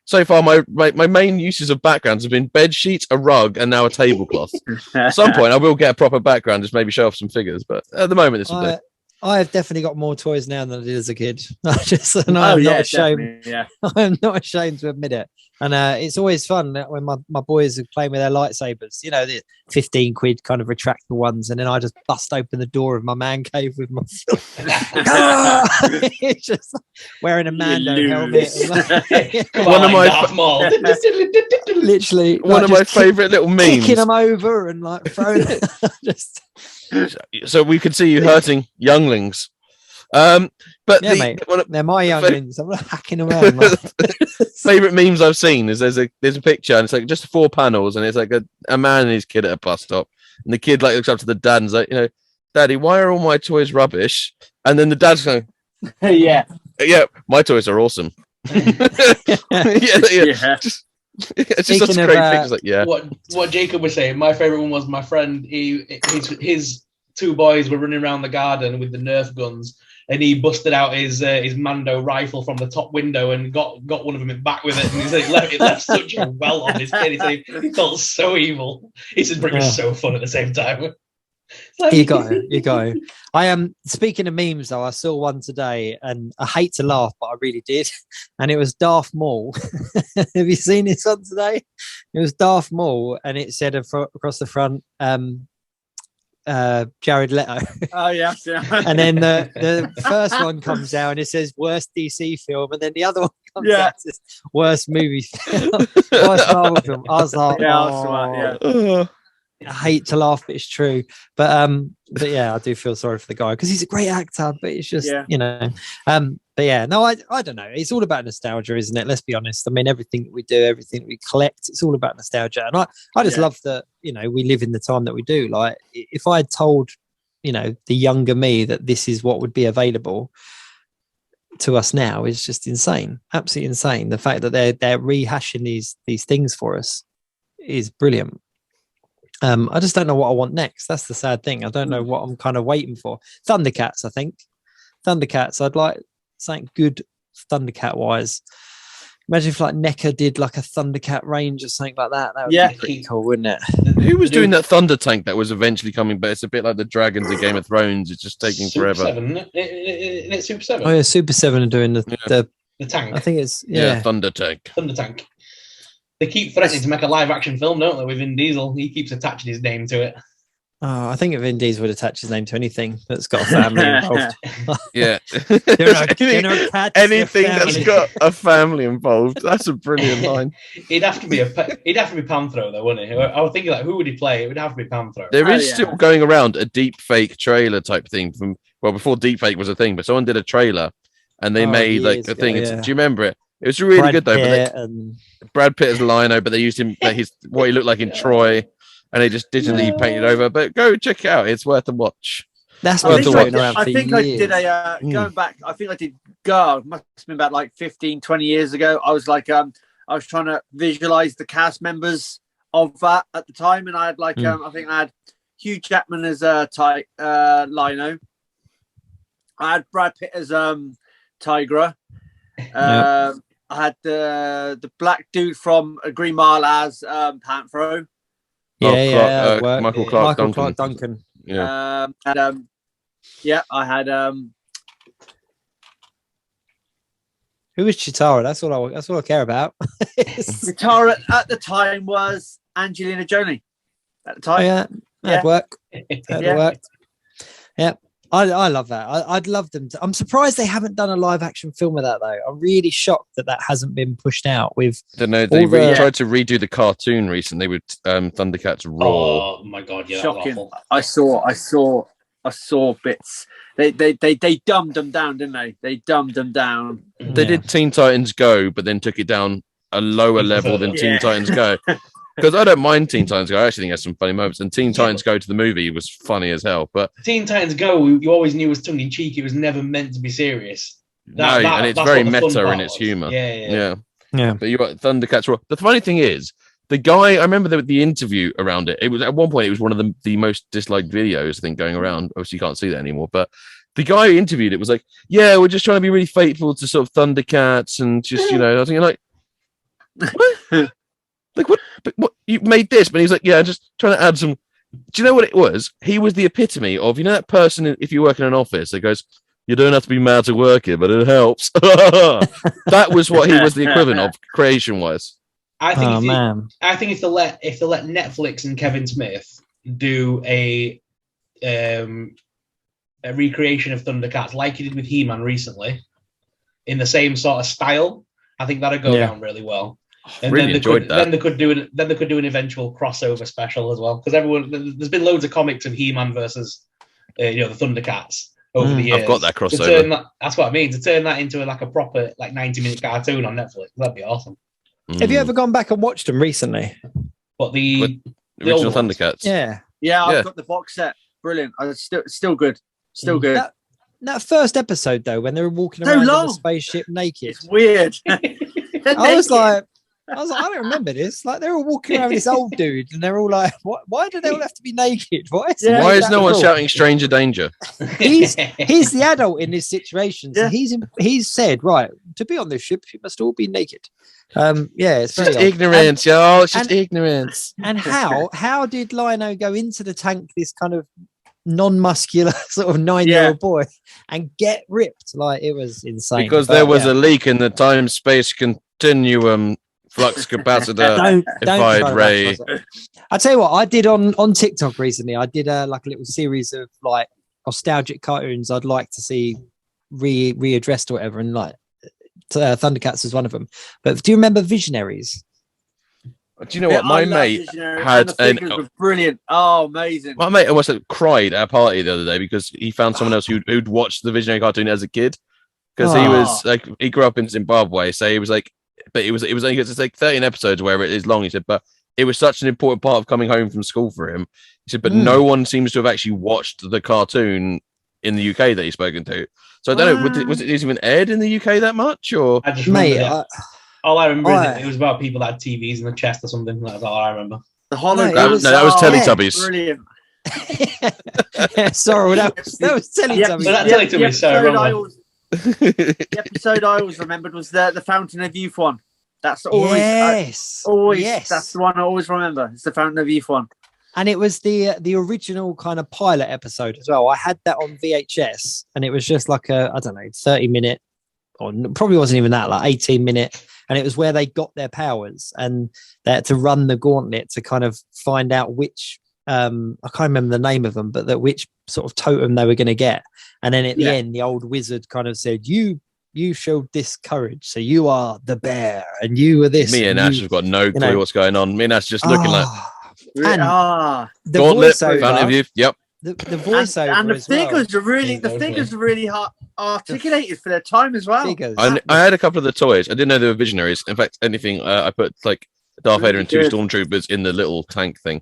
So far, my main uses of backgrounds have been bed sheets, a rug, and now a tablecloth. At some point, I will get a proper background, just maybe show off some figures. But at the moment, this will do. I have definitely got more toys now than I did as a kid. I'm not ashamed. Yeah. I'm not ashamed to admit it. And it's always fun when my boys are playing with their lightsabers, the 15 quid kind of retractable ones. And then I just bust open the door of my man cave with my it's just wearing a Mando helmet. One of my Darth Maul. Literally one of my favorite little memes. Kicking them over and like throwing just. So we could see you hurting younglings. But yeah, mate, they're my younglings. I'm not hacking them around. Favorite memes I've seen is there's a picture and it's like just 4 panels and it's like a man and his kid at a bus stop and the kid like looks up to the dad and is like, Daddy, why are all my toys rubbish? And then the dad's going, yeah, my toys are awesome. Yeah. It's just such a great thing. It's like, yeah. What Jacob was saying, my favorite one was my friend. His 2 boys were running around the garden with the Nerf guns, and he busted out his Mando rifle from the top window and got one of them back with it. And he said it left such a welt on his kid. He felt so evil. He said, "But it was so fun at the same time." You got it. I am speaking of memes though. I saw one today, and I hate to laugh, but I really did. And it was Darth Maul. Have you seen this one today? It was Darth Maul, and it said across the front, Jared Leto. Oh yeah. And then the first one comes out and it says worst DC film, and then the other one comes out and says worst movie film, worst Marvel film. I was like, I hate to laugh, but it's true. But yeah, I do feel sorry for the guy because he's a great actor, but it's just but yeah, no, I don't know. It's all about nostalgia, isn't it? Let's be honest. I mean, everything that we do, everything we collect, it's all about nostalgia. And I just love that, we live in the time that we do. Like if I had told, the younger me that this is what would be available to us now is just insane. Absolutely insane. The fact that they're rehashing these things for us is brilliant. I just don't know what I want next. That's the sad thing. I don't know what I'm kind of waiting for. Thundercats, I think. Thundercats. I'd like something good Thundercat wise. Imagine if like NECA did like a Thundercat range or something like that. That would be pretty cool, wouldn't it? Who was doing that Thunder tank that was eventually coming? But it's a bit like the dragons of Game of Thrones. It's just taking forever. 7, isn't it Super 7? Oh yeah, Super 7 are doing the tank. I think it's Thunder tank. Thunder tank. They keep threatening to make a live-action film, don't they, with Vin Diesel? He keeps attaching his name to it. Oh, I think if Vin Diesel would attach his name to anything that's got a family involved. Yeah. Anything that's got a family involved. That's a brilliant line. He'd have to be Panthro, though, wouldn't he? I was thinking, like, who would he play? It would have to be Panthro. There is still going around a deep fake trailer type thing from before deep fake was a thing, but someone did a trailer and they made like a thing. Do you remember it? It was really Brad good though. Pitt Brad Pitt as Lino, but they used him what he looked like in Troy, and they just digitally painted over. But go check it out; it's worth a watch. That's what I think I did going back. I think I did go. Must have been about like 15, 20 years ago. I was like, I was trying to visualize the cast members of that at the time, and I had like, I think I had Hugh Jackman as Lino. I had Brad Pitt as Tigra. I had the black dude from Green Mile as Panthro. Michael Clark Duncan. Yeah. I had who was Chitara? That's all I care about. Chitara at the time was Angelina Jolie. At the time, that'd work. That'd work. Yeah. I love that. I'd love them to. I'm surprised they haven't done a live action film of that though. I'm really shocked that hasn't been pushed out with. I don't know. They tried to redo the cartoon recently with Thundercats Raw. Oh my god! Yeah, shocking. I saw saw bits. They dumbed them down, didn't they? They dumbed them down. They did Teen Titans Go, but then took it down a lower level than Teen Titans Go. Because I don't mind Teen Titans Go. I actually think it has some funny moments. And Teen Titans Go to the movie was funny as hell. But Teen Titans Go, you always knew was tongue-in-cheek. It was never meant to be serious. And it's very meta in its humour. Yeah. But you got Thundercats. The funny thing is, the guy, I remember the interview around it. It was at one point, it was one of the most disliked videos, I think, going around. Obviously, you can't see that anymore. But the guy who interviewed it was like, yeah, we're just trying to be really faithful to sort of Thundercats and just, I was thinking like, what? Like, what? You made this? But he's like, yeah, just trying to add some. Do you know what it was? He was the epitome of, that person, if you work in an office, that goes, you don't have to be mad to work here, but it helps. That was what he was the equivalent of, creation-wise. I think if they let Netflix and Kevin Smith do a recreation of Thundercats like he did with He-Man recently, in the same sort of style, I think that'd go down really well. And really enjoyed that. Then they could do an eventual crossover special as well, because there's been loads of comics of He-Man versus the Thundercats over the years. I've got that crossover. That's what I mean. To turn that into like a proper 90-minute cartoon on Netflix, that'd be awesome. Have you ever gone back and watched them recently? What the original Thundercats? Yeah, I've got the box set. Brilliant. Still good. Still good. That first episode though, when they were walking around in the spaceship naked, it's weird. I was like, I don't remember this. Like, they were walking around with this old dude, and they're all like, "What? Why do they all have to be naked? Why is no one shouting stranger danger?" He's the adult in this situation. So he's said, right, to be on this ship, you must all be naked. It's just ignorance, y'all. It's just ignorance. And how did Lino go into the tank, this kind of non-muscular sort of 9-year-old boy, and get ripped? Like, it was insane. Because there was a leak in the time-space continuum. Flux capacitor, defied ray. I tell you what, I did on TikTok recently. I did a little series of like nostalgic cartoons I'd like to see readdressed or whatever, and like Thundercats was one of them. But do you remember Visionaries? Do you know what my mate had? Was brilliant. Oh, amazing! My mate almost cried at a party the other day because he found someone else who'd watched the Visionary cartoon as a kid, because he was like, he grew up in Zimbabwe, so he was like. But it was only, it's like 13 episodes where it is long. He said, but it was such an important part of coming home from school for him. He said, but no one seems to have actually watched the cartoon in the UK that he's spoken to. So I don't know, was it even aired in the UK that much? Or I just remember all I remember is it was about people that had TVs in the chest or something. That's all I remember. The hologram. That was Teletubbies. Brilliant. Sorry, that was Teletubbies. But that Teletubbies so wrong. The episode I always remembered was the Fountain of Youth one. That's always that's the one I always remember. It's the Fountain of Youth one, and it was the original kind of pilot episode as well. I had that on VHS, and it was just like a 30-minute, or probably wasn't even that, like 18-minute, and it was where they got their powers, and they had to run the gauntlet to kind of find out which. I can't remember the name of them, but which sort of totem they were going to get. And then at the end, the old wizard kind of said, you showed this courage, so you are the bear, and you were this. Me and Ash have got no clue what's going on. Me and Ash just looking like the gauntlet, Fountain of Youth. Yep. The voiceover and the figures are really hard articulated for their time as well. I had a couple of the toys. I didn't know they were Visionaries. In fact, anything I put like Darth Vader and 2 Stormtroopers in the little tank thing.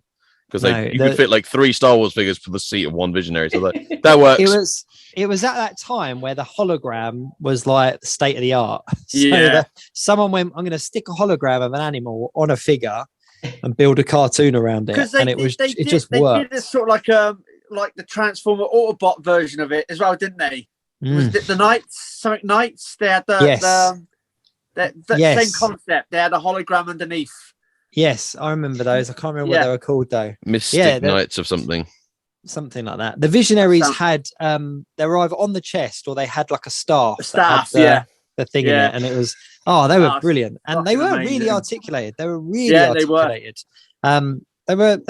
Because you could fit like 3 Star Wars figures for the seat of one Visionary, so that works. It was at that time where the hologram was like state of the art. So someone went, "I'm going to stick a hologram of an animal on a figure and build a cartoon around it," and it just worked. They did sort of like the Transformer Autobot version of it as well, didn't they? Was it the Knights? They had the same concept. They had a hologram underneath. Yes, I remember those. I can't remember what they were called though. Mystic Knights of something like that. The Visionaries had they were either on the chest or they had like a staff. The thing in it, and it was they were brilliant, and they were really articulated. They were really articulated. They were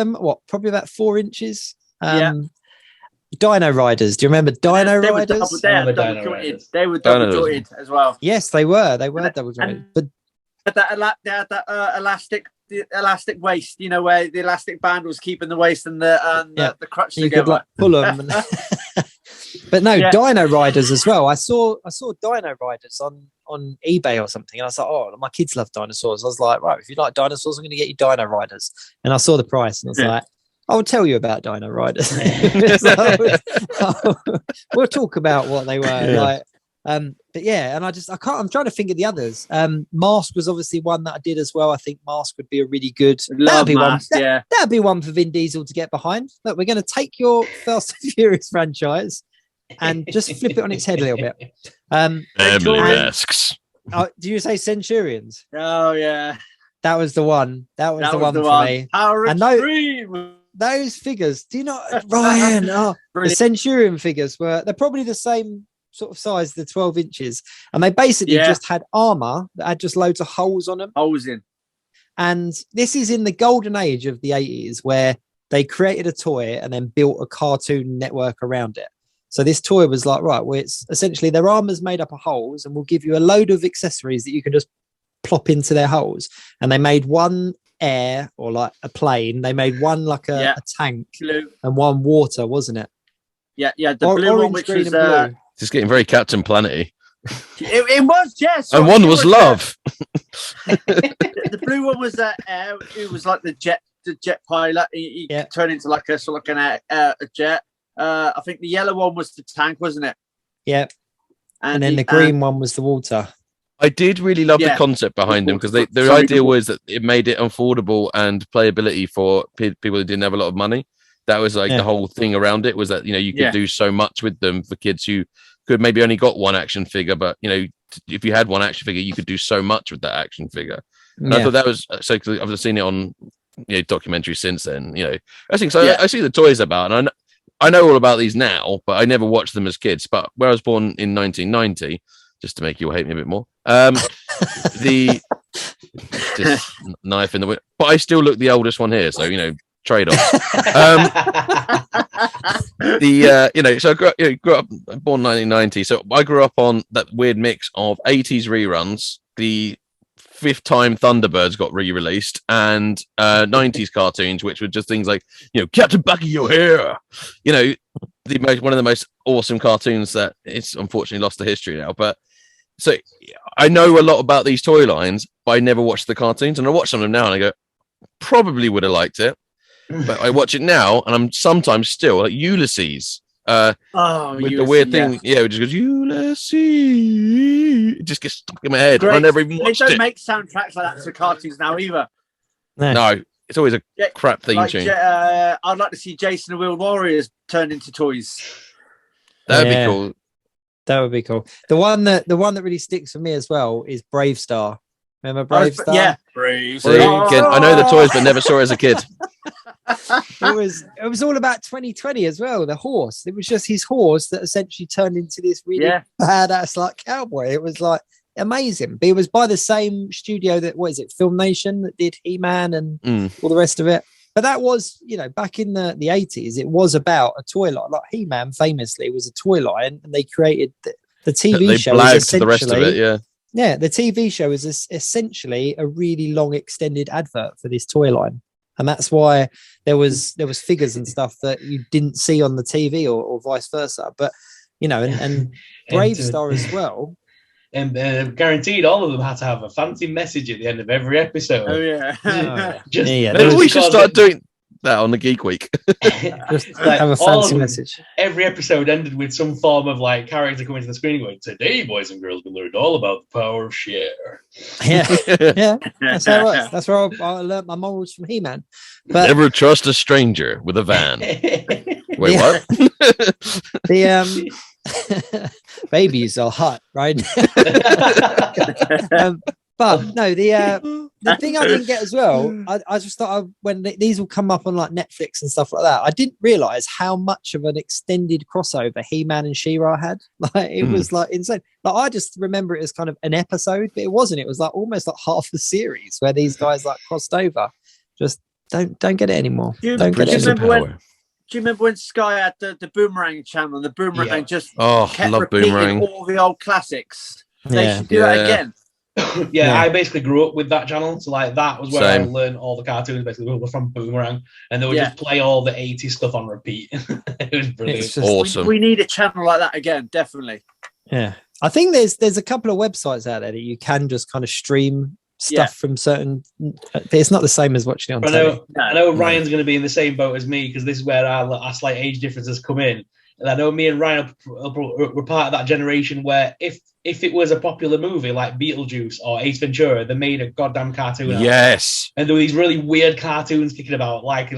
probably about 4 inches. Dino Riders. Do you remember Dino Riders? They were double jointed as well. Yes, they were. They were double jointed, but. They had that elastic the elastic waist, where the elastic band was keeping the waist and the crutch you together. could like pull them. But no, Dino Riders as well. I saw Dino Riders on eBay or something, and I was like, oh, my kids love dinosaurs. I was like, right, if you like dinosaurs, I'm going to get you Dino Riders. And I saw the price, and I was like, I will tell you about Dino Riders. We'll talk about what they were like. But yeah, and I'm trying to think of the others. Mask was obviously one that I did as well. I think Mask would be a really good. That'd be one for Vin Diesel to get behind. Look, we're going to take your Fast and Furious franchise and just flip it on its head a little bit. Masks. Do you say Centurions? Oh yeah, that was the one. That was the one for me. Power Extreme. Those figures. Do you not, Ryan? The Centurion figures they're probably the same sort of size, the 12 inches, and they basically just had armor that had just loads of holes on them. Holes in. And this is in the golden age of the 80s, where they created a toy and then built a cartoon network around it. So this toy was like, right, well, it's essentially their armor's made up of holes, and we'll give you a load of accessories that you can just plop into their holes. And they made one air, or like a plane. They made one like a tank, blue, and one water, wasn't it? Yeah. The blue one, which was blue. Just getting very Captain Planet-y. It was, yes. And one was love. The blue one was air. It was like the jet pilot. He turned into like a jet. I think the yellow one was the tank, wasn't it? Yeah. And then the green one was the water. I did really love the concept behind them, because the idea was that it made it affordable and playability for people who didn't have a lot of money. That was like the whole thing around it, was that, you could do so much with them for kids who could maybe only got one action figure, but if you had one action figure, you could do so much with that action figure. And I thought that was so. I've seen it on documentaries since then. I think so. I see the toys about, and I know all about these now, but I never watched them as kids. But where I was born in 1990, just to make you hate me a bit more, the just knife in the wind. But I still look the oldest one here, so trade off. So I grew up, born 1990. So I grew up on that weird mix of 80s reruns, the fifth time Thunderbirds got re-released, and 90s cartoons, which were just things like Captain Bucky O'Hare, one of the most awesome cartoons that it's unfortunately lost to history now. But so I know a lot about these toy lines, but I never watched the cartoons, and I watch some of them now and I go, probably would have liked it. But I watch it now, and I'm sometimes still like Ulysses. With Ulysses, the weird thing, it just goes Ulysses. It just gets stuck in my head. I never even watched it. They don't make soundtracks like that for cartoons now either. No, it's always a crap theme tune. I'd like to see Jason and Wheeled Warriors turned into toys. That'd be cool. That would be cool. The one that really sticks for me as well is BraveStarr. Remember BraveStarr? Yeah, BraveStarr. So again, I know the toys, but never saw it as a kid. It was all about 2020 as well. The horse. It was just his horse that essentially turned into this really badass like cowboy. It was like amazing. But it was by the same studio that Film Nation, that did He-Man and all the rest of it. But that was, back in the 80s, it was about a toy line. Like He-Man famously was a toy line, and they created the TV show. They blagged the rest of it, Yeah, the TV show is essentially a really long extended advert for this toy line. And that's why there was figures and stuff that you didn't see on the TV or vice versa. But, and BraveStarr as well. And guaranteed all of them had to have a fancy message at the end of every episode. Oh, yeah. Maybe we should start doing that on the Geek Week. Just have a fancy message. Every episode ended with some form of like character coming to the screen going, "Today, boys and girls, we learned all about the power of share." Yeah. That's how it works. That's where I learned my morals from He-Man. But never trust a stranger with a van. Wait, what? The babies are hot, right? But no, the thing I didn't get as well, I just thought when these will come up on like Netflix and stuff like that, I didn't realize how much of an extended crossover He-Man and She-Ra had. Like it was like insane. Like I just remember it as kind of an episode, but it wasn't. It was like almost like half the series where these guys like crossed over. Just don't get it anymore. Do you remember when Sky had the Boomerang channel, and the Boomerang just kept repeating Boomerang. all the old classics? They should do that again. I basically grew up with that channel. So like that was where I Same. learned all the cartoons. Basically, we were from Boomerang, and they would just play all the 80s stuff on repeat. It was brilliant. It's just awesome. We need a channel like that again, definitely. Yeah, I think there's a couple of websites out there that you can just kind of stream stuff from certain. It's not the same as watching it on telly. I know Ryan's going to be in the same boat as me because this is where our slight age differences come in. And I know me and Ryan were part of that generation where if it was a popular movie like Beetlejuice or Ace Ventura, they made a goddamn cartoon. Yes. And there were these really weird cartoons kicking about, like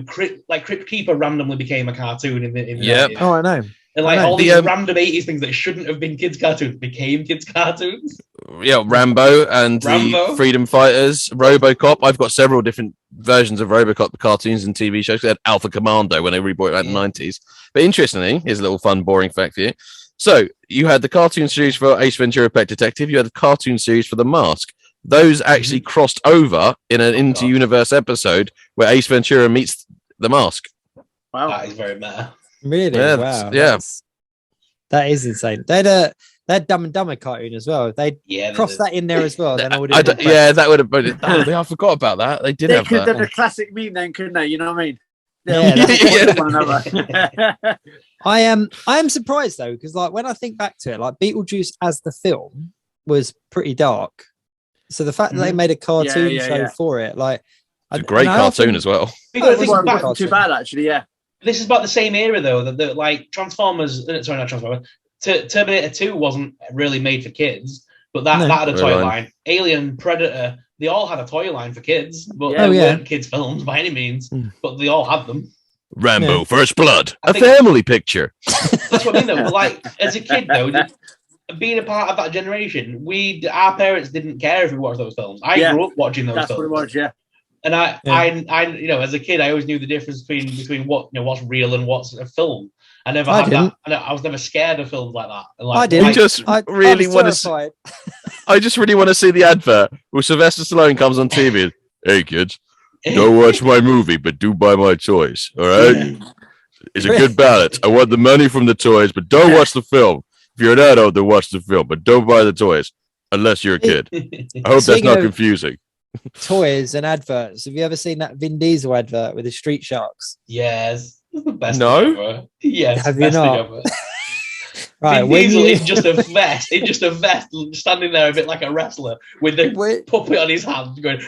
Crypt Keeper randomly became a cartoon in the 90s. Oh, I know. And like all these random 80s things that shouldn't have been kids' cartoons became kids' cartoons. Yeah, Rambo and the Freedom Fighters, Robocop. I've got several different versions of Robocop, the cartoons and TV shows. They had Alpha Commando when they rebought it in the 90s. But interestingly, here's a little fun, boring fact for you. So you had the cartoon series for Ace Ventura: Pet Detective. You had the cartoon series for The Mask. Those actually crossed over in an inter-universe episode where Ace Ventura meets The Mask. Wow, that is very meta. Really? Yeah, wow. Yeah. That is insane. They had Dumb and Dumber cartoon as well. They crossed that in there as well. Then that would have been it. I forgot about that. They did have that. They're a classic meme then, couldn't they? You know what I mean? I am surprised though, because like when I think back to it, like Beetlejuice as the film was pretty dark. So the fact that they made a cartoon show for it, like it's a great cartoon as well. It wasn't too bad actually, yeah. This is about the same era though, that like Transformers, sorry, not Transformers, Terminator 2 wasn't really made for kids, but that had a toy line. Alien, Predator, they all had a toy line for kids, but they weren't kids' films by any means, but they all had them. Rambo, First Blood, a family picture. That's what I mean though, but like as a kid though, being a part of that generation, our parents didn't care if we watched those films. I grew up watching those films. That's what it was, yeah. And I, as a kid, I always knew the difference between what's real and what's a film. I never had that. I was never scared of films like that. And like, I did. I just really want to. I just really want to see the advert where Sylvester Stallone comes on TV. Hey kids, don't watch my movie, but do buy my toys. All right, it's a good balance. I want the money from the toys, but don't watch the film. If you're an adult, then watch the film, but don't buy the toys unless you're a kid. I hope that's not confusing. Toys and adverts. Have you ever seen that Vin Diesel advert with the Street Sharks? Yes, the best. No. Thing ever. Yes, have you not? Right, Vin Diesel is just a vest. It's just a vest standing there a bit like a wrestler with the puppet on his hand going.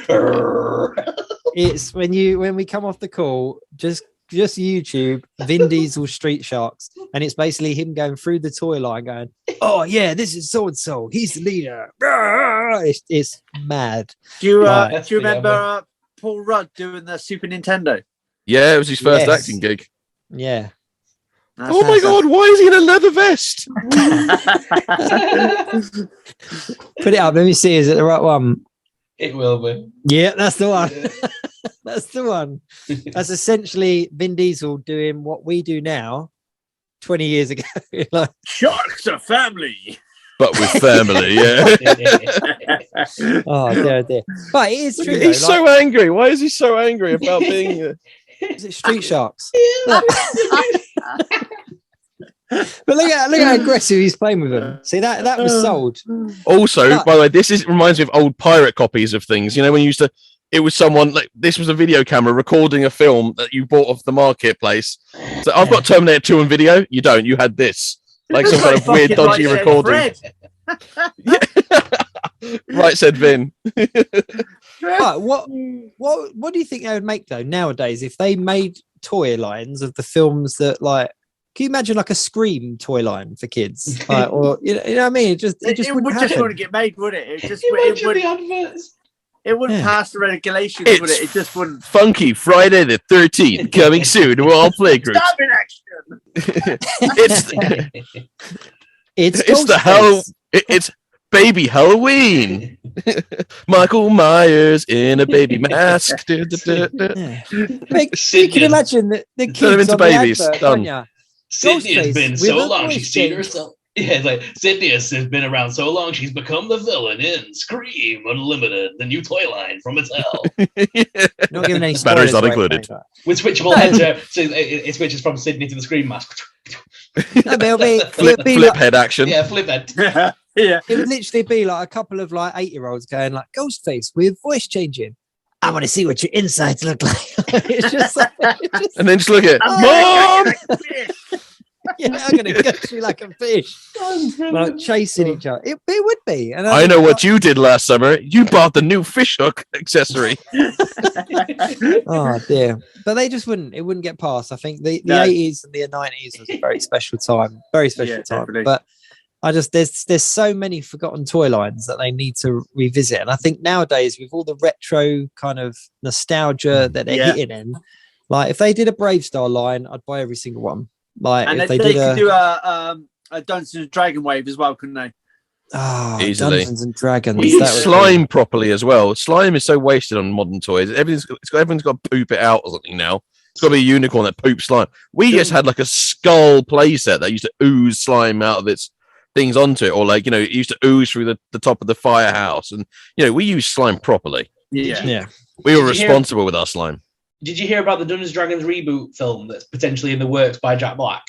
It's when we come off the call, just YouTube Vin Diesel Street Sharks, and it's basically him going through the toy line going, oh yeah, this is so and so, he's the leader. It's mad. Do you remember Paul Rudd doing the Super Nintendo? Yeah, it was his first acting gig. Yeah. Oh my god, why is he in a leather vest? Put it up, let me see, is it the right one? It will be. Yeah, that's the one. That's the one. That's essentially Vin Diesel doing what we do now 20 years ago. Like, Sharks are family. But with family, yeah. Oh, dear. But it is true. He's so angry. Why is he so angry about being... Is it Street Sharks? But look at how aggressive he's playing with them. See, that was sold. Also, by the way, reminds me of old pirate copies of things. You know, when you used to... It was someone like this was a video camera recording a film that you bought off the marketplace. So I've got Terminator 2 on video. You don't. You had this, like some kind of weird, dodgy recording. Right, said Vin. But what do you think they would make though nowadays if they made toy lines of the films that like? Can you imagine like a Scream toy line for kids? Or you know what I mean? It just wouldn't get made, would it? It wouldn't pass the regulations, would it? It just wouldn't. Funky Friday the 13th coming soon to all playgroups. Stop in action! It's baby Halloween. Michael Myers in a baby mask. You can imagine the kids on babies. The advert, Sydney has been so long she's seen herself. Yeah, it's like Sydney has been around so long she's become the villain in Scream Unlimited, the new toy line from Mattel. Not giving any batteries not included. With switchable heads, so it switches from Sydney to the Scream mask. No, they'll be flip head action. Yeah, flip head. Yeah. It would literally be like a couple of like 8-year-olds going like Ghostface with voice changing. I want to see what your insides look like. It's just like, and then just look at Mom. Yeah, I'm gonna catch you like a fish. Like chasing each other. It would be. And I know what you did last summer. You bought the new fish hook accessory. Oh dear. But they just wouldn't. It wouldn't get past. I think the 80s and the 90s was a very special time. Very special time. Definitely. But I just there's so many forgotten toy lines that they need to revisit. And I think nowadays with all the retro kind of nostalgia that they're hitting in, like if they did a BraveStarr line, I'd buy every single one. Like, and if they could do a Dungeons and Dragon wave as well, couldn't they? Oh, easily. Dungeons and Dragons. We use slime properly as well. Slime is so wasted on modern toys. Everyone's got to poop it out or something now. It's got to be a unicorn that poops slime. We just had like a skull playset that used to ooze slime out of its things onto it, or like, it used to ooze through the top of the firehouse. And we use slime properly. Yeah. We were responsible with our slime. Did you hear about the Dungeons & Dragons reboot film that's potentially in the works by Jack Black?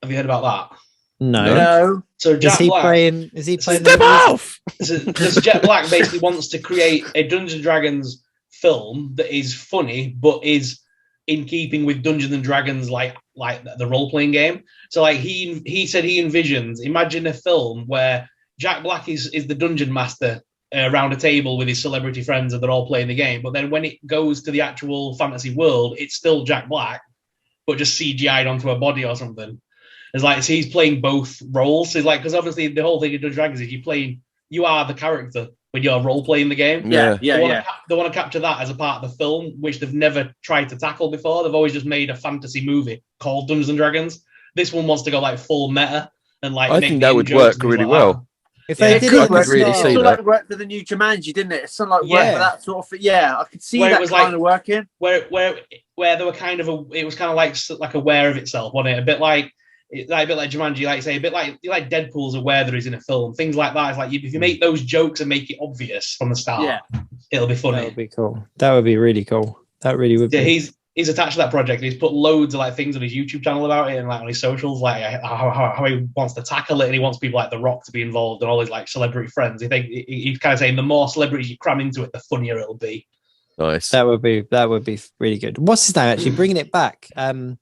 Have you heard about that? No. So Jack Black is he playing Step off? Because Jack Black basically wants to create a Dungeons & Dragons film that is funny, but is in keeping with Dungeons & Dragons, like the role-playing game. So like he said he envisions, imagine a film where Jack Black is the dungeon master around a table with his celebrity friends and they're all playing the game. But then when it goes to the actual fantasy world, it's still Jack Black, but just CGI'd onto a body or something. It's like, so he's playing both roles. So it's like, because obviously the whole thing of Dungeons & Dragons is you are the character when you're role-playing the game. They want to capture that as a part of the film, which they've never tried to tackle before. They've always just made a fantasy movie called Dungeons & Dragons. This one wants to go like full meta and like. I think that would work really well. If they did I could really see that. Like work for the new Jumanji, didn't it? It's something like work for that sort of. Yeah, I could see that kind of working. Where they were kind of it was kind of like aware of itself, wasn't it? A bit like Jumanji, like say a bit like Deadpool's aware that he's in a film. Things like that. It's like if you make those jokes and make it obvious from the start, it'll be funny. That would be cool. That would be really cool. That really would. Yeah, be. He's attached to that project. He's put loads of like things on his YouTube channel about it and like on his socials, like how he wants to tackle it, and he wants people like The Rock to be involved and all his like celebrity friends. He's kind of saying the more celebrities you cram into it, the funnier it'll be. Nice. That would be really good. What's his name actually? Bringing it back from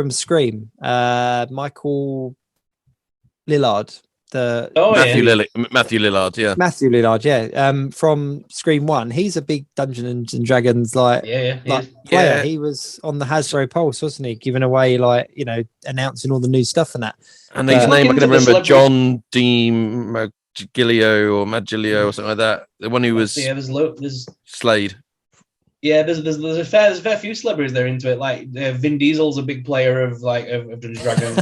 Scream, Michael Lillard. Matthew Lillard, yeah. Matthew Lillard, yeah. From Scream 1. He's a big Dungeons and Dragons player. He was on the Hasbro Pulse, wasn't he? Giving away announcing all the new stuff and that. And his name I can remember, John D. Maggilio or something like that. The one who was there's Slade. Yeah, there's a fair few celebrities that are into it. Like Vin Diesel's a big player of Dungeons & Dragons.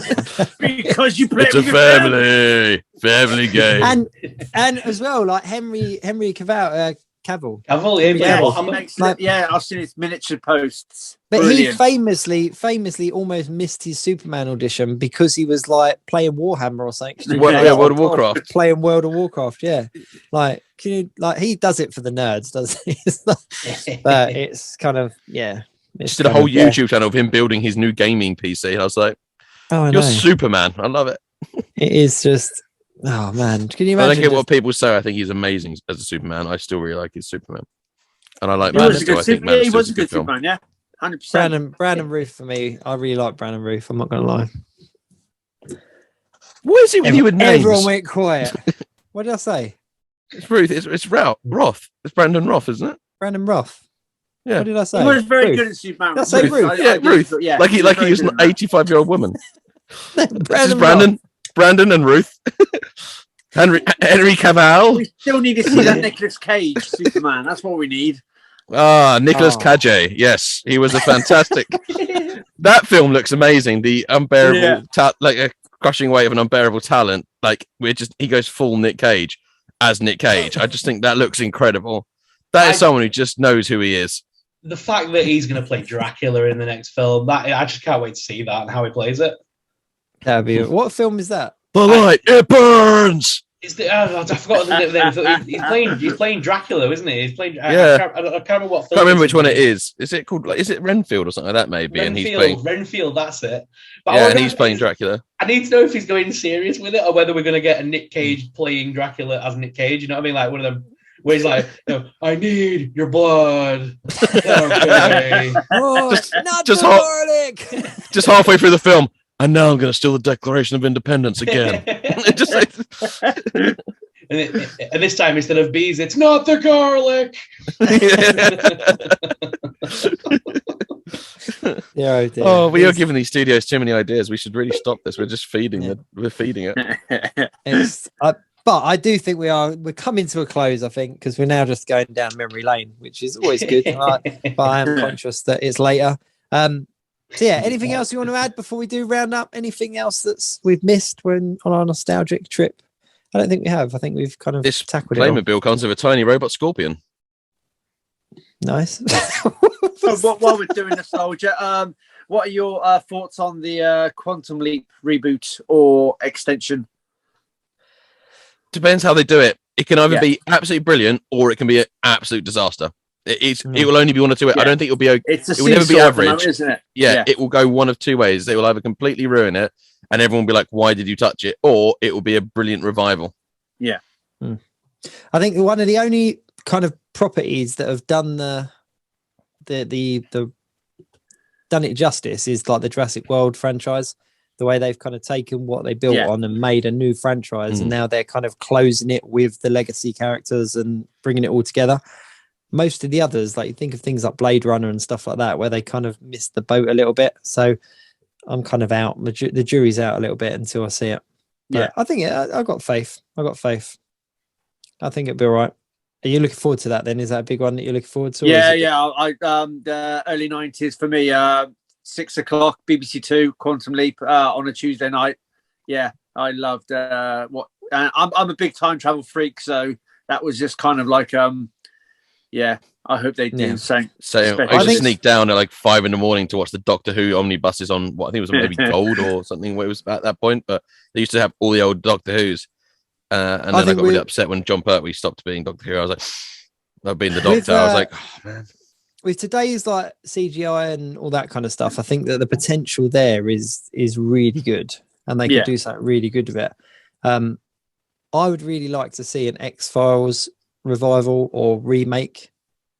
Because you play it's with a family game, and as well like Henry Cavill. I've seen his miniature posts. But Brilliant. he famously almost missed his Superman audition because he was like playing Warhammer or something. World of Warcraft. Playing World of Warcraft, yeah. Like, can you he does it for the nerds, doesn't he? But it's kind of Just did a whole YouTube channel of him building his new gaming PC, and I was like, "You're Superman! I love it." It is just, oh man, can you imagine? I don't care what people say. I think he's amazing as a Superman. I still really like his Superman, and I like he Man was of Steel. I think Man he was a good film. Superman, yeah. 100%. Brandon Routh for me. I really like Brandon Routh. I'm not going to lie. What is it with you with names? Everyone went quiet. What did I say? It's Ruth. It's Roth. It's Brandon Roth, isn't it? Brandon Roth. Yeah. What did I say? He was very Ruth. good at Superman. Did I say Ruth? Ruth. Yeah. Like he was an 85-year-old woman. This is Brandon and Ruth. Henry Cavill. We still need to see that Nicolas Cage Superman. That's what we need. Nicolas Cage. Yes, he was a fantastic. That film looks amazing. The unbearable, like a crushing weight of an unbearable talent. Like he goes full Nick Cage as Nick Cage. I just think that looks incredible. That is someone who just knows who he is. The fact that he's going to play Dracula in the next film, I just can't wait to see that and how he plays it. That'd be. What film is that? The light, it burns. I forgot the name. He's playing Dracula, isn't he? He's playing. Yeah. I can't remember what. I can't remember which one it is. Is it called? Is it Renfield or something like that? Maybe. Renfield, and he's playing Renfield. That's it. But yeah, and he's playing Dracula. I need to know if he's going serious with it or whether we're going to get a Nick Cage playing Dracula as Nick Cage. You know what I mean? Like one of them where he's like, I need your blood. Okay. Just halfway through the film. And now I'm going to steal the Declaration of Independence again. Just like... and this time, instead of bees, it's not the garlic. Yeah, oh, we are giving these studios too many ideas. We should really stop this. We're just feeding it. We're feeding it. But I do think we're coming to a close, I think, because we're now just going down memory lane, which is always good. But I am conscious that it's later. So yeah, anything else you want to add before we do round up? Anything else that's we've missed when on our nostalgic trip? I don't think we have. I think we've kind of tackled it. This Playmobil comes with a tiny robot scorpion. Nice. While we're doing nostalgia, what are your thoughts on the Quantum Leap reboot or extension? Depends how they do it. It can either be absolutely brilliant or it can be an absolute disaster. It will only be one or two ways. I don't think it'll be. It will never be average, moment, isn't it? Yeah, it will go one of two ways. They will either completely ruin it, and everyone will be like, "Why did you touch it?" Or it will be a brilliant revival. Yeah, I think one of the only kind of properties that have done the done it justice is like the Jurassic World franchise. The way they've kind of taken what they built on and made a new franchise, and now they're kind of closing it with the legacy characters and bringing it all together. Most of the others, like you think of things like Blade Runner and stuff like that, where they kind of missed the boat a little bit. So I'm kind of out. The jury's out a little bit until I see it. But I think I got faith. I think it'll be all right. Are you looking forward to that then? Is that a big one that you're looking forward to? Yeah. The early 90s for me, 6 o'clock, BBC Two, Quantum Leap on a Tuesday night. Yeah, I loved I'm a big time travel freak, so that was just kind of like yeah, I hope they do something. So I used to sneak down at like 5 a.m. to watch the Doctor Who omnibuses on what I think it was maybe Gold or something. Where it was at that point, but they used to have all the old Doctor Who's, and then I got really upset when John Pertwee stopped being Doctor Who. I was like, I've been the Doctor. I was like, oh man. With today's like CGI and all that kind of stuff, I think that the potential there is really good, and they could do something really good with it. I would really like to see an X-Files revival or remake,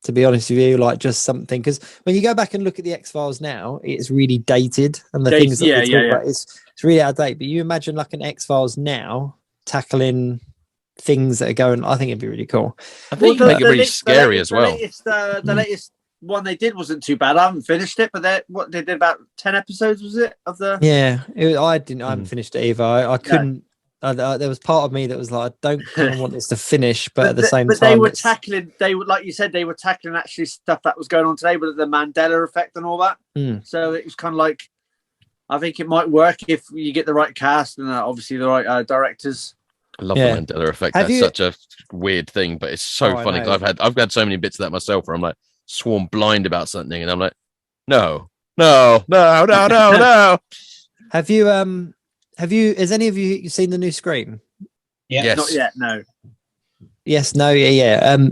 to be honest with you, like just something, because when you go back and look at the X-Files now, it's really dated, and the things that we talk about, it's really out of date. But you imagine like an X-Files now tackling things that are going, I think it'd be really cool. I think you can make it really scary as well. The latest one they did wasn't too bad. I haven't finished it, but they did about 10 episodes, was it? Of the I haven't finished it either. I couldn't. There was part of me that was like, I don't kind of want this to finish, but at the same time, they were tackling. They were, like you said, they were tackling actually stuff that was going on today, but the Mandela effect and all that. So it was kind of like, I think it might work if you get the right cast and obviously the right directors. I love the Mandela effect. That's such a weird thing, but it's so funny. I've had so many bits of that myself where I'm like sworn blind about something, and I'm like, no. Has any of you seen the new Scream? Yes. Not yet, no. Yes, no,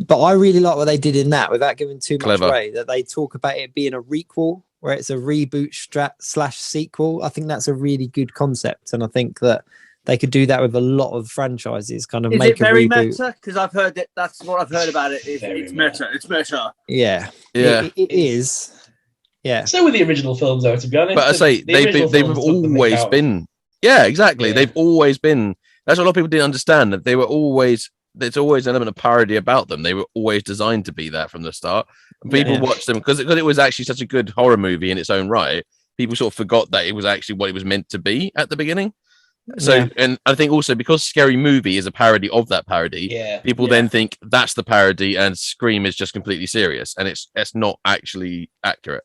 but I really like what they did in that, without giving too much away, that they talk about it being a requel, where it's a reboot / sequel. I think that's a really good concept, and I think that they could do that with a lot of franchises, kind of Is make it very a reboot. meta? Because I've heard that that's what I've heard about it. It's meta. It's meta. Yeah. It is. Yeah. So with the original films, though, to be honest. But I say they've always been. Yeah, exactly. Yeah. They've always been. That's what a lot of people didn't understand, that they were always. There's always an element of parody about them. They were always designed to be that from the start. And people watched them because it was actually such a good horror movie in its own right. People sort of forgot that it was actually what it was meant to be at the beginning. So, and I think also because Scary Movie is a parody of that parody, people then think that's the parody, and Scream is just completely serious, and it's not actually accurate.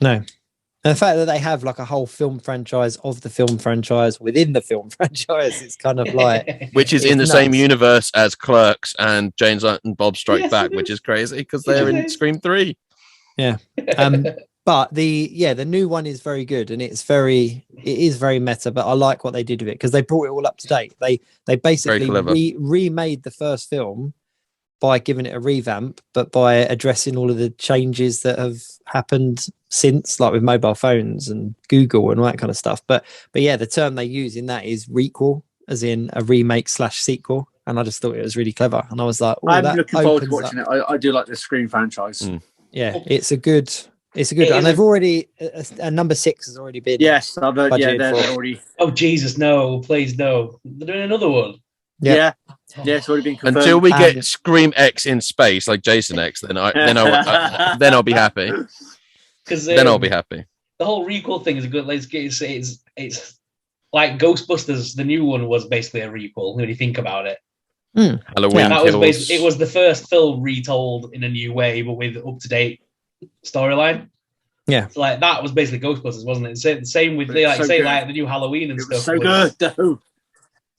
No. And the fact that they have like a whole film franchise of the film franchise within the film franchise, it's kind of like... Which is in the same universe as Clerks and James and Bob Strike Back, which is crazy because they're in Scream 3. Yeah. But the new one is very good, and it is very meta. But I like what they did with it because they brought it all up to date. They basically remade the first film by giving it a revamp, but by addressing all of the changes that have happened since, like with mobile phones and Google and all that kind of stuff. But yeah, the term they use in that is requel, as in a remake / sequel. And I just thought it was really clever. And I was like, I'm looking forward to watching it. I do like the Scream franchise. Yeah, it's a good, and they've already a number 6 has already been. Yes, they're already. Oh Jesus, no! Please no! They're doing another one. Yeah, it's already been confirmed. Until we get Scream X in space, like Jason X, then I'll be happy. Because then I'll be happy. The whole requel thing is a good. It's like Ghostbusters. The new one was basically a requel when you think about it. Halloween. That was basically, it was the first film retold in a new way, but with up to date storyline. Yeah, so like that was basically Ghostbusters, wasn't it? Same with like the new Halloween and stuff. So good, though.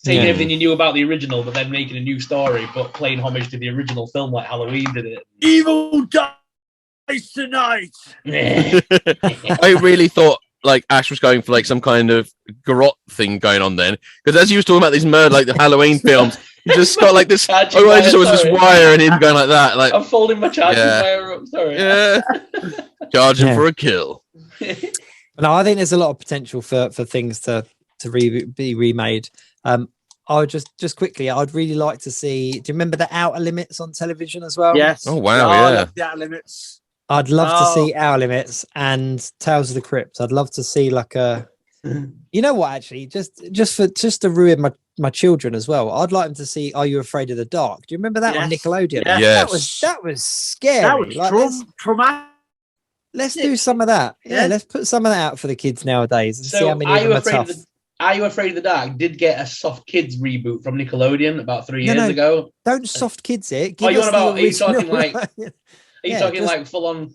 Taking everything you knew about the original, but then making a new story, but playing homage to the original film like Halloween did it. Evil dies tonight. I really thought like Ash was going for like some kind of garrote thing going on then, because as he was talking about these like the Halloween films, he just got like this. I just was this wire and him going like that. Like I'm folding my charging wire up. Sorry. Yeah. Charging for a kill. No, I think there's a lot of potential for things to be remade. I would just quickly, I'd really like to see. Do you remember the Outer Limits on television as well? Yes. Oh wow, yeah. I love the Outer Limits. I'd love to see Outer Limits and Tales of the Crypt. I'd love to see like a. You know what? Actually, just to ruin my children as well. I'd like them to see Are You Afraid of the Dark? Do you remember that on Nickelodeon? Yes. That was scary. That was traumatic. Let's do some of that. Yeah, let's put some of that out for the kids nowadays and see how many of them are tough. Are You Afraid of the Dark did get a soft kids reboot from Nickelodeon about 3 years ago. Don't soft kids it. Are you talking like full on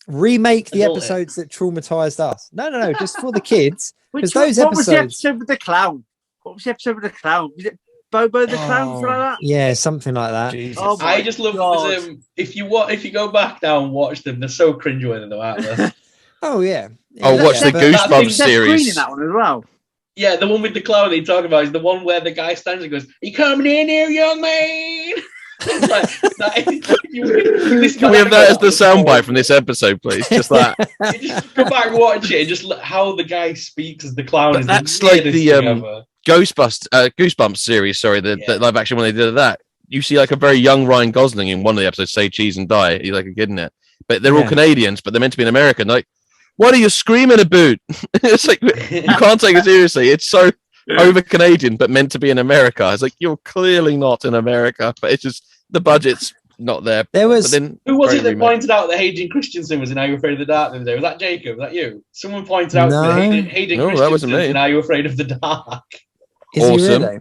remake the episodes that traumatized us? No, just for the kids. Because those episodes. What was the episode with the clown? What was the episode with the clown? Was it Bobo the clown? Like that? Yeah, something like that. Oh I just love them. If you go back now and watch them, they're so cringeworthy though, aren't they? Oh yeah. Watch the Goosebumps series. That one as well. Yeah, the one with the clown that you talk about is the one where the guy stands and goes, "You coming in here, young man?" Can we have that as the soundbite from this episode, please? Just that. Just go back and watch it, and just how the guy speaks as the clown. But that's like the Goosebumps series. Sorry, the live action when they did that. You see like a very young Ryan Gosling in one of the episodes, "Say Cheese and Die." He's like a kid in it, but they're all Canadians, but they're meant to be an American. Like, what are you screaming about? It's like you can't take it seriously. It's so over Canadian, but meant to be in America. It's like you're clearly not in America, but it's just the budget's not there. There was who was it that pointed out that Hayden Christensen was in Are You Afraid of the Dark the other day? Was that Jacob? Was that you? Someone pointed out that Hayden Christensen in Are You Afraid of the Dark? Is awesome. He really?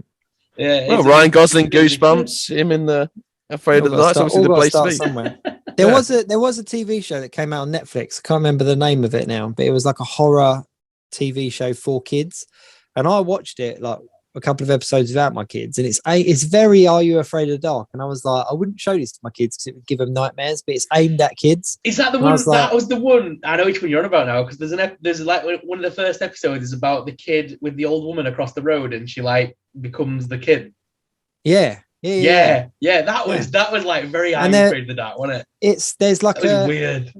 Yeah. Well, Ryan Gosling, Goosebumps, him in the Afraid of the Dark. Obviously, the place to be. Somewhere. There was a TV show that came out on Netflix. I can't remember the name of it now, but it was like a horror TV show for kids, and I watched it like a couple of episodes without my kids, and it's very Are You Afraid of the Dark? And I was like, I wouldn't show this to my kids because it would give them nightmares, but it's aimed at kids. Is that the one? That was the one. I know which one you're on about now, because there's like one of the first episodes is about the kid with the old woman across the road, and she like becomes the kid. Yeah. That was like very Are You Afraid of the Dark, wasn't it? There's like weird.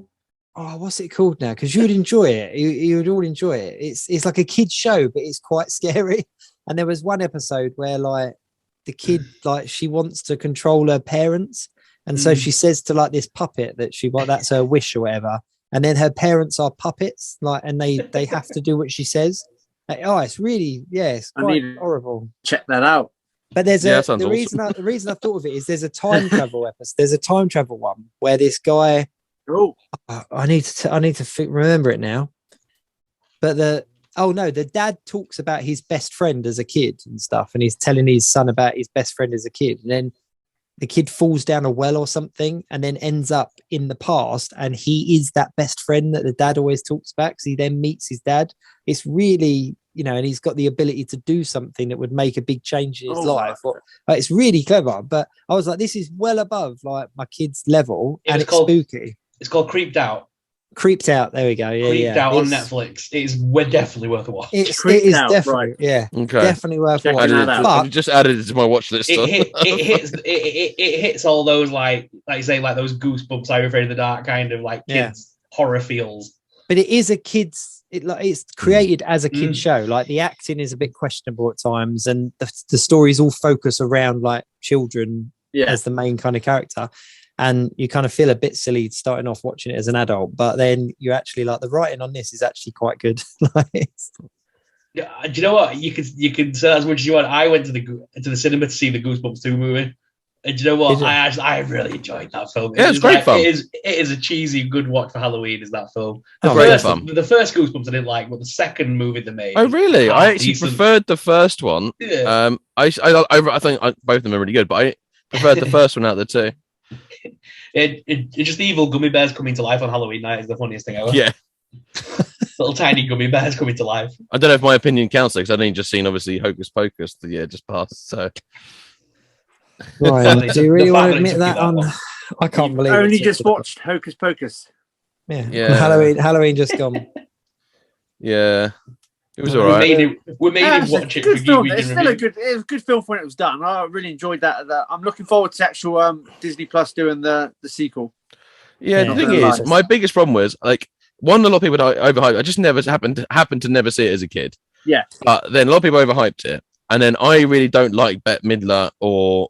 Oh, what's it called now? Because you would enjoy it. You would all enjoy it. It's like a kid's show, but it's quite scary. And there was one episode where like the kid, like she wants to control her parents. And so she says to like this puppet that that's her wish or whatever. And then her parents are puppets, like, and they have to do what she says. Like, it's really, it's quite horrible. Check that out. But there's the reason I thought of it is there's a time travel episode. There's a time travel one where this guy, I need to remember it now. But the dad talks about his best friend as a kid and stuff, and he's telling his son about his best friend as a kid, and then the kid falls down a well or something, and then ends up in the past, and he is that best friend that the dad always talks about. Because he then meets his dad. It's really, and he's got the ability to do something that would make a big change in his life. It's really clever. But I was like, this is well above like my kid's level, and it's spooky. It's called Creeped Out. Creeped Out. There we go. Yeah, Creeped Out on Netflix. We're definitely worth a watch. It is Out, definitely, right. definitely worth Check watching. that out. I've just added it to my watch list. It hits all those like you say, like those Goosebumps, I'm Afraid of the Dark kind of like kids horror feels. But it is a kids. It's created as a kid show. Like the acting is a bit questionable at times, and the stories all focus around like children as the main kind of character. And you kind of feel a bit silly starting off watching it as an adult, but then you actually like the writing on this is actually quite good. Yeah, do you know what? You can say as much as you want. I went to the cinema to see the Goosebumps 2 movie. And do you know what? I really enjoyed that film. Yeah, it's great fun. It is a cheesy, good watch for Halloween, is that film. The first Goosebumps I didn't like, but the second movie they made. Oh, really? I actually preferred the first one. Yeah. I think both of them are really good, but I preferred the first one out of the two. It just evil gummy bears coming to life on Halloween night is the funniest thing ever. Yeah. Little tiny gummy bears coming to life. I don't know if my opinion counts because I've only just seen obviously Hocus Pocus the year just passed. So right, do you really want to admit that on? I can't believe I only just watched Hocus Pocus. Yeah. Halloween just gone. Yeah. It was all right. We made him watch it. It's still a good film when it was done. I really enjoyed that. I'm looking forward to actual Disney Plus doing the sequel. Yeah, the thing is, my biggest problem was like a lot of people overhyped. I just never happened to never see it as a kid. Yeah. But then a lot of people overhyped it, and then I really don't like Bette Midler or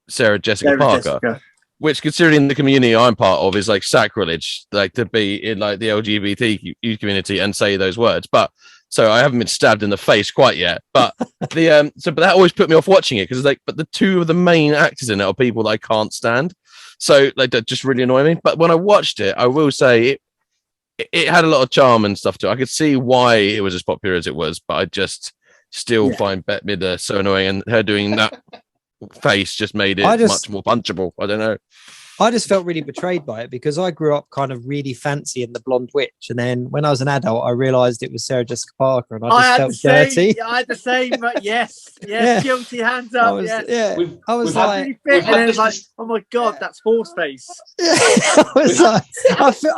Sarah Jessica Parker. Which, considering the community I'm part of, is like sacrilege, like to be in like the LGBT community and say those words. But so I haven't been stabbed in the face quite yet. But but that always put me off watching it because but the two of the main actors in it are people that I can't stand. So like that just really annoy me. But when I watched it, I will say it had a lot of charm and stuff too. I could see why it was as popular as it was, but I just still find Bette Midler so annoying, and her doing that face just made it much more punchable. I don't know. I just felt really betrayed by it because I grew up kind of really fancying the blonde witch, and then when I was an adult, I realised it was Sarah Jessica Parker, and I just felt dirty. I had the same. Yes, guilty hands up. I was like, oh my god, that's Horseface. I was like,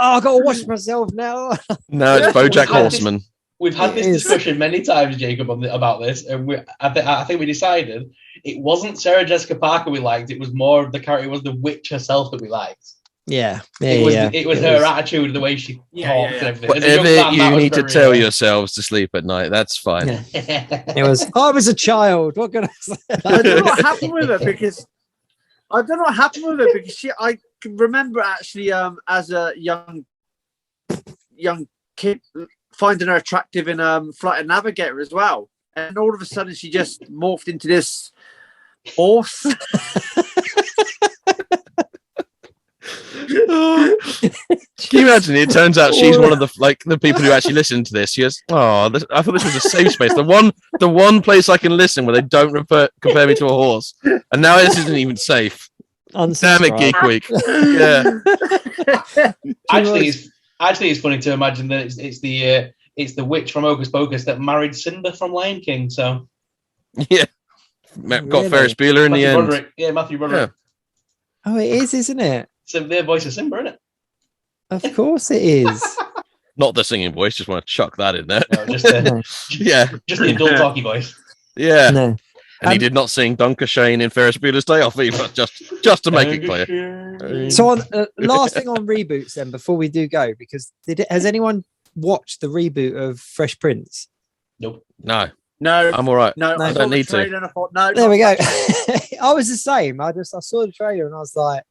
I got to wash myself now. No, it's BoJack Horseman. We've had this discussion many times, Jacob, about this, and I think we decided it wasn't Sarah Jessica Parker we liked. It was more of the character. It was the witch herself that we liked. It was her attitude, the way she talked, and everything. Whatever you need to tell yourselves to sleep at night, that's fine. It was. I was a child. What can I say? I don't know what happened with her because I can remember actually as a young kid finding her attractive in Flight of Navigator as well, and all of a sudden she just morphed into this horse. Can you imagine? It turns out she's one of the people who actually listen to this. She goes, I thought this was a safe space. The one place I can listen where they don't compare me to a horse, and now this isn't even safe. Damn it, Geek Week. Yeah. Actually, it's funny to imagine that it's the witch from Hocus Pocus that married Simba from Lion King. So yeah, got Ferris Bueller in the end. Broderick. Yeah, Matthew Broderick. Yeah. Oh, it is, isn't it? So their voice is Simba, isn't it? Of course it is. Not the singing voice. Just want to chuck that in there. No, just the adult talky voice. Yeah. No. And he did not sing Dunker Shane in Ferris Bueller's Day Off either, just to make it clear. So, last thing on reboots then, before we do go, because has anyone watched the reboot of Fresh Prince? Nope. No, I'm all right. No, I don't need to. There we go. I was the same. I saw the trailer and I was like,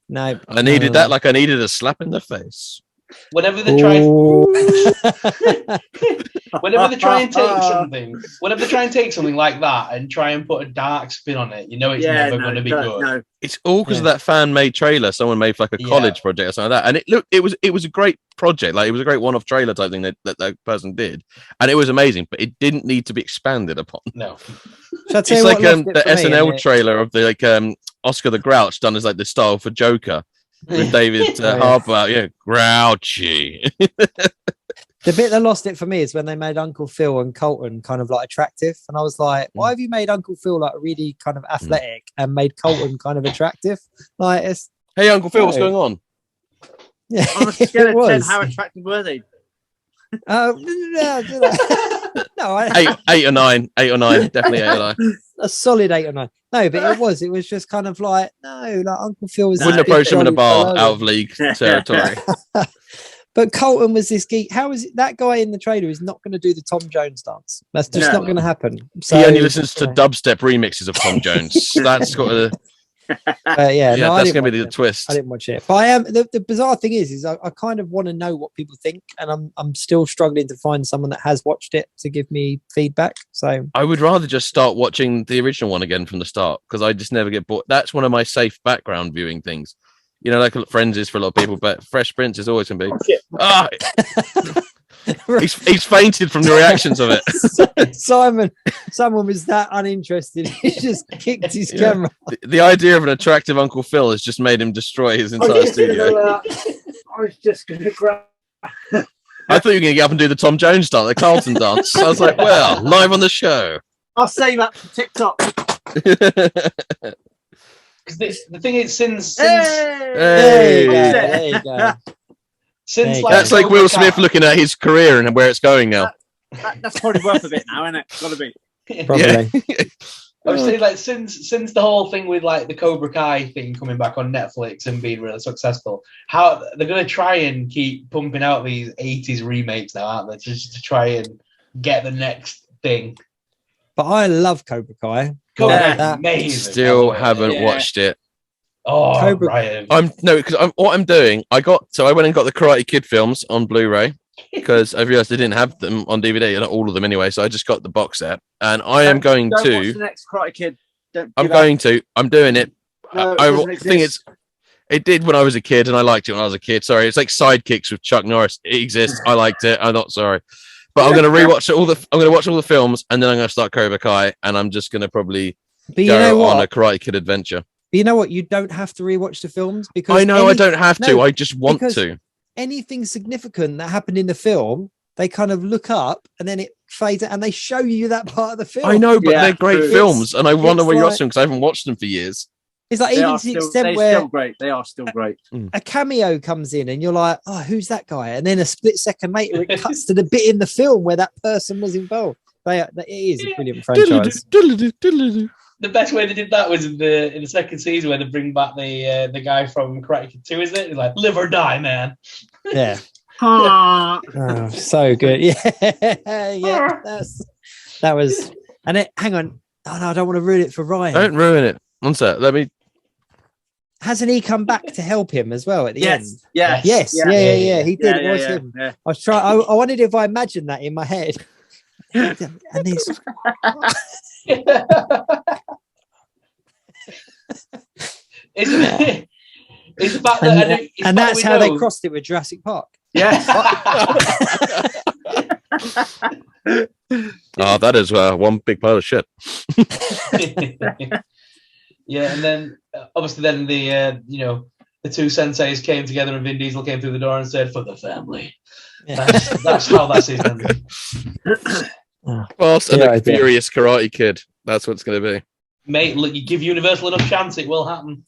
no. I needed that like I needed a slap in the face. Whenever they try and take something like that and try and put a dark spin on it, it's never going to be good. No. It's all because of that fan-made trailer someone made for like a college project or something like that, and it was a great project. Like it was a great one-off trailer type thing that person did, and it was amazing, but it didn't need to be expanded upon. No, it's like the SNL trailer of the Oscar the Grouch done as like the style for Joker. With David Harbour, grouchy. The bit that lost it for me is when they made Uncle Phil and Colton kind of like attractive, and I was like, why have you made Uncle Phil like really kind of athletic and made Colton kind of attractive? Like, hey, Uncle Phil, what's going on? Yeah, On a scale it of 10, was. how attractive were they? No, Eight or nine, definitely 8 or 9. a solid 8 or 9. No, but it was just kind of like, no, like Uncle Phil was. Wouldn't this big approach him in a jolly bar fellow. out of league territory. But Colton was this geek. How is it that guy in the trailer is not going to do the Tom Jones dance? That's just not going to happen. So, He only listens to dubstep remixes of Tom Jones. That's got to. yeah, no, that's going to be the twist. I didn't watch it, but I am. The bizarre thing is I kind of want to know what people think, and I'm still struggling to find someone that has watched it to give me feedback. So I would rather just start watching the original one again from the start because I just never get bored. That's one of my safe background viewing things. You know, like Friends is for a lot of people, but Fresh Prince is always going to be. He's fainted from the reactions of it. Simon was that uninterested. He just kicked his camera. The idea of an attractive Uncle Phil has just made him destroy his entire studio. I was just going to grab. I thought you were going to get up and do the Tom Jones dance, the Carlton dance. I was like, well, live on the show. I'll save that for TikTok. Because the thing is, since There you go. since like That's like Cobra Will Kai- Smith looking at his career and where it's going now. That's probably worth a bit now, isn't it? Got to be. Probably. I was saying, like, since the whole thing with like the Cobra Kai thing coming back on Netflix and being really successful, how they're going to try and keep pumping out these 80s remakes now, aren't they? Just to try and get the next thing. But I love Cobra Kai. Cobra Like Kai, that. amazing. Still haven't Yeah. watched it. Oh, Cobra- Ryan. What I'm doing, I went and got the Karate Kid films on Blu-ray because I realized they didn't have them on DVD, not all of them anyway. So I just got the box set, and I am going Don't watch to. the next Karate Kid. I'm doing it. No, it I doesn't think exist. it did when I was a kid, and I liked it when I was a kid. Sorry, it's like Sidekicks with Chuck Norris. It exists. I liked it. I'm not sorry, but I'm going to rewatch I'm going to watch all the films, and then I'm going to start Cobra Kai, and I'm just going to probably But you go know on a what? Karate Kid adventure. But you know what? You don't have to rewatch the films because I know I don't have to. no, I just want because to. anything significant that happened in the film, they kind of look up and then it fades and they show you that part of the film. I know, but Yeah, they're great true. films, and I wonder it's what you're like- watching because I haven't watched them for years. It's like They even are to the still, extent they're where still great. They are still great. a cameo comes in and you're like, oh, who's that guy? And then a split second later, it cuts to the bit in the film where that person was involved. It is a brilliant franchise. The best way they did that was in the second season where they bring back the guy from Karate Kid 2, isn't it? He's like, live or die, man. Yeah. Ah. Oh, so good. Yeah. Yeah. That was. And it, hang on. Oh, no, I don't want to ruin it for Ryan. Don't ruin it. One sec. Let me. Hasn't he come back to help him as well at the end? Yes. Yes. Yeah. Yeah. He did. Yeah, It was yeah, him. yeah. I was trying. I wondered if I imagined that in my head. And this. Isn't it? It's the fact that And that's how they crossed it with Jurassic Park. Yes. Oh, that is one big pile of shit. Yeah, and then obviously then the two senseis came together and Vin Diesel came through the door and said, "For the family." Yeah. That's how that season ended. Fast and Yeah, a I did. Furious Karate Kid. That's what it's going to be. Mate, look, you give Universal enough chance, it will happen.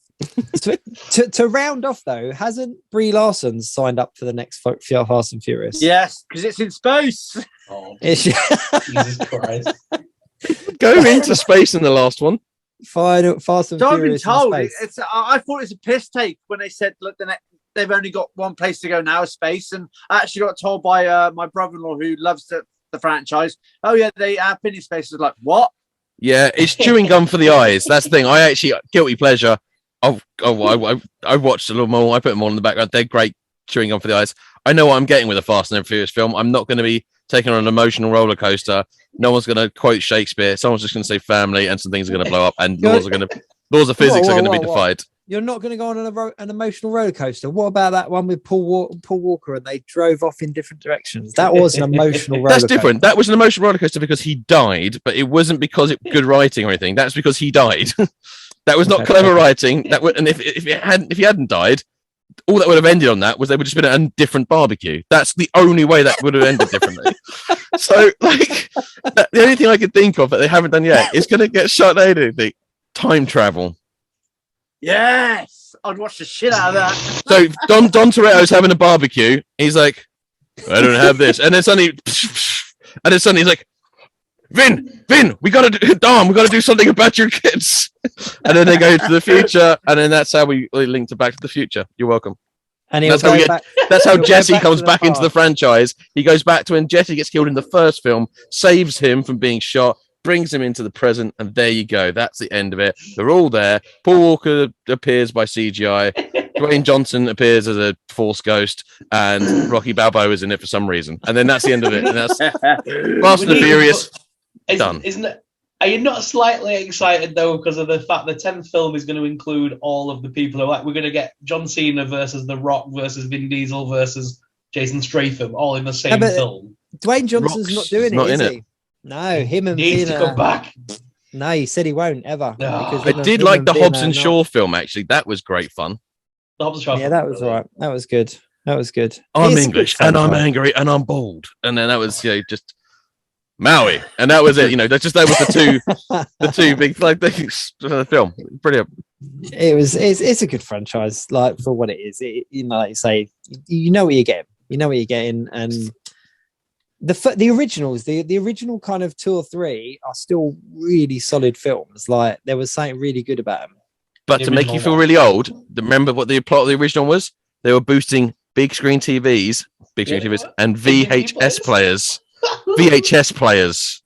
To round off though, hasn't Brie Larson signed up for the next Fast and Furious? Yes, because it's in space. Oh, Is she? Jesus Christ. Go into space in the last one. Final Fast and So I've been Furious in told. space. I thought it was a piss take when they said, look, they've only got one place to go now, space. And I actually got told by my brother-in-law who loves the franchise, oh yeah, they have been in space. I was like, what? Yeah, it's chewing gum for the eyes. That's the thing. I actually, guilty pleasure. I watched a little more. I put them all in the background. They're great chewing gum for the eyes. I know what I'm getting with a Fast and Furious film. I'm not going to be taken on an emotional roller coaster. No one's going to quote Shakespeare. Someone's just going to say family, and some things are going to blow up, and laws of physics are going to be defied. You're not going to go on an emotional roller coaster. What about that one with Paul Walker and they drove off in different directions? That was an emotional roller That's coaster. different. That was an emotional roller coaster because he died, but it wasn't because it good writing or anything. That's because he died. That was not clever writing. And if he hadn't died, all that would have ended on that was they would have just been at a different barbecue. That's the only way that would have ended differently. So, the only thing I could think of that they haven't done yet is going to get shut down. Time travel. Yes. I'd watch the shit out of that. So Don Toretto's having a barbecue. He's like, I don't have this, and then suddenly he's like, Vin, we gotta do something about your kids. And then they go to the future, and then that's how we link to Back to the Future. You're welcome. And that's how Jesse comes back into the franchise. He goes back to when Jesse gets killed in the first film, saves him from being shot, brings him into the present, and there you go. That's the end of it. They're all there. Paul Walker appears by CGI. Dwayne Johnson appears as a Force ghost, and Rocky Balboa is in it for some reason. And then that's the end of it. And that's Fast and the Furious. Done. Isn't it? Are you not slightly excited though because of the fact the 10th film is going to include all of the people who we're going to get John Cena versus The Rock versus Vin Diesel versus Jason Statham all in the same film? Dwayne Johnson's not doing it, is he? No, him and needs to come back. No, he said he won't ever. No. I did like the Hobbs and Shaw film actually. That was great fun. The Hobbs and Shaw. Yeah, that was all right. That was good. I'm English and I'm angry and I'm bold, and then that was just Maui, and that was it. That was the two big things for the film. Brilliant. It's a good franchise, like for what it is. Like you say, you know what you're getting. And the originals, the original kind of 2 or 3 are still really solid films. Like there was something really good about them. But to make you feel really old, remember what the plot of the original was? They were boosting big screen TVs, and VHS players. VHS players.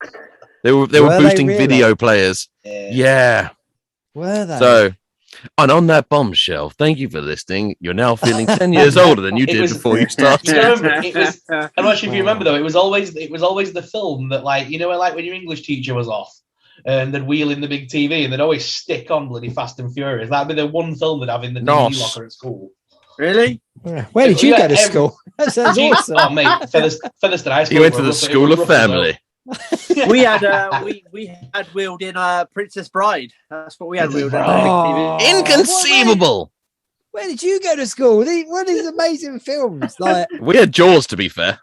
They were boosting video players. Yeah. Were they? So, and on that bombshell, thank you for listening. You're now feeling 10 years older than you did before you started. I'm not sure if you remember though. It was always the film that like when your English teacher was off and they'd wheel in the big TV and they'd always stick on bloody Fast and Furious. That'd be the one film they'd have in the DVD locker at school. Really? Where did you go to school? That sounds awesome. Oh, mate, Featherstone High School. You went to the School of Family. We had wheeled in Princess Bride. That's what we had wheeled in. Inconceivable. Where did you go to school? What are these amazing films? Like we had Jaws, to be fair.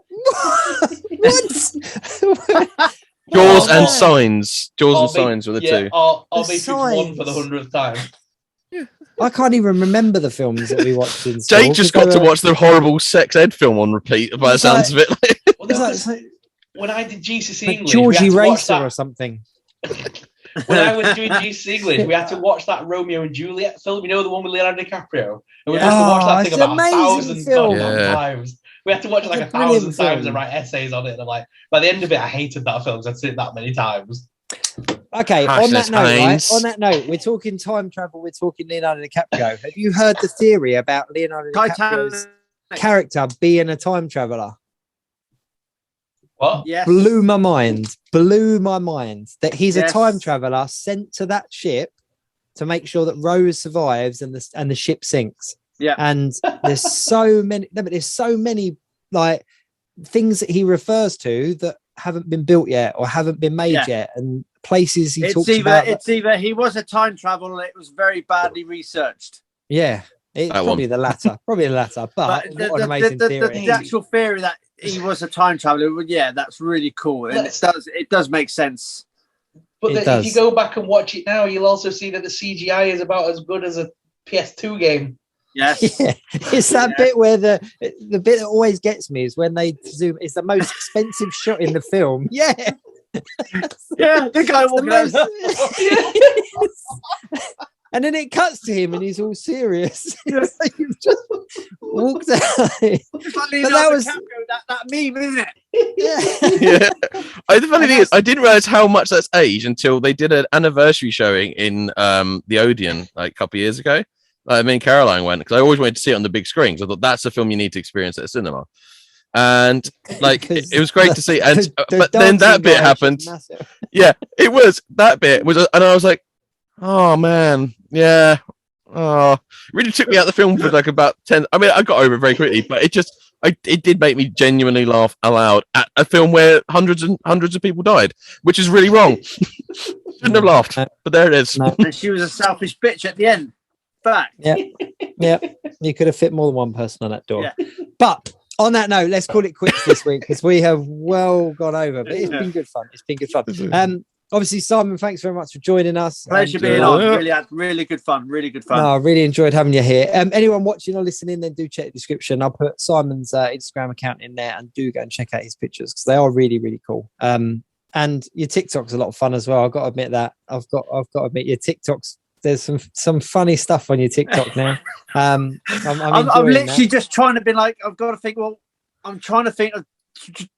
What? Jaws and Signs. Jaws and Signs were the two. Or Matrix 1 for the 100th time. I can't even remember the films that we watched in school. Jake just got to watch the horrible sex ed film on repeat by the sounds of it. When I did GCSE English, Georgie Racer or something. When I was doing GCSE English, we had to watch that Romeo and Juliet film. The one with Leonardo DiCaprio. And we had to watch that thing about 1,000 times. We had to watch it like 1,000 times and write essays on it. And I'm like, by the end of it, I hated that film because I'd seen it that many times. Okay, on that note, we're talking time travel, we're talking Leonardo DiCaprio. Have you heard the theory about Leonardo DiCaprio's character being a time traveler? What? Yes. Blew my mind that he's a time traveler sent to that ship to make sure that Rose survives and the ship sinks. Yeah. And there's so many like things that he refers to that haven't been built yet or haven't been made yet, and places he talks about. It's either he was a time traveler, it was very badly researched. Yeah, it's probably the latter. But what an amazing theory. The actual theory that he was a time traveler, that's really cool, and it does make sense. But if you go back and watch it now, you'll also see that the CGI is about as good as a PS2 game. Yes. Yeah. It's that bit where the bit that always gets me is when they zoom. It's the most expensive shot in the film. Yeah. Yeah, the guy walking and then it cuts to him and he's all serious. You've just walked out. That was that meme, isn't it? Yeah. The funny thing is, I didn't realize how much that's aged until they did an anniversary showing in the Odeon like a couple of years ago. Me and Caroline went because I always wanted to see it on the big screen. So I thought that's a film you need to experience at a cinema. And like it was great to see. And but then that bit happened. Yeah, it was that bit was, and I was like, oh man, yeah. Oh, it really took me out of the film for like about 10. I mean, I got over it very quickly, but it did make me genuinely laugh aloud at a film where hundreds and hundreds of people died, which is really wrong. Shouldn't have laughed, but there it is. No. And she was a selfish bitch at the end. Back. Yeah. You could have fit more than one person on that door. Yeah. But on that note, let's call it quits this week because we have well gone over. But it's been good fun. obviously, Simon, thanks very much for joining us. Pleasure being on. Really had really good fun. Really good fun. No, I really enjoyed having you here. Anyone watching or listening, then do check the description. I'll put Simon's Instagram account in there, and do go and check out his pictures because they are really, really cool. And your TikTok's a lot of fun as well. I've got to admit that. I've got to admit your TikToks. There's some funny stuff on your TikTok now. I'm literally just trying to be like, I've got to think. Well, I'm trying to think of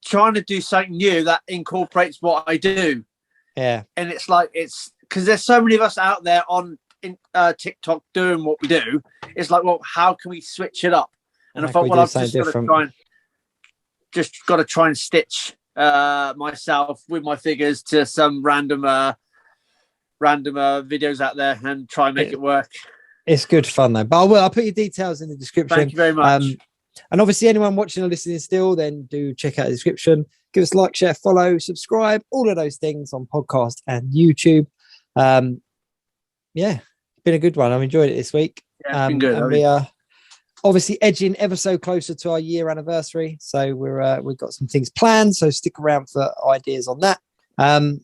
trying to do something new that incorporates what I do. Yeah, and it's because there's so many of us out there on TikTok doing what we do. It's like, well, how can we switch it up? And I thought, well, I've just got to try and stitch myself with my figures to some random videos out there and try and make it work. It's good fun though. But I'll put your details in the description. Thank you very much. And obviously, anyone watching or listening still, then do check out the description. Give us a like, share, follow, subscribe, all of those things on podcast and YouTube. Yeah, it's been a good one. I've enjoyed it this week. Yeah, it's been good. And we are obviously edging ever so closer to our year anniversary. So we've got some things planned. So stick around for ideas on that. So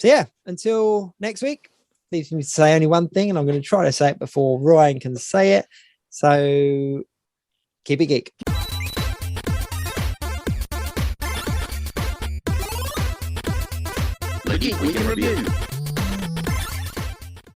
yeah, until next week, leaves me to say only one thing, and I'm going to try to say it before Ryan can say it. So keep it geek. The Geek Week in Review.